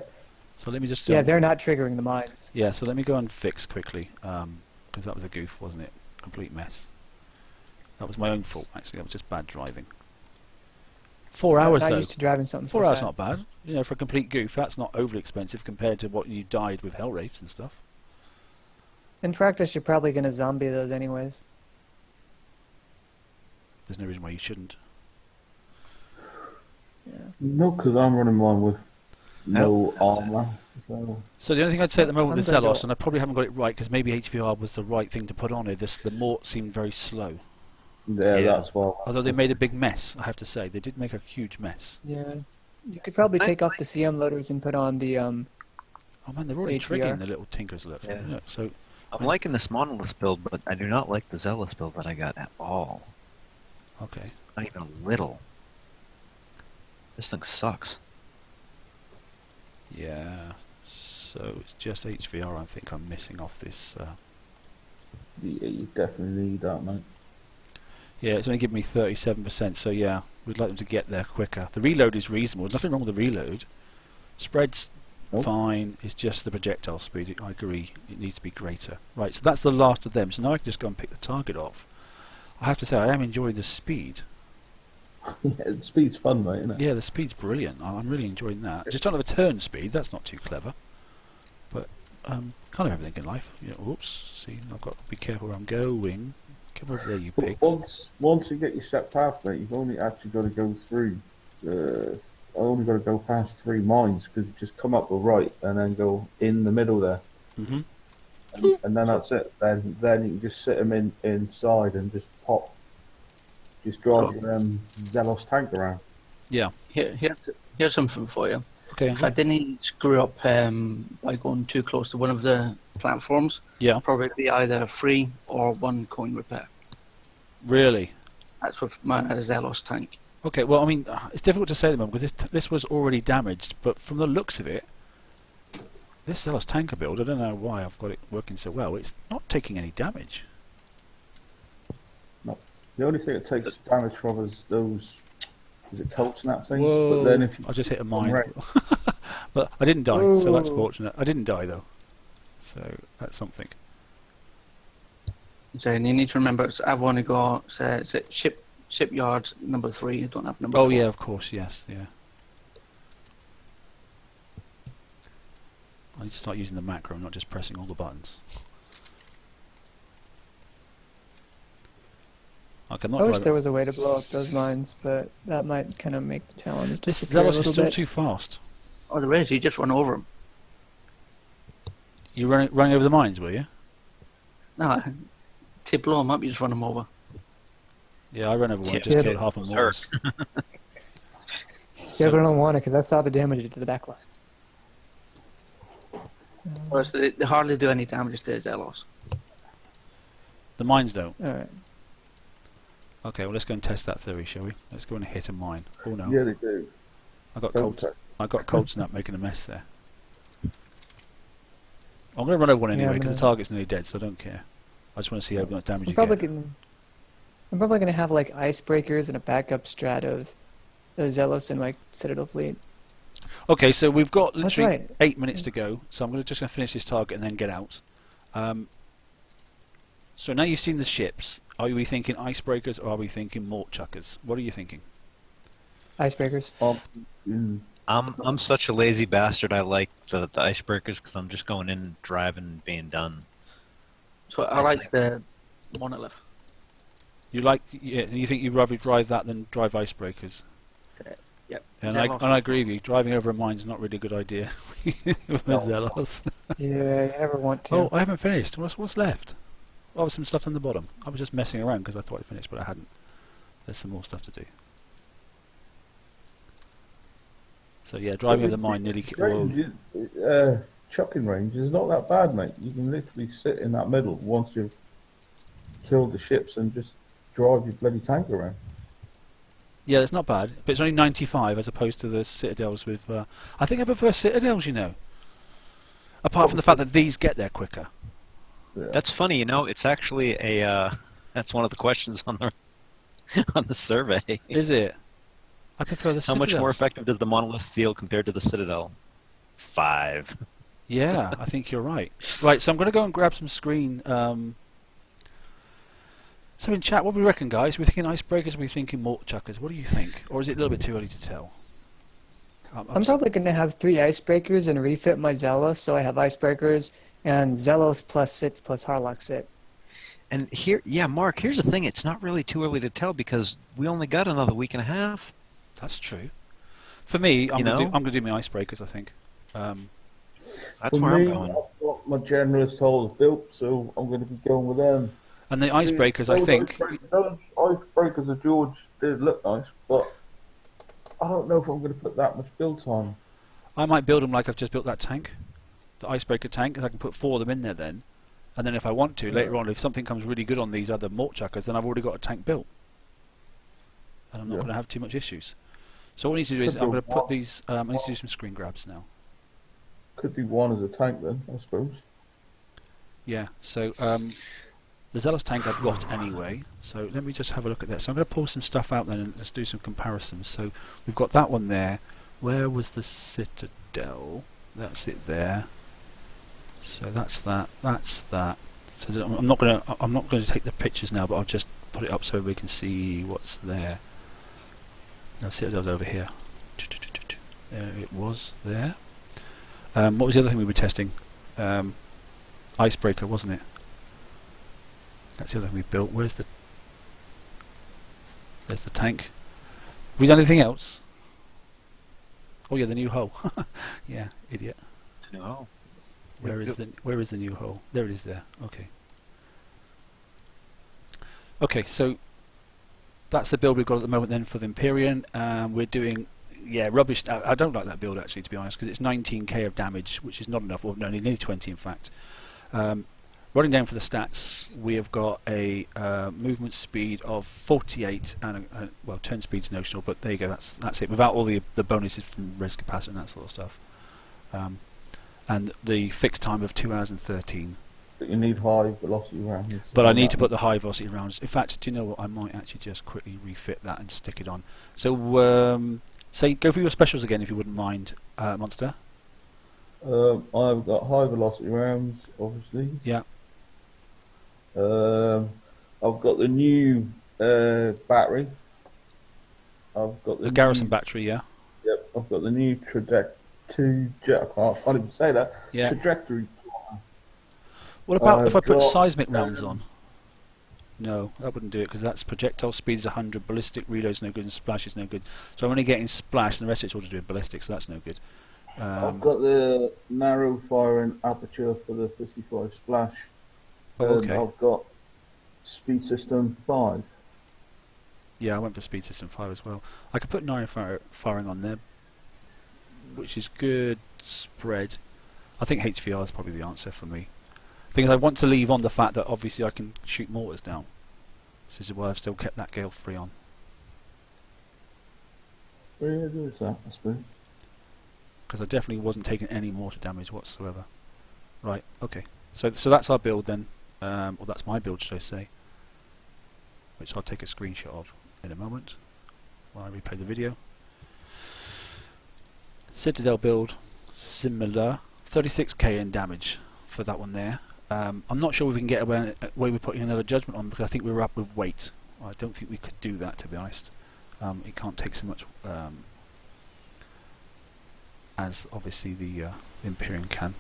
So let me just.
Yeah, they're not triggering the mines.
Yeah, so let me go and fix quickly, because that was a goof, wasn't it? Complete mess. That was my own fault, actually. That was just bad driving. 4
I'm
hours
not
though.
used to driving something so
4 hours
fast.
not bad. You know, for a complete goof, that's not overly expensive compared to what you died with Hell Wraiths and stuff.
In practice, you're probably gonna zombie those anyways.
There's no reason why you shouldn't.
Yeah.
No, because I'm running mine with no armor.
So the only thing I'd say at the moment with the
I'm gonna
Zealous, and I probably haven't got it right because maybe HVR was the right thing to put on it, the Mort seemed very slow.
Yeah, that's why.
Although they made a big mess, I have to say. They did make a huge mess.
Yeah. You could probably take off the CM loaders and put on the
Oh man, they're already
HVR.
triggering the little tinkers, look.
Yeah.
Yeah, so
I'm liking this Monolith build, but I do not like the Zealous build that I got at all.
okay.
Not even a little. This thing sucks.
Yeah. So it's just HVR I think I'm missing off this.
Yeah, you definitely need that, mate.
Yeah, it's only giving me 37%, so yeah, we'd like them to get there quicker. The reload is reasonable. There's nothing wrong with the reload. Spread's
Nope.
fine. It's just the projectile speed. I agree. It needs to be greater. Right, so that's the last of them. So now I can just go and pick the target off. I have to say, I am enjoying the speed.
Yeah, the speed's fun, mate, isn't it?
Yeah, the speed's brilliant. I'm really enjoying that. Just don't have a turn speed. That's not too clever. But kind of everything in life. You know, oops. See, I've got to be careful where I'm going. Come over there, you
But
pigs.
once you get your set path, mate, you've only actually got to go through. Only got to go past 3 mines because you just come up the right and then go in the middle there,
hmm
and then that's it. Then you can just sit them inside and just pop, just drive your Zealous tank around.
Yeah.
Here's something for you.
Okay.
If I didn't screw up by going too close to one of the platforms,
Yeah.
it'd probably be either 3 or 1 coin repair.
Really.
That's with my Zealous tank.
Okay, well, I mean, it's difficult to say at the moment because this was already damaged, but from the looks of it, this Zealous tanker build, I don't know why I've got it working so well, it's not taking any damage.
The only thing that takes damage from is those, is it cold snap things?
Whoa,
But then if you
I just hit a mine.
right.
But I didn't die, so that's
Whoa.
fortunate. I didn't die, though. So that's something.
So you need to remember, I've only got shipyard number 3. I don't have number 4.
Oh, yeah, of course, yes, yeah. I need to start using the macro, not just pressing all the buttons. Like, I'm not
I wish
driving.
there was a way to blow up those mines, but that might kind of make the challenge
This
disappear a
Zealous is
little
still
bit.
too fast.
Oh, there is. You just run over them.
You running over the mines, were you?
No, to blow them up, you just run them over.
Yeah, I ran over one.
Yeah.
Just
Yeah.
killed half of them.
Hurt.
Yeah, but I don't want it because I saw the damage to the back line.
Well, so they hardly do any damage to Zealous.
The mines don't.
Alright.
Okay, well let's go and test that theory, shall we? Let's go and hit a mine. Oh no,
yeah, they do.
I got
Don't
cold snap making a mess there. I'm going to run over one
Yeah,
anyway
I'm
because the
gonna-
target's nearly dead, so I don't care. I just want to see how much damage
I'm
you
probably
get.
gonna have like icebreakers and a backup strat of the Zealous and like Citadel fleet.
Okay, so we've got
That's
literally
right.
8 minutes to go, so I'm just going to finish this target and then get out. So now you've seen the ships. Are we thinking icebreakers or are we thinking mort chuckers? What are you thinking?
Icebreakers.
I'm such a lazy bastard. I like the icebreakers because I'm just going in, driving, and being done.
So I like the Monolith.
You like? Yeah, you think you'd rather drive that than drive icebreakers?
Yep.
And
Zelos.
I agree with you. Driving over a mine's not really a good idea with Zelos.
Yeah, you never want to.
Oh, I haven't finished. What's left? Oh, some stuff on the bottom. I was just messing around because I thought I finished, but I hadn't. There's some more stuff to do. So yeah, driving over the mine nearly.
Chucking range is not that bad, mate. You can literally sit in that middle once you've killed the ships and just drive your bloody tank around.
Yeah, it's not bad, but it's only 95 as opposed to the Citadels with... I think I prefer Citadels, you know. Apart from the fact that these get there quicker.
Yeah.
That's funny, you know. It's actually a. That's one of the questions on the on the survey.
Is it? I prefer the
How
Citadels.
much more effective does the Monolith feel compared to the Citadel? 5.
Yeah, I think you're right. Right, so I'm going to go and grab some screen. So in chat, what do we reckon, guys? Are we thinking icebreakers or are we thinking mort chuckers? What do you think? Or is it a little bit too early to tell?
I'm probably going to have 3 icebreakers and refit my Zelos, so I have icebreakers and Zelos plus Sits plus Harlock Sit.
And here, yeah, Mark. Here's the thing: it's not really too early to tell because we only got another week and a half.
That's true. For me, I'm
You
going
know?
to do my icebreakers, I think.
That's
For
where
me,
I'm going.
I've got my generalist holes built, so I'm going to be going with them.
And the icebreakers, I think...
Those icebreakers of George did look nice, but I don't know if I'm going to put that much build time.
I might build them like I've just built that tank, the icebreaker tank, and I can put 4 of them in there then. And then if I want to, later on, if something comes really good on these other mort chuckers, then I've already got a tank built. And I'm not going to have too much issues. So what I need to do is, I'm going to put these, I need to do some screen grabs now.
Could be one as a tank then, I suppose.
Yeah, so the Zealous tank I've got anyway, so let me just have a look at that. So I'm going to pull some stuff out then and let's do some comparisons. So we've got that one there. Where was the Citadel? That's it there. So that's that. That's that. So I'm not going to take the pictures now, but I'll just put it up so we can see what's there. No, Citadel's over here. There it was there. What was the other thing we were testing? Icebreaker, wasn't it? That's the other thing we've built. There's the tank. Have we done anything else? Oh yeah, the new hull. Yeah, idiot.
It's a new hull.
Where is the new hull? There it is there. Okay. Okay, so that's the build we've got at the moment then for the Empyrean. We're doing rubbish. I don't like that build actually, to be honest, because it's 19k of damage, which is not enough. Well, no, nearly 20 in fact. Running down for the stats, we have got a movement speed of 48 and well, turn speed's notional, but there you go. That's it. Without all the bonuses from res capacity and that sort of stuff, and the fixed time of 2 hours and 13.
But you need high velocity rounds.
But I need to put the high velocity rounds. In fact, do you know what? I might actually just quickly refit that and stick it on. So, say go through your specials again if you wouldn't mind, Monster.
I've got high velocity rounds, obviously.
Yeah.
I've got the new battery. I've got
The Garrison battery, yeah.
Yep. I've got the new I can't even say that.
Yeah.
Trajectory.
What about if I
I've
put
got,
seismic rounds on? No, that wouldn't do it because that's projectile speed is 100, ballistic reload's no good, and splash is no good. So I'm only getting splash, and the rest of it's all to do with ballistic, so that's no good.
I've got the narrow firing aperture for the 55 splash.
Okay.
I've got speed system 5.
Yeah, I went for speed system 5 as well. I could put narrow firing on there, which is good spread. I think HVR is probably the answer for me. The thing is, I want to leave on the fact that obviously I can shoot mortars down. So this is why I've still kept that Gale 3 on.
Where is that, I suppose?
Because I definitely wasn't taking any mortar damage whatsoever. Right, okay. So that's our build then. Or that's my build, should I say. Which I'll take a screenshot of in a moment while I replay the video. Citadel build, similar, 36k in damage for that one there. I'm not sure we can get away with putting another judgment on because I think we were up with weight. I don't think we could do that, to be honest. It can't take so much as obviously the Imperium can,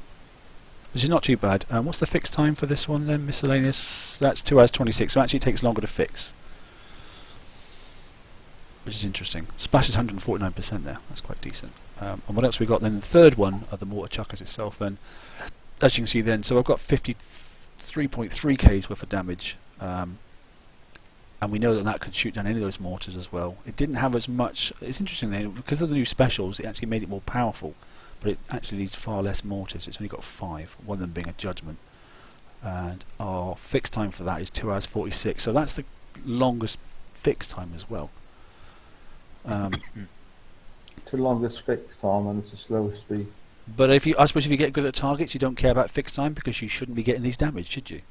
which is not too bad. What's the fix time for this one then? Miscellaneous, that's 2 hours 26, so actually it takes longer to fix, which is interesting. Splash is 149% there, that's quite decent. And what else we got then? The third one of the mortar chuckers itself then, as you can see then, so I've got 53.3k's worth of damage, and we know that that could shoot down any of those mortars as well. It didn't have as much. It's interesting then, because of the new specials, it actually made it more powerful, but it actually needs far less mortars. It's only got 5, one of them being a judgment, and our fix time for that is 2 hours 46, so that's the longest fix time as well.
It's the longest fixed time and it's the slowest speed.
But I suppose if you get good at targets, you don't care about fixed time because you shouldn't be getting these damage, should you?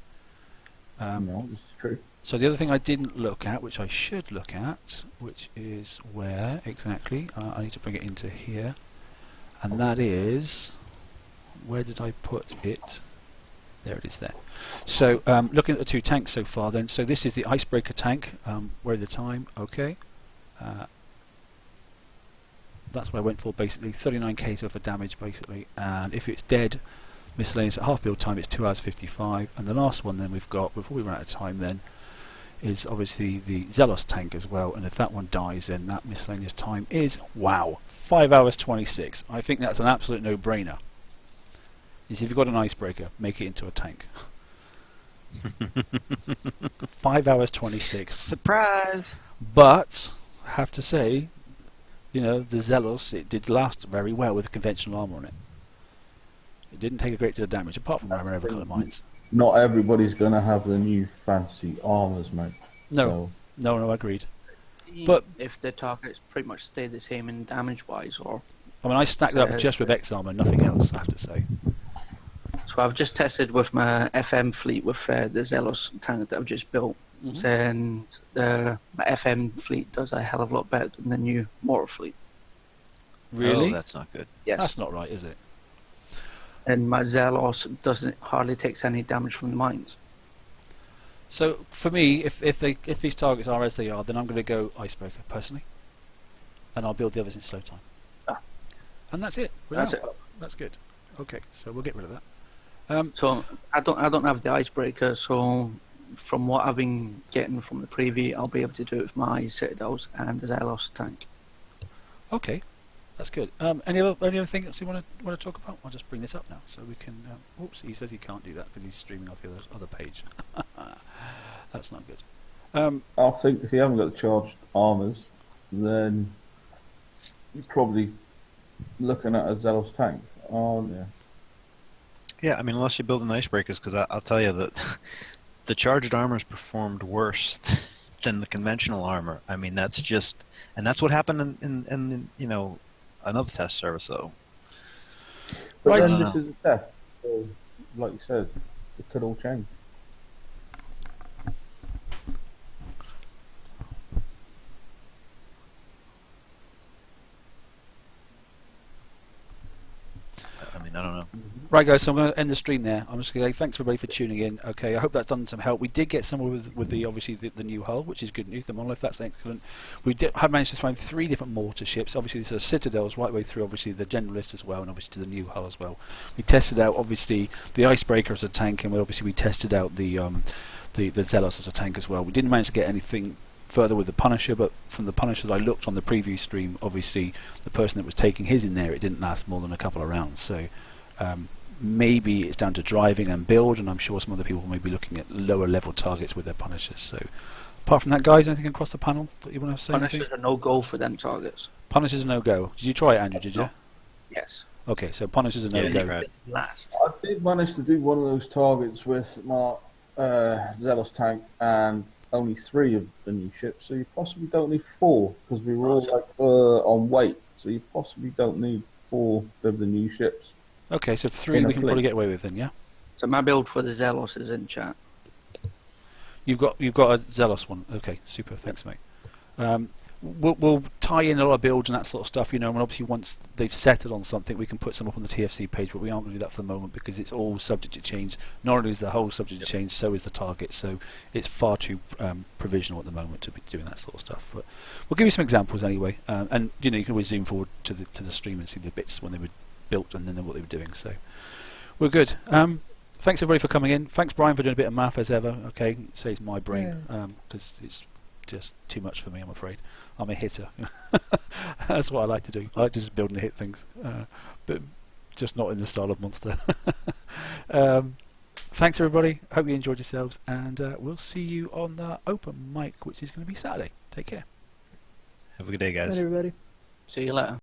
No, it's true.
So the other thing I didn't look at, which I should look at, which is where exactly, I need to bring it into here, and that is, where did I put it? There it is there. So looking at the 2 tanks so far then, so this is the Icebreaker tank, where the time, okay. That's what I went for basically, 39k's worth of damage basically, and if it's dead, miscellaneous at half build time, it's 2 hours 55, and the last one then we've got, before we run out of time then, is obviously the Zelos tank as well, and if that one dies then that miscellaneous time is, wow, 5 hours 26. I think that's an absolute no-brainer. Is if you've got an Icebreaker, make it into a tank. 5 hours 26.
Surprise!
But, I have to say, you know, the Zelos, it did last very well with conventional armour on it. It didn't take a great deal of damage, apart from running over a couple of mines.
Not everybody's going to have the new fancy armours, mate.
No, no, agreed. But
if the targets pretty much stay the same in damage-wise, or
I mean, I stacked it up just with X armour, nothing else, I have to say.
so I've just tested with my FM fleet with the Zelos tank that I've just built, and my FM fleet does a hell of a lot better than the new Mortar fleet.
Really?
Oh, that's not good.
Yes.
That's not right, is it?
And my Zelos hardly takes any damage from the mines.
So for me, if these targets are as they are, then I'm going to go Icebreaker personally, and I'll build the others in slow time. And that's it.
That's it.
That's good. Okay, so we'll get rid of that.
So I don't have the Icebreaker, so from what I've been getting from the preview, I'll be able to do it with my Citadels and the Zelos tank.
Okay, that's good. Any other thing else you want to talk about? I'll just bring this up now so we can. Oops, he says he can't do that because he's streaming off the other page. That's not good.
I think if you haven't got the charged armours, then you're probably looking at a Zelos tank, aren't you?
Yeah, I mean, unless you build an Icebreakers, because I'll tell you that the charged armors performed worse than the conventional armor. I mean, that's just, and that's what happened in you know, another test service though.
But
Right.
then this is a test, so, like you said, it could all change.
I mean, I don't know.
Right, guys, so I'm going to end the stream there. I'm just going to say thanks everybody for tuning in. Okay, I hope that's done some help. We did get somewhere with the obviously the new hull, which is good news. The Monolith, that's excellent. We have managed to find 3 different mortar ships. Obviously, there's Citadels right way through. Obviously, the Generalist as well, and obviously to the new hull as well. We tested out obviously the Icebreaker as a tank, and we tested out the Zelos as a tank as well. We didn't manage to get anything further with the Punisher, but from the Punisher that I looked on the preview stream, obviously the person that was taking his in there, it didn't last more than a couple of rounds. So. Maybe it's down to driving and build, and I'm sure some other people may be looking at lower level targets with their Punishers. So, apart from that, guys, anything across the panel that you want to say?
Punishers are no go for them targets.
Punishers are no go. Did you try it, Andrew? Did you?
Yes.
Okay, so Punishers are no go.
Right.
Last.
I did manage to do one of those targets with my Zelos tank and only 3 of the new ships, so you possibly don't need 4 because we were all on weight, so you possibly don't need 4 of the new ships.
Okay, so 3 we can probably get away with then, yeah.
So my build for the Zelos is in chat.
You've got a Zelos one. Okay, super. Thanks, mate. we'll tie in a lot of builds and that sort of stuff, and obviously once they've settled on something, we can put some up on the TFC page, but we aren't going to do that for the moment because it's all subject to change. Not only is the whole subject to change, so is the target, so it's far too provisional at the moment to be doing that sort of stuff. But we'll give you some examples anyway, and you can always zoom forward to the stream and see the bits when they were built and then what they were doing, so we're good. Thanks everybody for coming in. Thanks Brian for doing a bit of math as ever. Okay, it saves my brain because it's just too much for me, I'm afraid. I'm a hitter. That's what I like to do. I like to just build and hit things, but just not in the style of Monster. Thanks everybody. Hope you enjoyed yourselves, and we'll see you on the open mic, which is going to be Saturday. Take care.
Have a good day, guys.
Bye, everybody.
See you later.